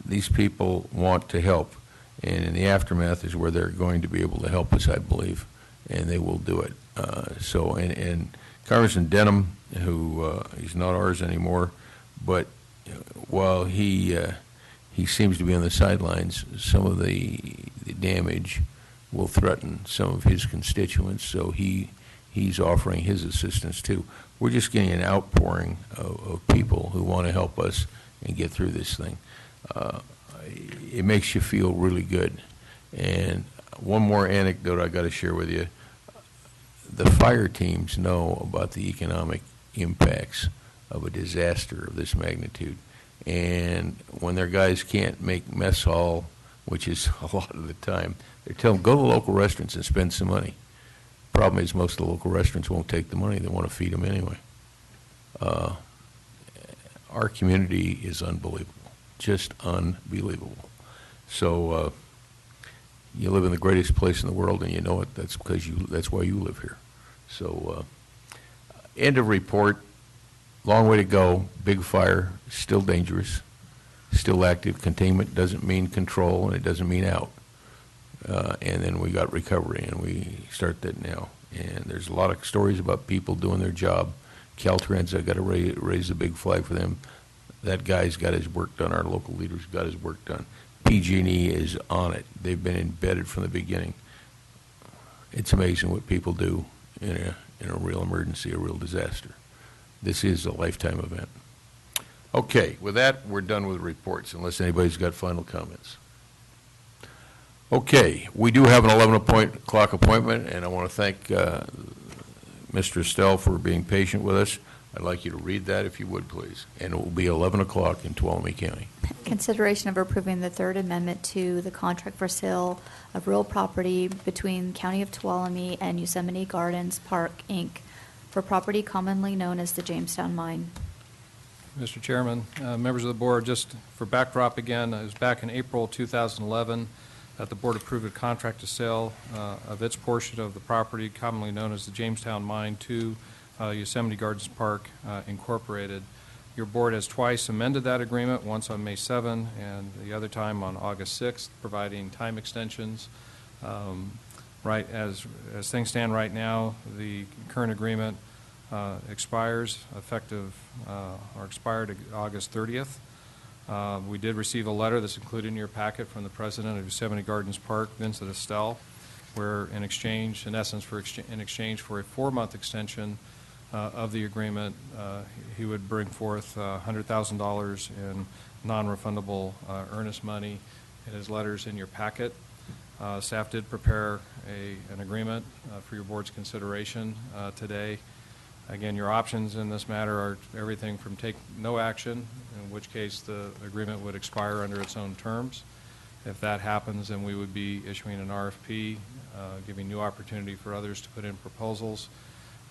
These people want to help, and in the aftermath is where they're going to be able to help us, I believe, and they will do it. And Congressman Denham, who he's not ours anymore, but while he seems to be on the sidelines, some of the damage will threaten some of his constituents, so he's offering his assistance too. We're just getting an outpouring of people who want to help us and get through this thing. It makes you feel really good. And one more anecdote I got to share with you. The fire teams know about the economic impacts of a disaster of this magnitude. And when their guys can't make mess hall, which is a lot of the time, they tell them, go to the local restaurants and spend some money. Problem is most of the local restaurants won't take the money. They want to feed them anyway. Our community is unbelievable, just unbelievable. So you live in the greatest place in the world, and you know it. That's because that's why you live here. So end of report. Long way to go. Big fire, still dangerous, still active. Containment doesn't mean control, and it doesn't mean out. And then we got recovery, and we start that now. And there's a lot of stories about people doing their job. Caltrans, I've got to raise a big flag for them. That guy's got his work done. Our local leaders got his work done. PG&E is on it. They've been embedded from the beginning. It's amazing what people do in a real emergency, a real disaster. This is a lifetime event. Okay, with that, we're done with reports, unless anybody's got final comments. Okay, we do have an 11 o'clock appointment, and I want to thank Mr. Estelle for being patient with us. I'd like you to read that, if you would, please. And it will be 11 o'clock in Tuolumne County. Consideration of approving the third amendment to the contract for sale of real property between County of Tuolumne and Yosemite Gardens Park, Inc., for property commonly known as the Jamestown Mine. Mr. Chairman, members of the board, just for backdrop again, it was back in April 2011 that the board approved a contract to sell of its portion of the property commonly known as the Jamestown Mine to Yosemite Gardens Park Incorporated. Your board has twice amended that agreement, once on May 7 and the other time on August 6th, providing time extensions. Right, as things stand right now, the current agreement expires effective, or expired August 30th. We did receive a letter that's included in your packet from the president of Yosemite Gardens Park, Vincent Estelle, where in exchange, in essence, in exchange for a 4-month extension of the agreement, he would bring forth $100,000 in non-refundable earnest money. And his letter's in your packet. Staff did prepare an agreement for your board's consideration today. Again, your options in this matter are everything from take no action, in which case the agreement would expire under its own terms. If that happens, then we would be issuing an RFP, giving new opportunity for others to put in proposals.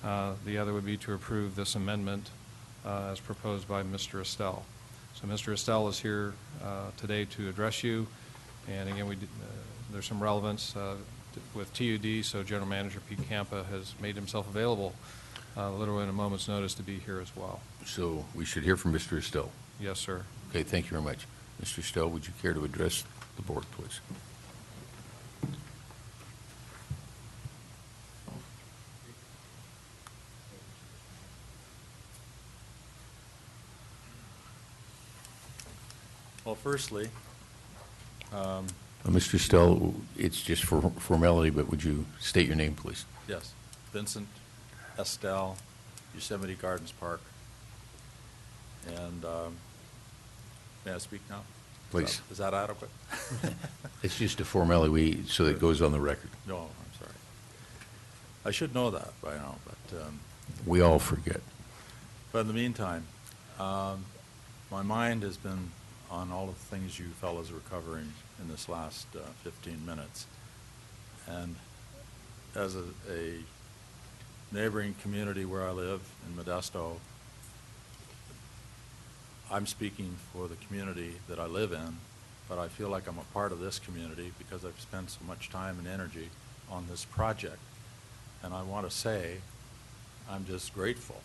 The other would be to approve this amendment as proposed by Mr. Estelle. So Mr. Estelle is here today to address you. And again, there's some relevance with TUD, so General Manager Pete Campa has made himself available literally in a moment's notice to be here as well. So we should hear from Mr. Estelle. Yes, sir. Okay, thank you very much. Mr. Estelle, would you care to address the board, please? Well, firstly, Mr. Estelle, it's just for formality, but would you state your name, please? yes, Vincent Estelle, Yosemite Gardens Park. And may I speak now? Please. Is that adequate? It's just a formality, so that it goes on the record. No, I'm sorry. I should know that by now, but We all forget. But in the meantime, my mind has been on all of the things you fellows were covering in this last 15 minutes. And as a neighboring community where I live in Modesto, I'm speaking for the community that I live in, but I feel like I'm a part of this community because I've spent so much time and energy on this project. And I want to say, I'm just grateful.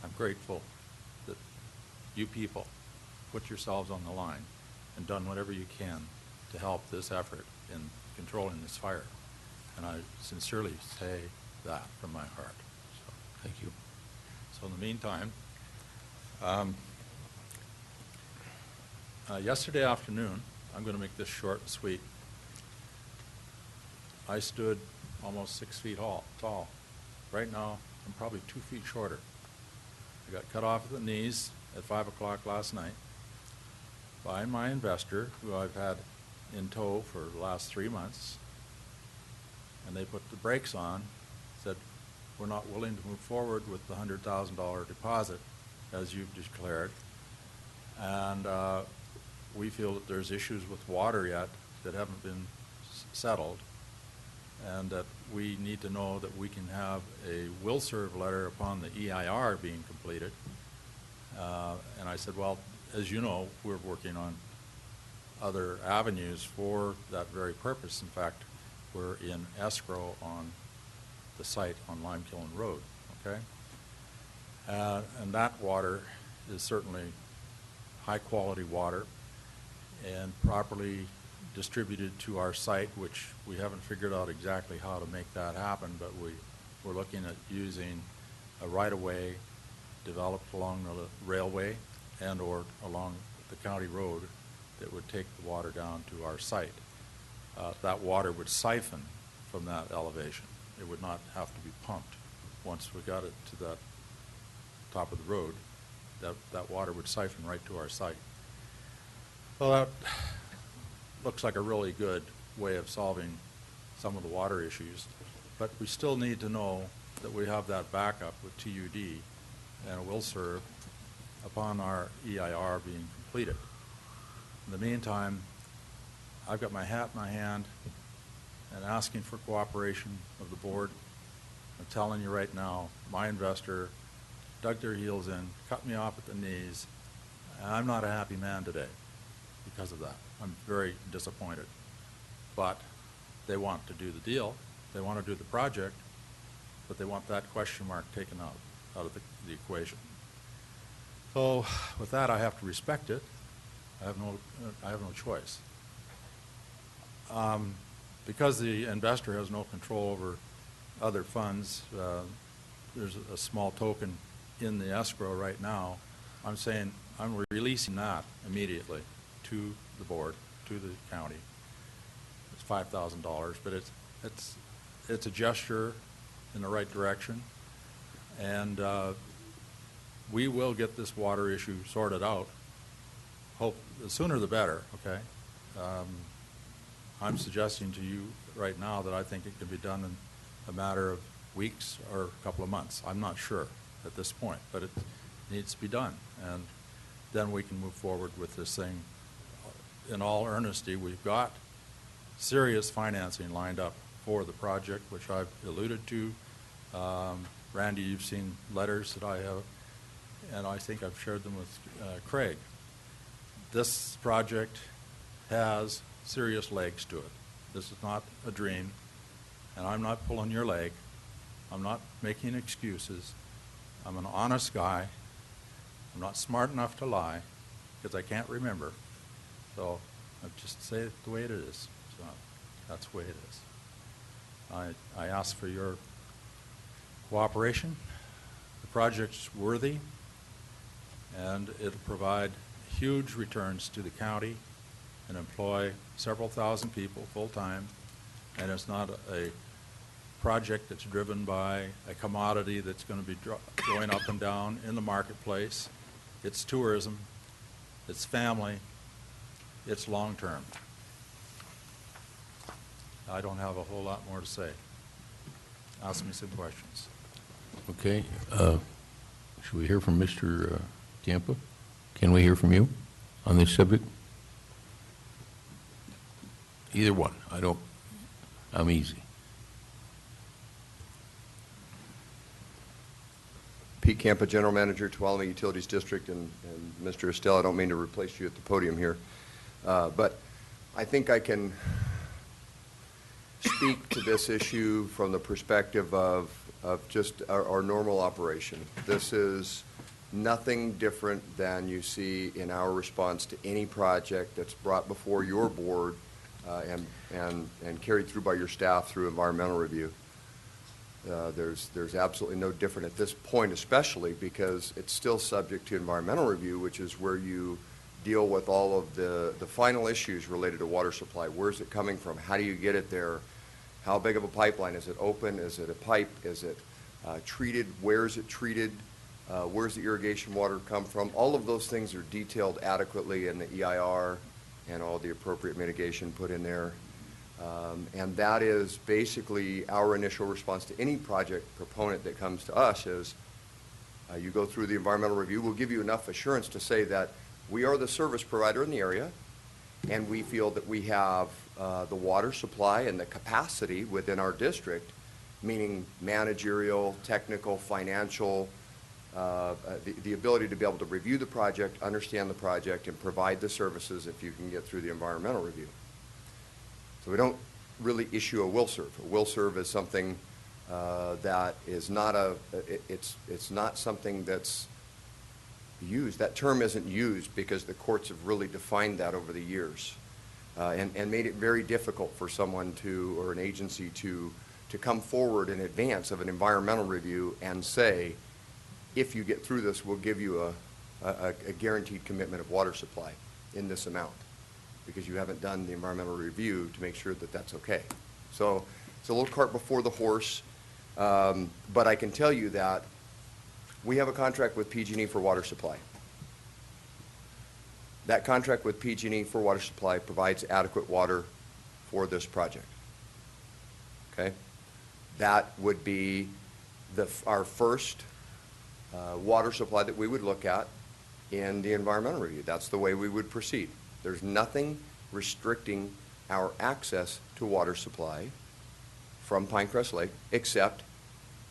I'm grateful that you people put yourselves on the line and done whatever you can to help this effort in controlling this fire. And I sincerely say that from my heart. So, thank you. So in the meantime, yesterday afternoon, I'm going to make this short and sweet, I stood almost 6 feet tall. Right now, I'm probably 2 feet shorter. I got cut off at the knees at 5 o'clock last night by my investor, who I've had in tow for the last 3 months. And they put the brakes on, said, we're not willing to move forward with the $100,000 deposit, as you've declared. And we feel that there's issues with water yet that haven't been settled, and that we need to know that we can have a will serve letter upon the EIR being completed. And I said, well, as you know, we're working on other avenues for that very purpose. In fact, we're in escrow on the site on Lime Kiln Road, okay? And that water is certainly high-quality water and properly distributed to our site, which we haven't figured out exactly how to make that happen, but we're looking at using a right-of-way developed along the railway and or along the county road that would take the water down to our site. That water would siphon from that elevation. It would not have to be pumped. Once we got it to that top of the road, that water would siphon right to our site. Well, that looks like a really good way of solving some of the water issues, but we still need to know that we have that backup with TUD and a will serve upon our EIR being completed. In the meantime, I've got my hat in my hand and asking for cooperation of the board. I'm telling you right now, my investor dug their heels in, cut me off at the knees, and I'm not a happy man today because of that. I'm very disappointed. But they want to do the deal, they want to do the project, but they want that question mark taken out of the equation. So with that, I have to respect it. I have no choice. Because the investor has no control over other funds, there's a small token in the escrow right now. I'm saying I'm releasing that immediately to the board, to the county. It's $5,000, but it's a gesture in the right direction, and we will get this water issue sorted out. Hope the sooner the better. Okay. I'm suggesting to you right now that I think it can be done in a matter of weeks or a couple of months. I'm not sure at this point, but it needs to be done, and then we can move forward with this thing. In all earnesty, we've got serious financing lined up for the project, which I've alluded to. Randy, you've seen letters that I have, and I think I've shared them with Craig. This project has serious legs to it. This is not a dream, and I'm not pulling your leg. I'm not making excuses. I'm an honest guy. I'm not smart enough to lie because I can't remember. So I just say it the way it is. So that's the way it is. I ask for your cooperation. The project's worthy, and it'll provide huge returns to the county and employ several thousand people full-time, and it's not a project that's driven by a commodity that's going to be going up and down in the marketplace. It's tourism, it's family, it's long-term. I don't have a whole lot more to say. Ask me some questions. Okay. Should we hear from Mr. Tampa? Can we hear from you on this subject? Either one. I'm easy. Pete Campa, General Manager, Tuolumne Utilities District, and Mr. Estelle, I don't mean to replace you at the podium here, but I think I can speak to this issue from the perspective of just our normal operation. This is nothing different than you see in our response to any project that's brought before your board and carried through by your staff through environmental review. There's absolutely no different at this point, especially because it's still subject to environmental review, which is where you deal with all of the final issues related to water supply. Where's it coming from? How do you get it there? How big of a pipeline? Is it open? Is it a pipe? Is it treated? Where is it treated? Where's the irrigation water come from? All of those things are detailed adequately in the EIR and all the appropriate mitigation put in there. And that is basically our initial response to any project proponent that comes to us is you go through the environmental review. We'll give you enough assurance to say that we are the service provider in the area, and we feel that we have the water supply and the capacity within our district, meaning managerial, technical, financial, the ability to be able to review the project, understand the project, and provide the services if you can get through the environmental review. So we don't really issue a will serve. A will serve is something that is not it's not something that's used. That term isn't used because the courts have really defined that over the years and made it very difficult for someone or an agency to come forward in advance of an environmental review and say, if you get through this, we'll give you a guaranteed commitment of water supply in this amount, because you haven't done the environmental review to make sure that that's okay. So it's a little cart before the horse, but I can tell you that we have a contract with PG&E for water supply. That contract with PG&E for water supply provides adequate water for this project. Okay? That would be our first water supply that we would look at in the environmental review. That's the way we would proceed. There's nothing restricting our access to water supply from Pinecrest Lake except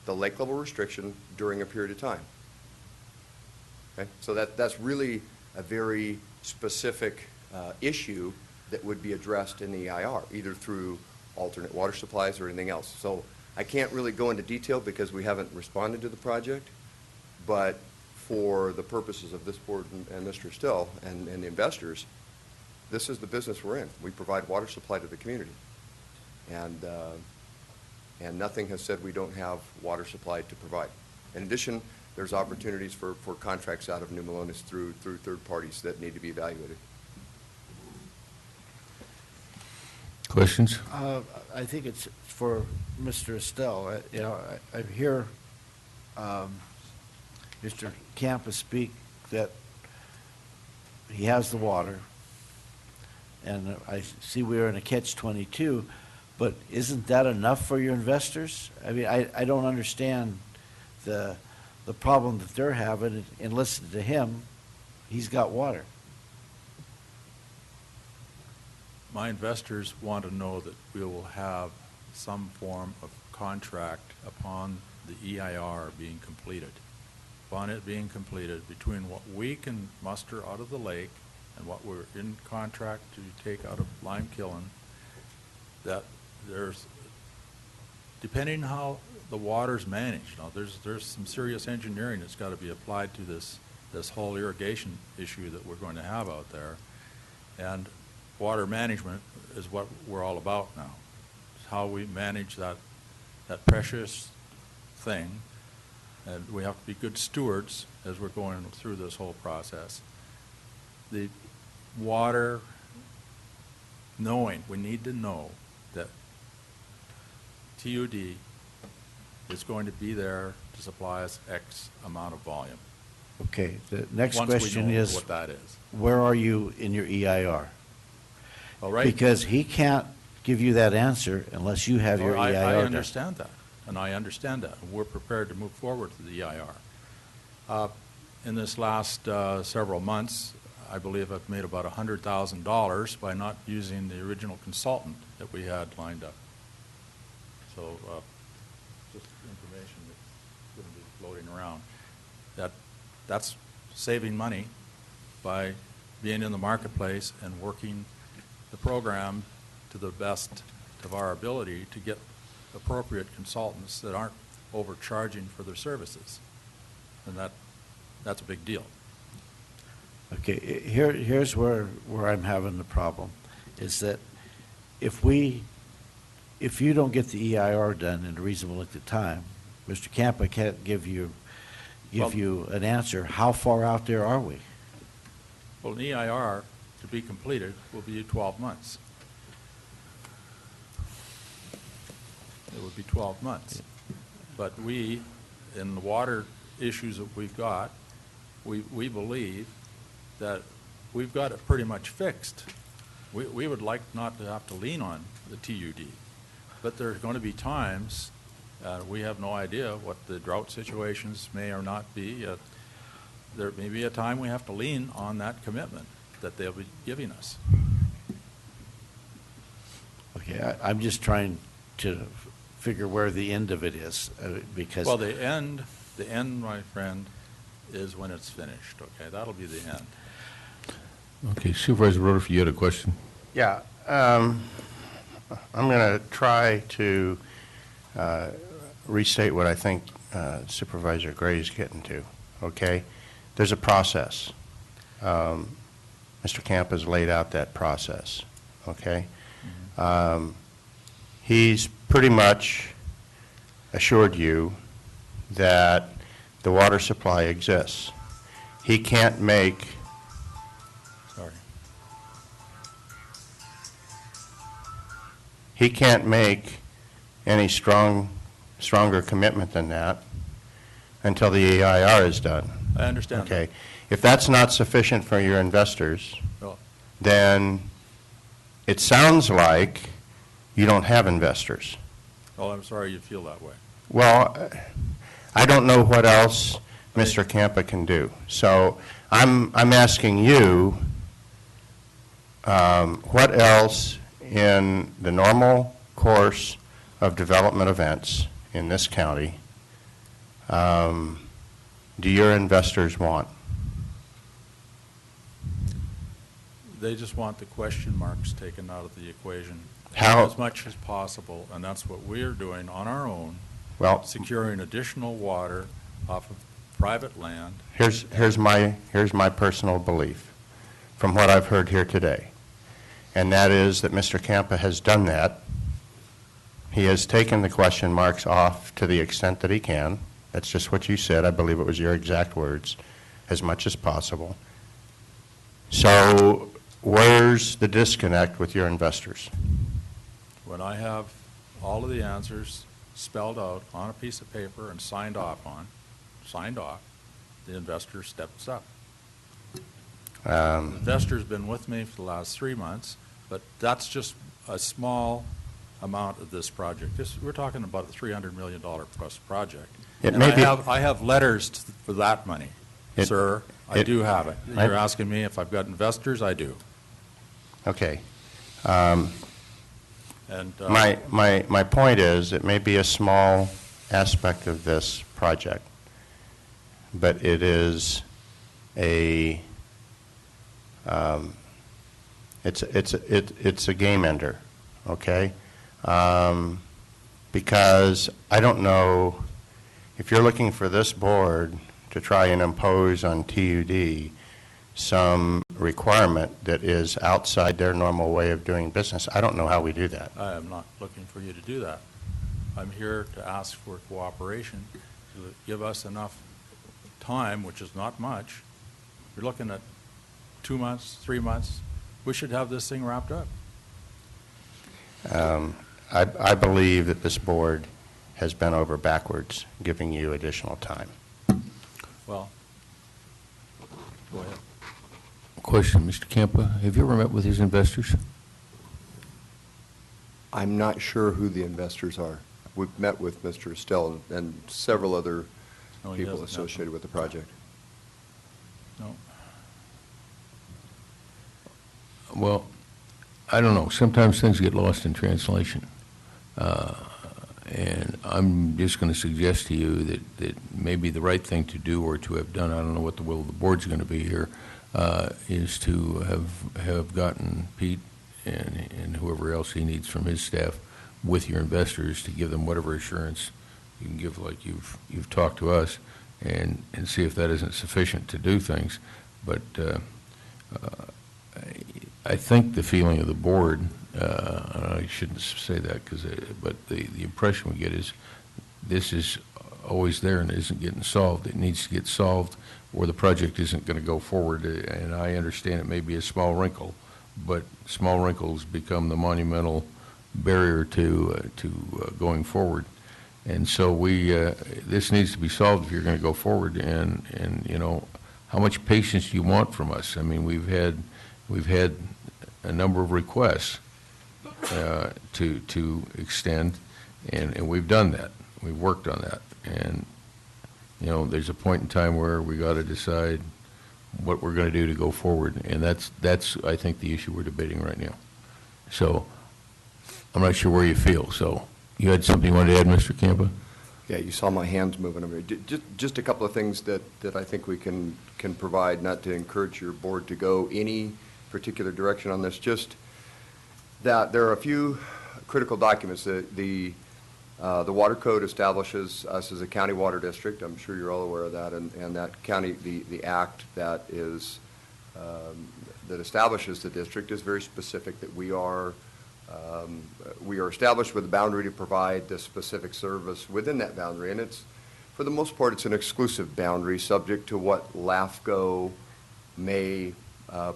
the lake level restriction during a period of time. Okay? So that's really a very specific issue that would be addressed in the EIR, either through alternate water supplies or anything else. So I can't really go into detail because we haven't responded to the project, but for the purposes of this board and Mr. Still and the investors, this is the business we're in. We provide water supply to the community. And nothing has said we don't have water supply to provide. In addition, there's opportunities for contracts out of New Melones through third parties that need to be evaluated. Questions? I think it's for Mr. Estelle. I hear Mr. Campus speak that he has the water, and I see we're in a catch-22, but isn't that enough for your investors? I mean, I don't understand the problem that they're having, and listen to him, he's got water. My investors want to know that we will have some form of contract upon the EIR being completed. Upon it being completed, between what we can muster out of the lake and what we're in contract to take out of Lime Kiln, that there's, depending how the water's managed, now there's some serious engineering that's got to be applied to this whole irrigation issue that we're going to have out there. And water management is what we're all about now. It's how we manage that precious thing, and we have to be good stewards as we're going through this whole process. The water, we need to know that TUD is going to be there to supply us X amount of volume. Okay, the next Once we question know is, what that is. where are you in your EIR? All right. Because he can't give you that answer unless you have your EIR I done. understand that, and I understand that. We're prepared to move forward to the EIR. In this last several months, I believe I've made about $100,000 by not using the original consultant that we had lined up. So just information that's going to be floating around. That's saving money by being in the marketplace and working the program to the best of our ability to get appropriate consultants that aren't overcharging for their services. And that's a big deal. Okay, here's where I'm having the problem, is that if you don't get the EIR done in a reasonable length of time, Mr. Campa can't give you an answer. How far out there are we? Well, an EIR to be completed will be 12 months. It would be 12 months. But we, in the water issues that we've got, we believe that we've got it pretty much fixed. We would like not to have to lean on the TUD. But there are going to be times, we have no idea what the drought situations may or not be. There may be a time we have to lean on that commitment that they'll be giving us. Okay, I'm just trying to figure where the end of it is, because... Well, the end, my friend, is when it's finished, okay? That'll be the end. Okay, Supervisor Rutherford, you had a question? Yeah. I'm going to try to restate what I think Supervisor Gray is getting to, okay? There's a process. Mr. Camp has laid out that process, okay? He's pretty much assured you that the water supply exists. He can't make... Sorry. He can't make any stronger commitment than that until the EIR is done. I understand. Okay. If that's not sufficient for your investors, No. then it sounds like you don't have investors. Oh, I'm sorry you feel that way. Well, I don't know what else Mr. Campa can do. So I'm asking you, what else in the normal course of development events in this county do your investors want? They just want the question marks taken out of the equation How- as much as possible, and that's what we're doing on our own. Well- Securing additional water off of private land. Here's my personal belief from what I've heard here today, and that is that Mr. Campa has done that. He has taken the question marks off to the extent that he can. That's just what you said. I believe it was your exact words, as much as possible. So where's the disconnect with your investors? When I have all of the answers spelled out on a piece of paper and signed off, the investor steps up. The investor's been with me for the last 3 months, but that's just a small amount of this project. We're talking about a $300 million plus project. And I have letters for that money, sir. I do have it. You're asking me if I've got investors? I do. Okay. And my point is, it may be a small aspect of this project, but it is a it's a game ender, okay? Because I don't know if you're looking for this board to try and impose on TUD some requirement that is outside their normal way of doing business. I don't know how we do that. I am not looking for you to do that. I'm here to ask for cooperation to give us enough time, which is not much. You're looking at 2 months, 3 months. We should have this thing wrapped up. I believe that this board has bent over backwards, giving you additional time. Well, go ahead. Question, Mr. Campa, have you ever met with these investors? I'm not sure who the investors are. We've met with Mr. Estelle and several other people associated with the project. No. Well, I don't know. Sometimes things get lost in translation. And I'm just going to suggest to you that maybe the right thing to do or to have done, I don't know what the will of the board's going to be here, is to have gotten Pete and whoever else he needs from his staff with your investors to give them whatever assurance you can give, like you've talked to us, and see if that isn't sufficient to do things. But I think the feeling of the board, I shouldn't say that, but the impression we get is this is always there and isn't getting solved. It needs to get solved or the project isn't going to go forward. And I understand it may be a small wrinkle, but small wrinkles become the monumental barrier to going forward. And so this needs to be solved if you're going to go forward. And you know, how much patience do you want from us? I mean, we've had a number of requests to extend, and we've done that. We've worked on that. And, you know, there's a point in time where we got to decide what we're going to do to go forward. And that's, I think, the issue we're debating right now. So I'm not sure where you feel. So you had something you wanted to add, Mr. Campa? Yeah, you saw my hands moving over here. Just a couple of things that I think we can provide, not to encourage your board to go any particular direction on this, just that there are a few critical documents. The water code establishes us as a county water district. I'm sure you're all aware of that, and that county, the act that is that establishes the district is very specific, that we are established with a boundary to provide the specific service within that boundary, and it's, for the most part, it's an exclusive boundary subject to what LAFCO may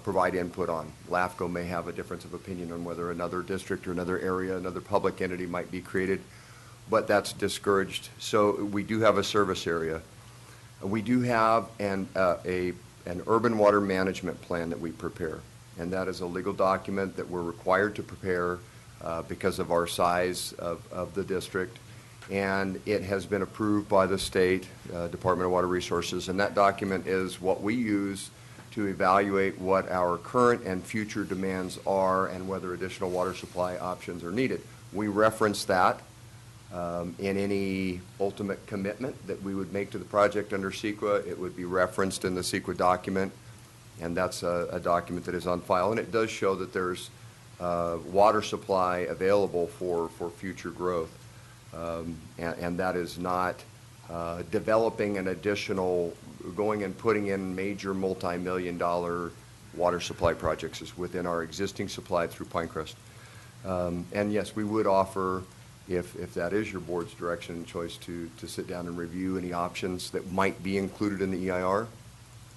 provide input on. LAFCO may have a difference of opinion on whether another district or another area, another public entity might be created, but that's discouraged. So we do have a service area. We do have an urban water management plan that we prepare, and that is a legal document that we're required to prepare because of our size of the district, and it has been approved by the state Department of Water Resources, and that document is what we use to evaluate what our current and future demands are and whether additional water supply options are needed. We reference that in any ultimate commitment that we would make to the project under CEQA. It would be referenced in the CEQA document, and that's a document that is on file, and it does show that there's water supply available for future growth, and that is not developing an additional, going and putting in major multi-million-dollar water supply projects is within our existing supply through Pinecrest. And yes, we would offer, if that is your board's direction and choice, to sit down and review any options that might be included in the EIR.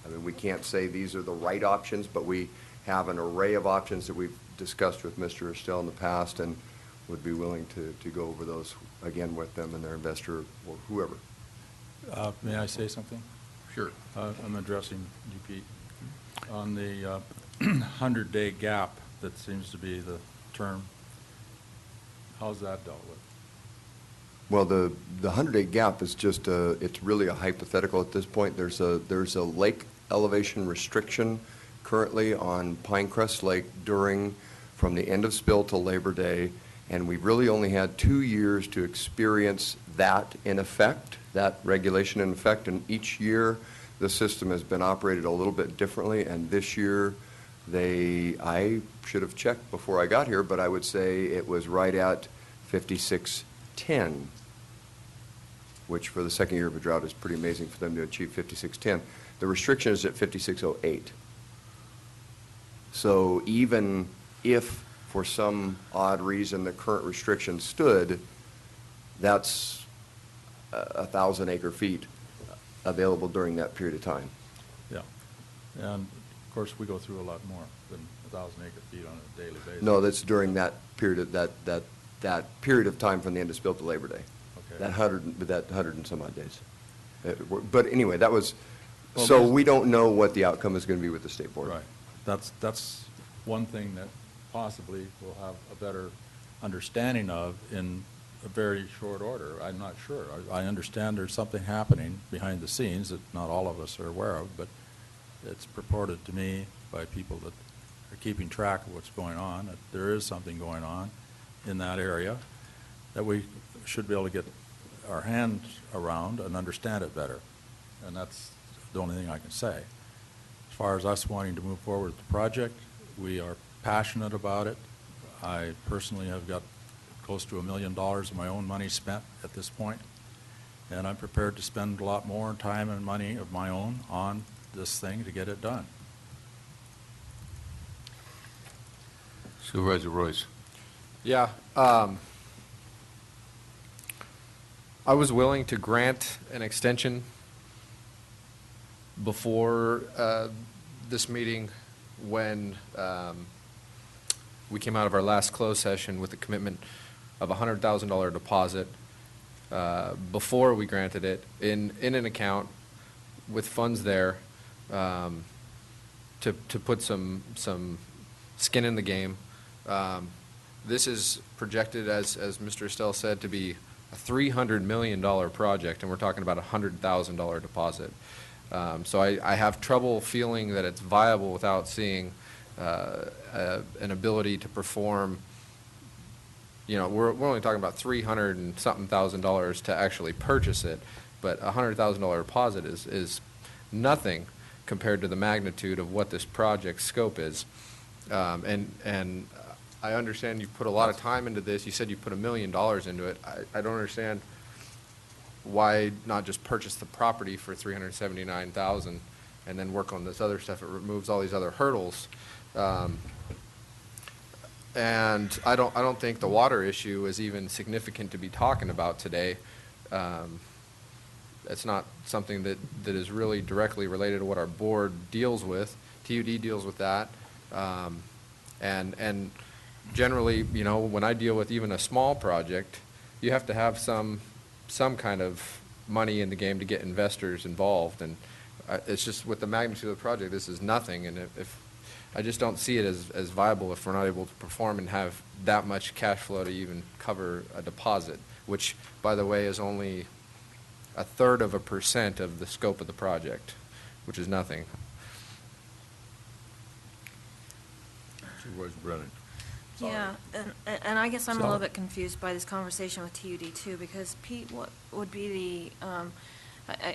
I mean, we can't say these are the right options, but we have an array of options that we've discussed with Mr. Estelle in the past and would be willing to go over those again with them and their investor or whoever. May I say something? Sure. I'm addressing you, Pete. On the 100-day gap, that seems to be the term, how's that dealt with? Well, the 100-day gap is just it's really a hypothetical at this point. There's a lake elevation restriction currently on Pinecrest Lake from the end of spill till Labor Day, and we've really only had 2 years to experience that in effect, that regulation in effect, and each year the system has been operated a little bit differently, and this year I should have checked before I got here, but I would say it was right at 5610, which for the second year of a drought is pretty amazing for them to achieve 5610. The restriction is at 5608. So even if for some odd reason the current restriction stood, that's 1,000 acre-feet available during that period of time. Yeah. And of course, we go through a lot more than 1,000 acre-feet on a daily basis. No, that's during that period of that period of time from the end of spill to Labor Day. Okay. That 100 and some odd days. But anyway, that was, Well, so there's- we don't know what the outcome is going to be with the state board. Right. That's one thing that possibly we'll have a better understanding of in a very short order. I'm not sure. I understand there's something happening behind the scenes that not all of us are aware of, but it's purported to me by people that are keeping track of what's going on, that there is something going on in that area that we should be able to get our hands around and understand it better. And that's the only thing I can say. As far as us wanting to move forward with the project, we are passionate about it. I personally have got close to $1 million of my own money spent at this point, and I'm prepared to spend a lot more time and money of my own on this thing to get it done. Supervisor Royce. Yeah. I was willing to grant an extension before this meeting when we came out of our last closed session with a commitment of a $100,000 deposit before we granted it in an account with funds there to put some skin in the game. This is projected, as Mr. Estelle said, to be a $300 million project, and we're talking about a $100,000 deposit. So I have trouble feeling that it's viable without seeing an ability to perform. You know, we're only talking about $300 and something thousand to actually purchase it, but a $100,000 deposit is nothing compared to the magnitude of what this project scope is. And I understand you put a lot of time into this. You said you put $1 million into it. I don't understand why not just purchase the property for $379,000 and then work on this other stuff. It removes all these other hurdles. And I don't think the water issue is even significant to be talking about today. It's not something that is really directly related to what our board deals with. TUD deals with that. And generally, you know, when I deal with even a small project, you have to have some kind of money in the game to get investors involved. And it's just with the magnitude of the project, this is nothing. And if I just don't see it as viable if we're not able to perform and have that much cash flow to even cover a deposit, which, by the way, is only 1/3% of the scope of the project, which is nothing. Supervisor Brennan. Yeah, and I guess I'm a little bit confused by this conversation with TUD too, because Pete, what would be the,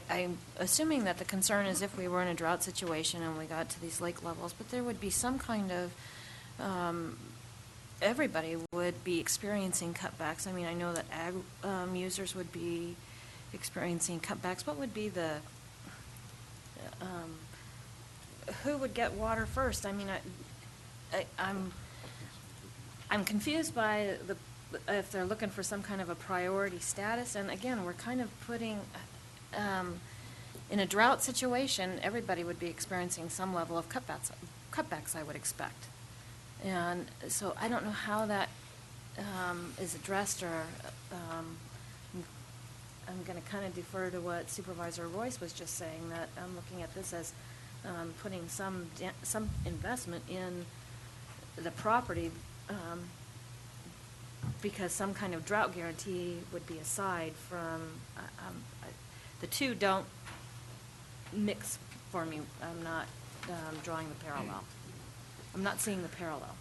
I'm assuming that the concern is if we were in a drought situation and we got to these lake levels, but there would be some kind of, everybody would be experiencing cutbacks. I mean, I know that ag users would be experiencing cutbacks, what would be the, who would get water first? I mean, I'm confused by if they're looking for some kind of a priority status, and again, we're kind of putting, in a drought situation, everybody would be experiencing some level of cutbacks, I would expect. And so I don't know how that is addressed, or I'm going to kind of defer to what Supervisor Royce was just saying, that I'm looking at this as putting some investment in the property, because some kind of drought guarantee would be aside from, the two don't mix for me. I'm not drawing the parallel. I'm not seeing the parallel.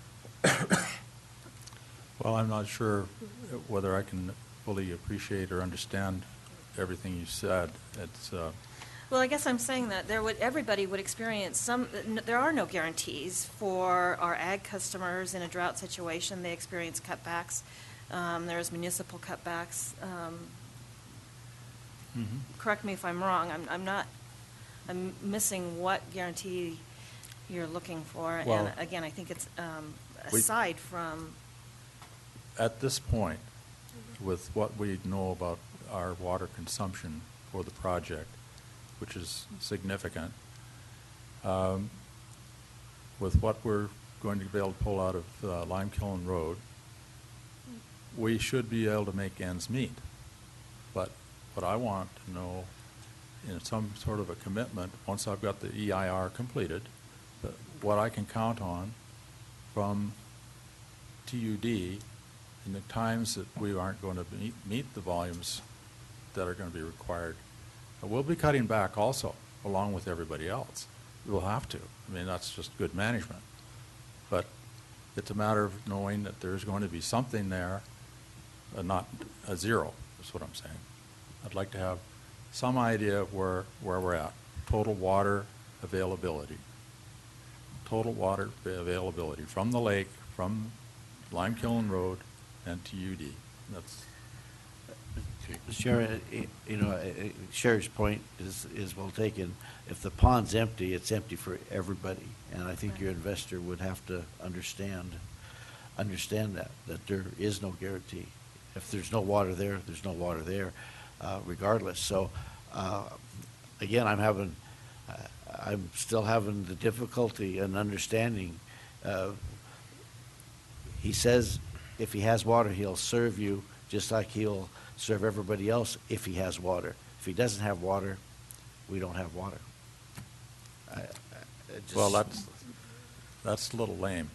Well, I'm not sure whether I can fully appreciate or understand everything you said. It's, Well, I guess I'm saying that everybody would experience there are no guarantees for our ag customers in a drought situation. They experience cutbacks. There's municipal cutbacks. Correct me if I'm wrong. I'm missing what guarantee you're looking for. Well, and again, I think it's aside from. At this point, with what we know about our water consumption for the project, which is significant, with what we're going to be able to pull out of Limekiln Road, we should be able to make ends meet. But what I want to know, in some sort of a commitment, once I've got the EIR completed, what I can count on from TUD in the times that we aren't going to meet the volumes that are going to be required. But we'll be cutting back also, along with everybody else. We'll have to. I mean, that's just good management. But it's a matter of knowing that there's going to be something there, not a zero, is what I'm saying. I'd like to have some idea of where we're at. Total water availability. Total water availability from the lake, from Limekiln Road, and TUD. That's Sherry, Sherry's point is well taken. If the pond's empty, it's empty for everybody, and I think your investor would have to understand that there is no guarantee. If there's no water there, there's no water there, regardless. So, again, I'm still having the difficulty in understanding. He says if he has water, he'll serve you just like he'll serve everybody else if he has water. If he doesn't have water, we don't have water. Well, that's a little lame,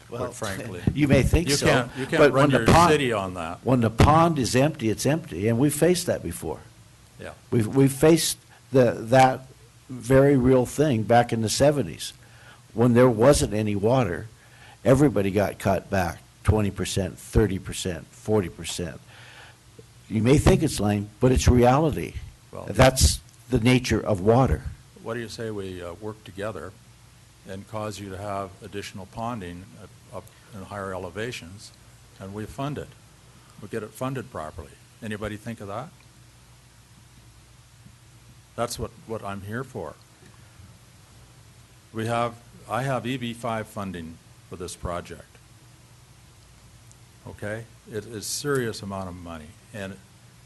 quite frankly. You may think so. You but can't run when your the pond, city on that. When the pond is empty, it's empty, and we've faced that before. Yeah. We've faced that very real thing back in the 70s. When there wasn't any water, everybody got cut back 20%, 30%, 40%. You may think it's lame, but it's reality. Well, that's the nature of water. What do you say we work together and cause you to have additional ponding up in higher elevations, and we fund it? We get it funded properly. Anybody think of that? That's what I'm here for. I have EB5 funding for this project. Okay? It is a serious amount of money, and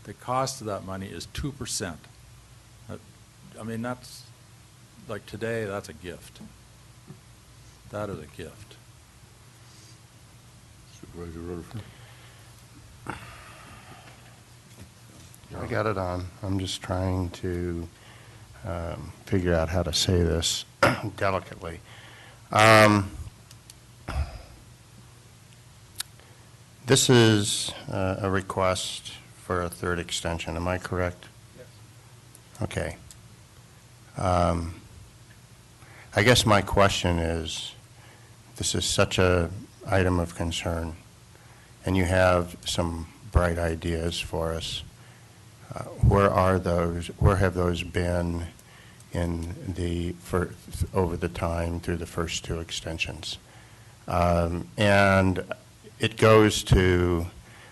the cost of that money is 2%. I mean, that's, like today, that's a gift. That is a gift. Supervisor Rutherford. I got it on. I'm just trying to figure out how to say this delicately. This is a request for a third extension. Am I correct? Yes. Okay. I guess my question is, this is such a item of concern, and you have some bright ideas for us. Where are those? Where have those been over the time through the first two extensions? And it goes to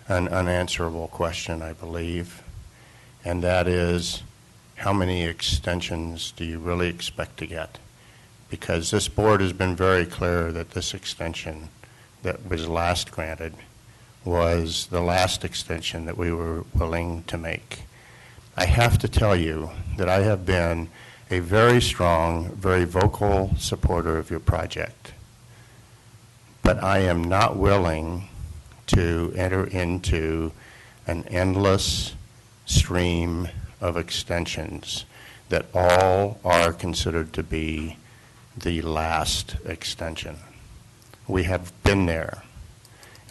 an unanswerable question, I believe, and that is, how many extensions do you really expect to get? Because this board has been very clear that this extension that was last granted was the last extension that we were willing to make. I have to tell you that I have been a very strong, very vocal supporter of your project. But I am not willing to enter into an endless stream of extensions that all are considered to be the last extension. We have been there,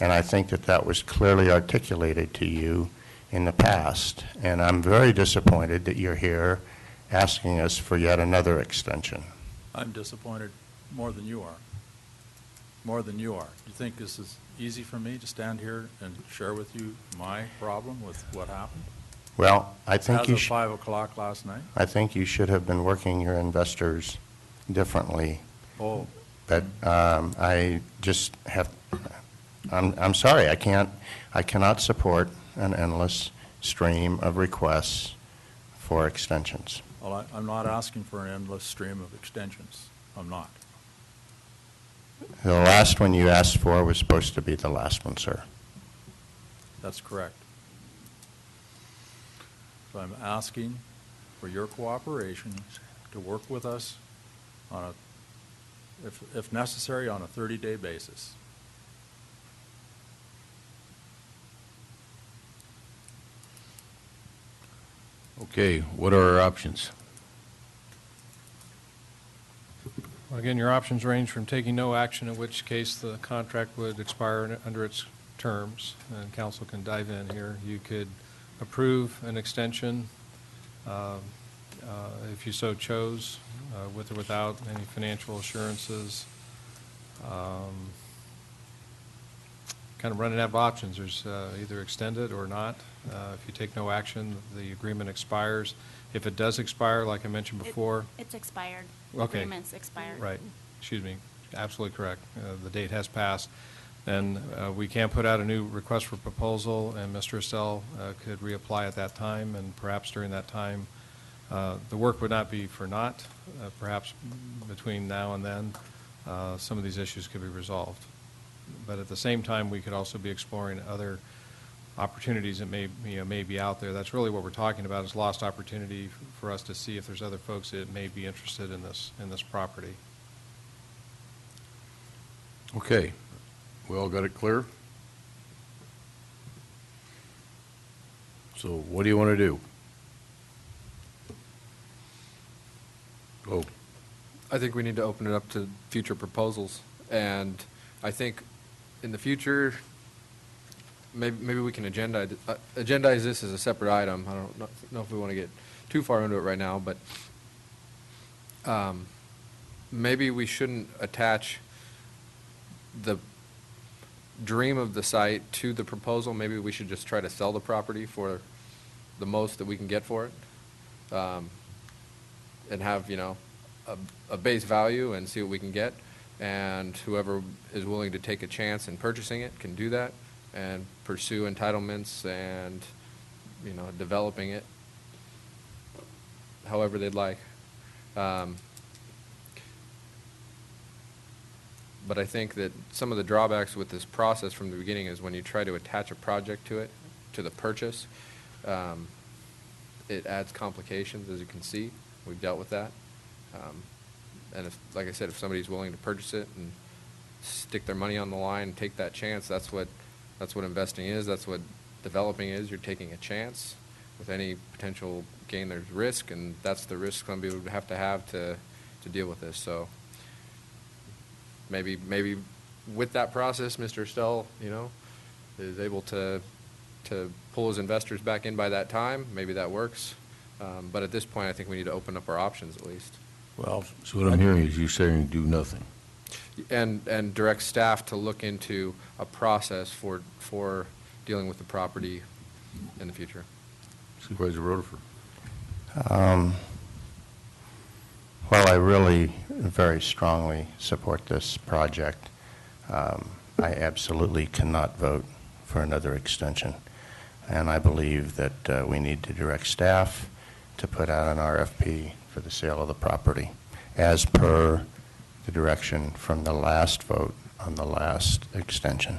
and I think that that was clearly articulated to you in the past, and I'm very disappointed that you're here asking us for yet another extension. I'm disappointed more than you are. More than you are. You think this is easy for me to stand here and share with you my problem with what happened? Well, I think As of 5 o'clock last night? I think you should have been working your investors differently. Oh. But I just have, I'm sorry, I cannot support an endless stream of requests for extensions. Well, I'm not asking for an endless stream of extensions. I'm not. The last one you asked for was supposed to be the last one, sir. That's correct. So I'm asking for your cooperation to work with us on a, if necessary, on a 30-day basis. Okay, what are our options? Well, again, your options range from taking no action, in which case the contract would expire under its terms, and council can dive in here. You could approve an extension if you so chose, with or without any financial assurances. Kind of running out of options. There's either extend it or not. If you take no action, the agreement expires. If it does expire, like I mentioned before. It's expired. Okay. Agreement's expired. Right. Excuse me. Absolutely correct. The date has passed. Then we can put out a new request for proposal, and Mr. Estelle could reapply at that time, and perhaps during that time, the work would not be for naught. Perhaps between now and then, some of these issues could be resolved. But at the same time, we could also be exploring other opportunities that may be out there. That's really what we're talking about, is lost opportunity for us to see if there's other folks that may be interested in this property. Okay, we all got it clear? So what do you want to do? Oh, I think we need to open it up to future proposals, and I think in the future, maybe we can agendize this as a separate item. I don't know if we want to get too far into it right now, but maybe we shouldn't attach the dream of the site to the proposal. Maybe we should just try to sell the property for the most that we can get for it, and have, a base value and see what we can get. And whoever is willing to take a chance in purchasing it can do that and pursue entitlements and, developing it however they'd like. But I think that some of the drawbacks with this process from the beginning is when you try to attach a project to it, to the purchase, it adds complications, as you can see. We've dealt with that. And if, like I said, if somebody's willing to purchase it and stick their money on the line and take that chance, that's what investing is. That's what developing is. You're taking a chance. With any potential gain, there's risk, and that's the risk somebody would have to deal with this. So maybe with that process, Mr. Estelle, is able to pull his investors back in by that time. Maybe that works. But at this point, I think we need to open up our options at least. well, so what I'm hearing is you saying do nothing. And direct staff to look into a process for dealing with the property in the future. Supervisor Rutherford. Well, I really very strongly support this project. I absolutely cannot vote for another extension. And I believe that we need to direct staff to put out an RFP for the sale of the property, as per the direction from the last vote on the last extension.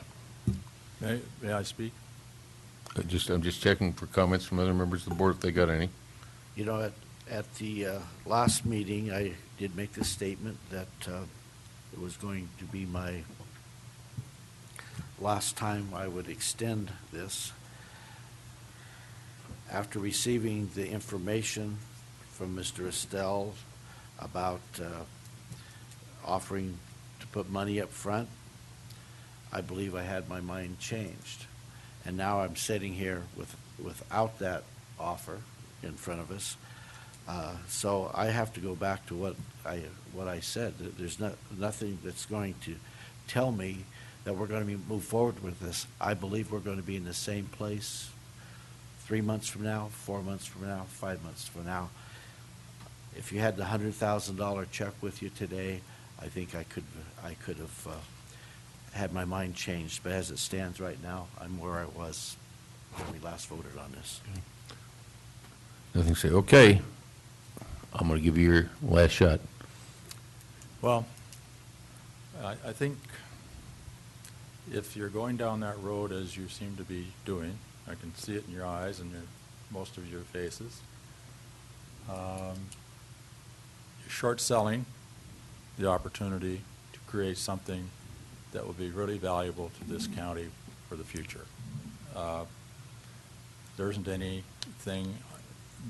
May I speak? I'm just checking for comments from other members of the board if they got any. You know, at the last meeting, I did make the statement that it was going to be my last time I would extend this. After receiving the information from Mr. Estelle about offering to put money up front, I believe I had my mind changed. And now I'm sitting here without that offer in front of us. So I have to go back to what I said. There's nothing that's going to tell me that we're going to move forward with this. I believe we're going to be in the same place 3 months from now, 4 months from now, 5 months from now. If you had the $100,000 check with you today, I think I could have had my mind changed. But as it stands right now, I'm where I was when we last voted on this. Nothing to say. Okay. I'm going to give you your last shot. Well, I think if you're going down that road as you seem to be doing, I can see it in your eyes and most of your faces, you're short-selling the opportunity to create something that will be really valuable to this county for the future. There isn't anything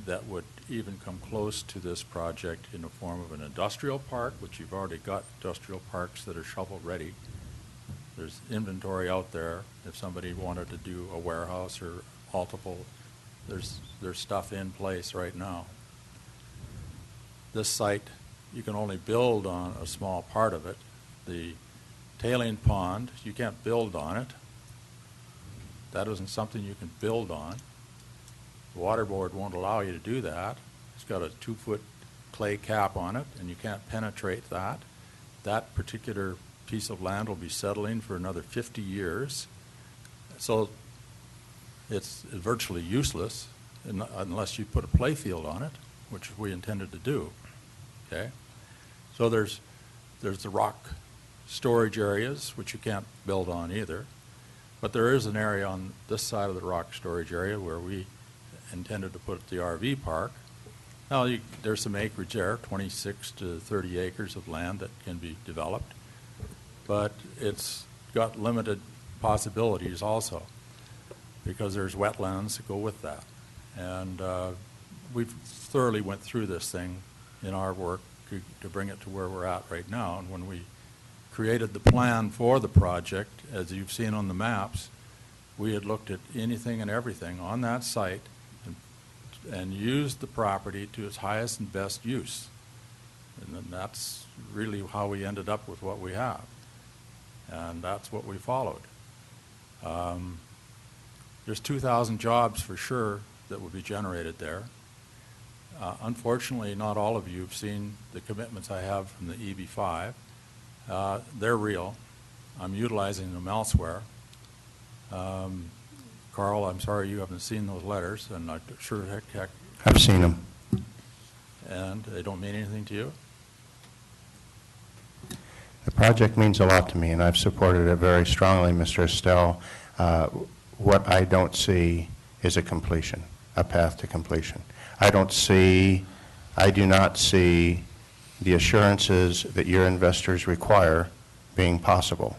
that would even come close to this project in the form of an industrial park, which you've already got industrial parks that are shovel-ready. There's inventory out there. If somebody wanted to do a warehouse or multiple, there's stuff in place right now. This site, you can only build on a small part of it. The tailing pond, you can't build on it. That isn't something you can build on. The water board won't allow you to do that. It's got a 2-foot clay cap on it, and you can't penetrate that. That particular piece of land will be settling for another 50 years. So it's virtually useless unless you put a play field on it, which we intended to do. Okay? So there's the rock storage areas, which you can't build on either. But there is an area on this side of the rock storage area where we intended to put the RV park. Now, there's some acreage there, 26 to 30 acres of land that can be developed, but it's got limited possibilities also because there's wetlands that go with that. And we've thoroughly went through this thing in our work to bring it to where we're at right now. And when we created the plan for the project, as you've seen on the maps, we had looked at anything and everything on that site and used the property to its highest and best use. And then that's really how we ended up with what we have. And that's what we followed. There's 2,000 jobs for sure that will be generated there. Unfortunately, not all of you have seen the commitments I have from the EB5. They're real. I'm utilizing them elsewhere. Carl, I'm sorry you haven't seen those letters, and I'm sure heck. I've seen them. And they don't mean anything to you? The project means a lot to me, and I've supported it very strongly, Mr. Estelle. What I don't see is a completion, a path to completion. I do not see the assurances that your investors require being possible.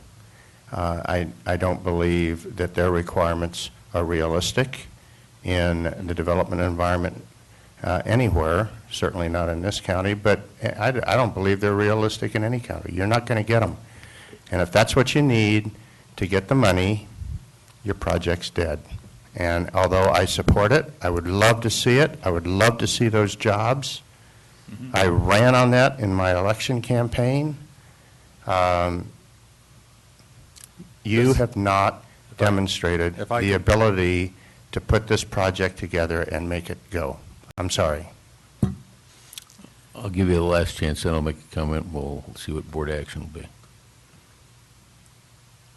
I don't believe that their requirements are realistic in the development environment anywhere, certainly not in this county, but I don't believe they're realistic in any county. You're not going to get them. And if that's what you need to get the money, your project's dead. And although I support it, I would love to see it. I would love to see those jobs. Mm-hmm. I ran on that in my election campaign. You have not demonstrated the ability to put this project together and make it go. I'm sorry. I'll give you the last chance, then I'll make a comment. We'll see what board action will be.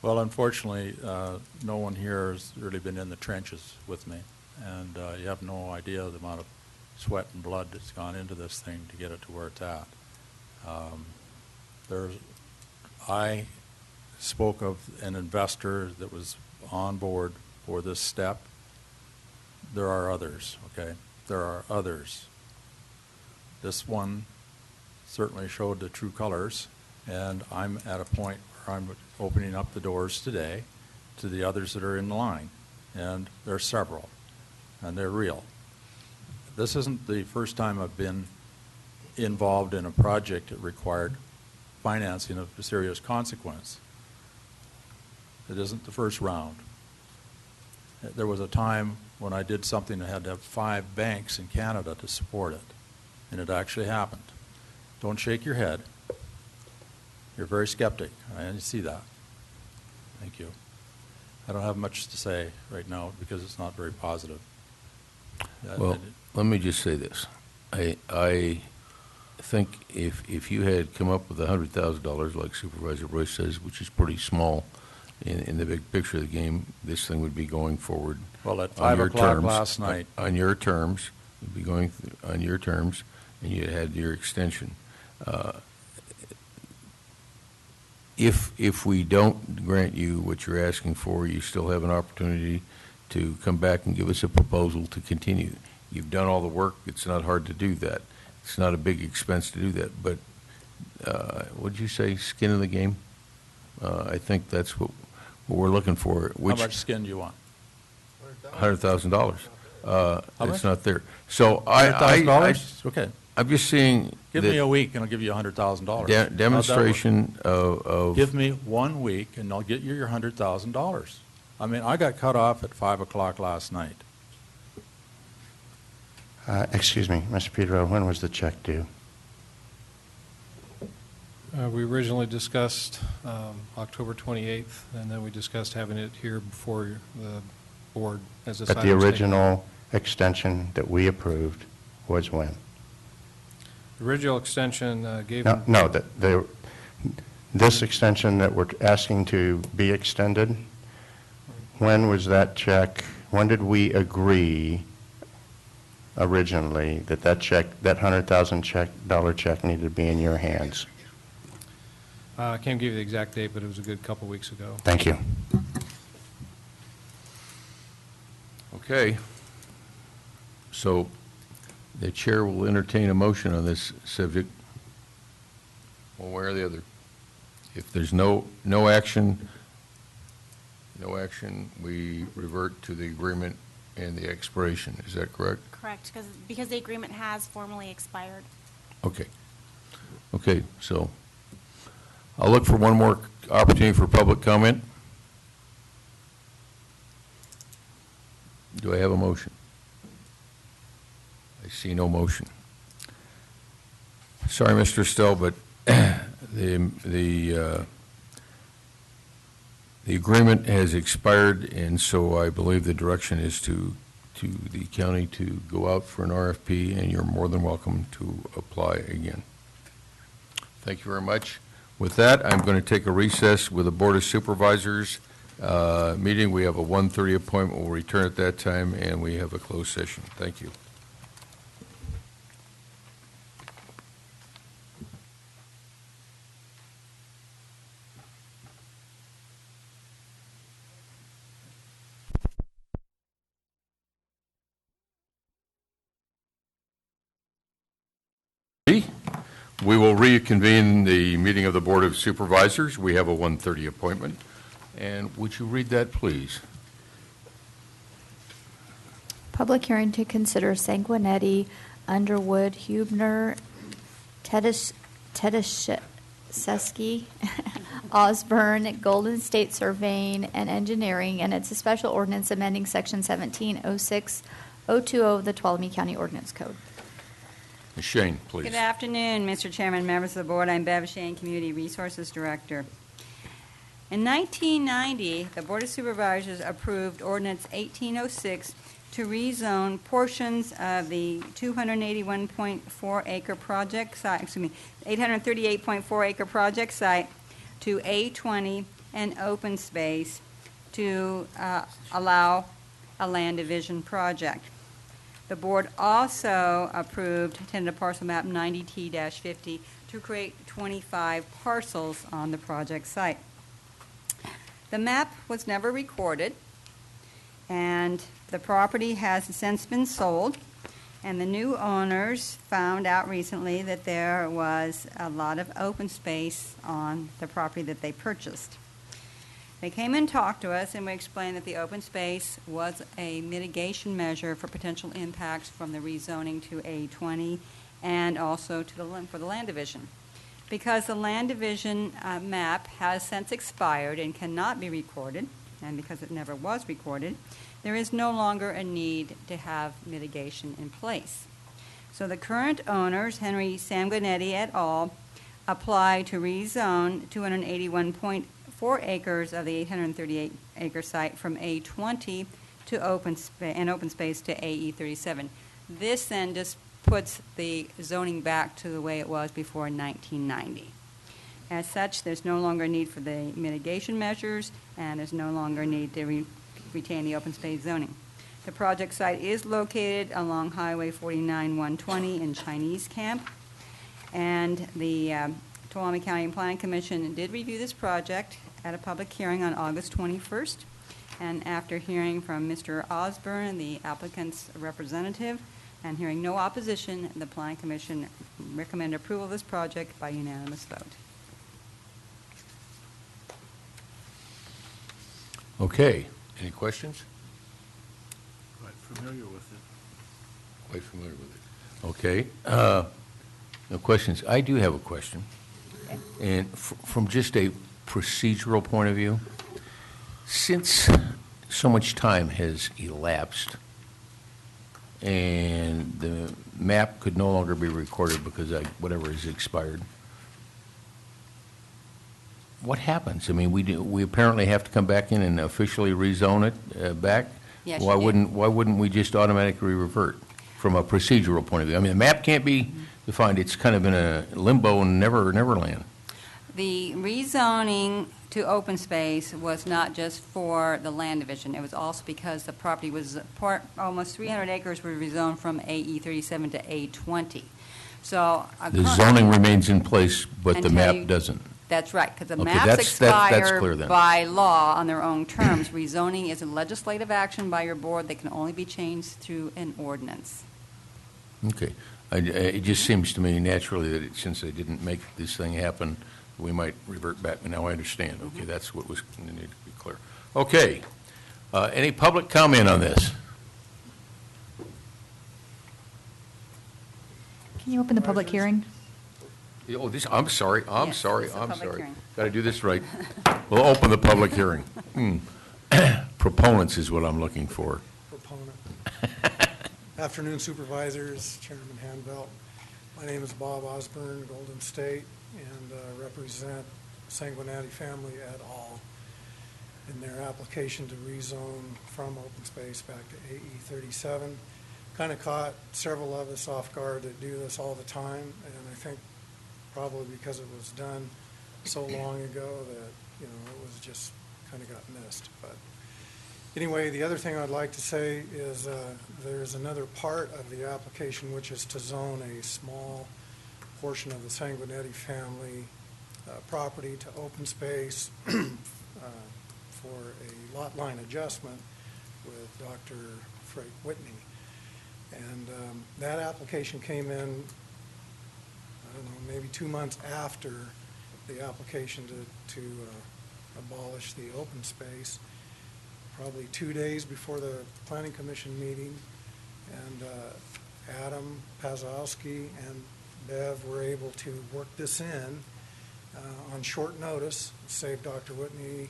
Well, unfortunately, no one here has really been in the trenches with me, and you have no idea the amount of sweat and blood that's gone into this thing to get it to where it's at. I spoke of an investor that was on board for this step. There are others, okay? There are others. This one certainly showed the true colors, and I'm at a point where I'm opening up the doors today to the others that are in line, and there are several, and they're real. This isn't the first time I've been involved in a project that required financing of serious consequence. It isn't the first round. There was a time when I did something that had to have 5 banks in Canada to support it, and it actually happened. Don't shake your head. You're very skeptic. I see that. Thank you. I don't have much to say right now because it's not very positive. Well, let me just say this. I think if you had come up with $100,000, like Supervisor Royce says, which is pretty small in the big picture of the game, this thing would be going forward. Well, at on 5 your o'clock terms, last night. on your terms, it'd be going on your terms, and you had your extension. If we don't grant you what you're asking for, you still have an opportunity to come back and give us a proposal to continue. You've done all the work. It's not hard to do that. It's not a big expense to do that. But what did you say, skin in the game? I think that's what we're looking for. How much skin do you want? $100,000. How much? It's not there. So $100,000? Okay. I'm just seeing. Give me a week and I'll give you $100,000. Demonstration of. Give me 1 week and I'll get you your $100,000. I mean, I got cut off at 5 o'clock last night. Excuse me, Mr. Pedro, when was the check due? We originally discussed October 28th, and then we discussed having it here before the board as a. But the original extension that we approved was when? The original extension gave. No, this extension that we're asking to be extended, when was that check, when did we agree originally that check, that $100,000 check needed to be in your hands? I can't give you the exact date, but it was a good couple weeks ago. Thank you. Okay. So the chair will entertain a motion on this subject, one way or the other. If there's no action, we revert to the agreement and the expiration. Is that correct? Correct, because the agreement has formally expired. Okay. Okay, so I'll look for one more opportunity for public comment. Do I have a motion? I see no motion. Sorry, Mr. Stell, but the agreement has expired, and so I believe the direction is to the county to go out for an RFP, and you're more than welcome to apply again. Thank you very much. With that, I'm going to take a recess with the Board of Supervisors meeting. We have a 1:30 appointment. We'll return at that time, and we have a closed session. Thank you. We will reconvene the meeting of the Board of Supervisors. We have a 1:30 appointment. And would you read that, please? Public hearing to consider Sanguinetti, Underwood, Hubner, Tedeschi, Osborne, Golden State Surveying and Engineering, and it's a special ordinance amending Section 1706020 of the Tuolumne County Ordinance Code. Ms. Shane, please. Good afternoon, Mr. Chairman, members of the board. I'm Bev Shane, Community Resources Director. In 1990, the Board of Supervisors approved Ordinance 1806 to rezone portions of the 281.4 acre project site, 838.4 acre project site to A20 and open space to allow a land division project. The board also approved tentative parcel map 90T-50 to create 25 parcels on the project site. The map was never recorded, and the property has since been sold, and the new owners found out recently that there was a lot of open space on the property that they purchased. They came and talked to us, and we explained that the open space was a mitigation measure for potential impacts from the rezoning to A20 and also to for the land division. Because the land division map has since expired and cannot be recorded, and because it never was recorded, there is no longer a need to have mitigation in place. So the current owners, Henry Sanguinetti et al., applied to rezone 281.4 acres of the 838-acre site from A20 to open space to AE37. This then just puts the zoning back to the way it was before 1990. As such, there's no longer need for the mitigation measures, and there's no longer need to retain the open space zoning. The project site is located along Highway 49-120 in Chinese Camp, and the Tuolumne County Planning Commission did review this project at a public hearing on August 21st, and after hearing from Mr. Osborne, the applicant's representative, and hearing no opposition, the Planning Commission recommended approval of this project by unanimous vote. Okay, any questions? Quite familiar with it. Quite familiar with it. Okay, no questions. I do have a question. And from just a procedural point of view, since so much time has elapsed and the map could no longer be recorded because whatever is expired, what happens? I mean, we apparently have to come back in and officially rezone it back? Yes, Why you do. wouldn't we just automatically revert from a procedural point of view? I mean, the map can't be defined. It's kind of in a limbo and neverland. The rezoning to open space was not just for the land division. It was also because the property was almost 300 acres were rezoned from AE37 to A20. So The zoning remains in place, but the Until map doesn't. That's right, because the Okay, maps that's expire clear then. by law on their own terms. Rezoning is a legislative action by your board that can only be changed through an ordinance. Okay. It just seems to me naturally that since they didn't make this thing happen, we might revert back. Now I understand. Okay, that's what was needed to be clear. Okay. Any public comment on this? Can you open the public hearing? Oh, I'm sorry. I'm Yes, sorry. it's a I'm public sorry. hearing. Got to do this right. We'll open the public hearing. Proponents is what I'm looking for. Proponent. Afternoon Supervisors, Chairman Handbelt. My name is Bob Osborne, Golden State, and represent Sanguinetti family et al. in their application to rezone from open space back to AE 37. Kind of caught several of us off guard that do this all the time, and I think probably because it was done so long ago that, you know, it was just kind of got missed. But anyway, the other thing I'd like to say is there's another part of the application which is to zone a small portion of the Sanguinetti family property to open space for a lot line adjustment with Dr. Frank Whitney. And that application came in, I don't know, maybe 2 months after the application to abolish the open space, probably 2 days before the Planning Commission meeting. And Adam Pazowski and Bev were able to work this in on short notice, save Dr. Whitney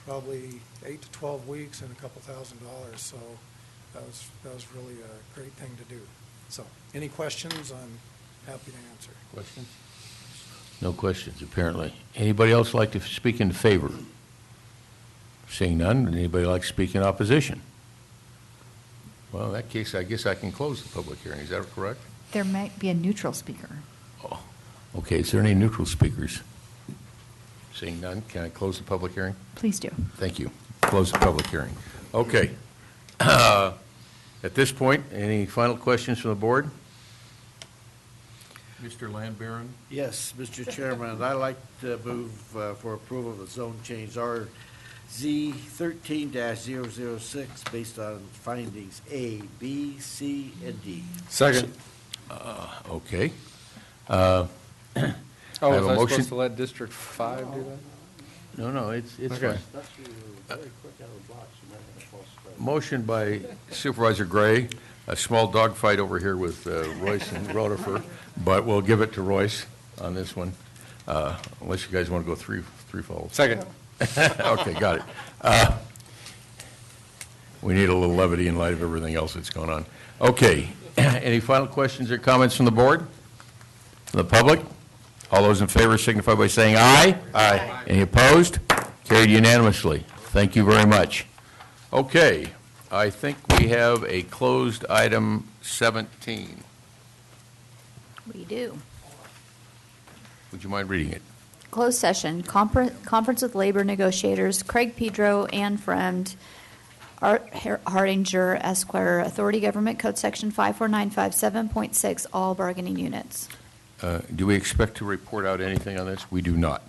probably 8 to 12 weeks and a couple $1,000. So that was really a great thing to do. So any questions, I'm happy to answer. Questions? No questions, apparently. Anybody else like to speak in favor? Seeing none, would anybody like to speak in opposition? Well, in that case, I guess I can close the public hearing. Is that correct? There might be a neutral speaker. Oh, okay. Is there any neutral speakers? Seeing none, can I close the public hearing? Please do. Thank you. Close the public hearing. Okay. At this point, any final questions from the board? Mr. Landbaron? Yes, Mr. Chairman, I'd like to move for approval of the zone change RZ 13-006 based on findings A, B, C, and D. Second. Okay. I Oh, have was a I motion. supposed to let District 5 do that? No, it's Okay. fine. Motion by Supervisor Gray, a small dogfight over here with Royce and Rutherford, but we'll give it to Royce on this one, unless you guys want to go threefold. Second. Okay, got it. We need a little levity in light of everything else that's going on. Okay, any final questions or comments from the board? From the public? All those in favor signify by saying aye. Aye. Any opposed? Carried unanimously. Thank you very much. Okay, I think we have a closed item 17. We do. Would you mind reading it? Closed session, conference with labor negotiators, Craig Pedro, Ann Fremd, Art Hardinger, Esquire, Authority Government Code Section 54957.6, all bargaining units. Do we expect to report out anything on this? We do not.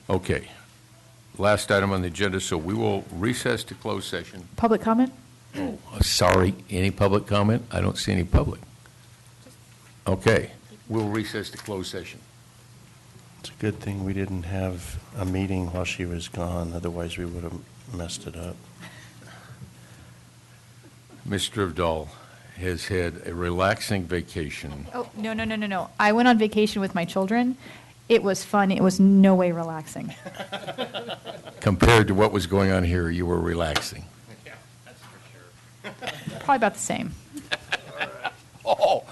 Okay. Last item on the agenda, so we will recess to closed session. Public comment? Oh, sorry, any public comment? I don't see any public. Okay, we'll recess to closed session. It's a good thing we didn't have a meeting while she was gone, otherwise we would have messed it up. Mr. Avdal has had a relaxing vacation. Oh, no. I went on vacation with my children. It was fun. It was no way relaxing. Compared to what was going on here, you were relaxing. Yeah, that's for sure. Probably about the same. Oh,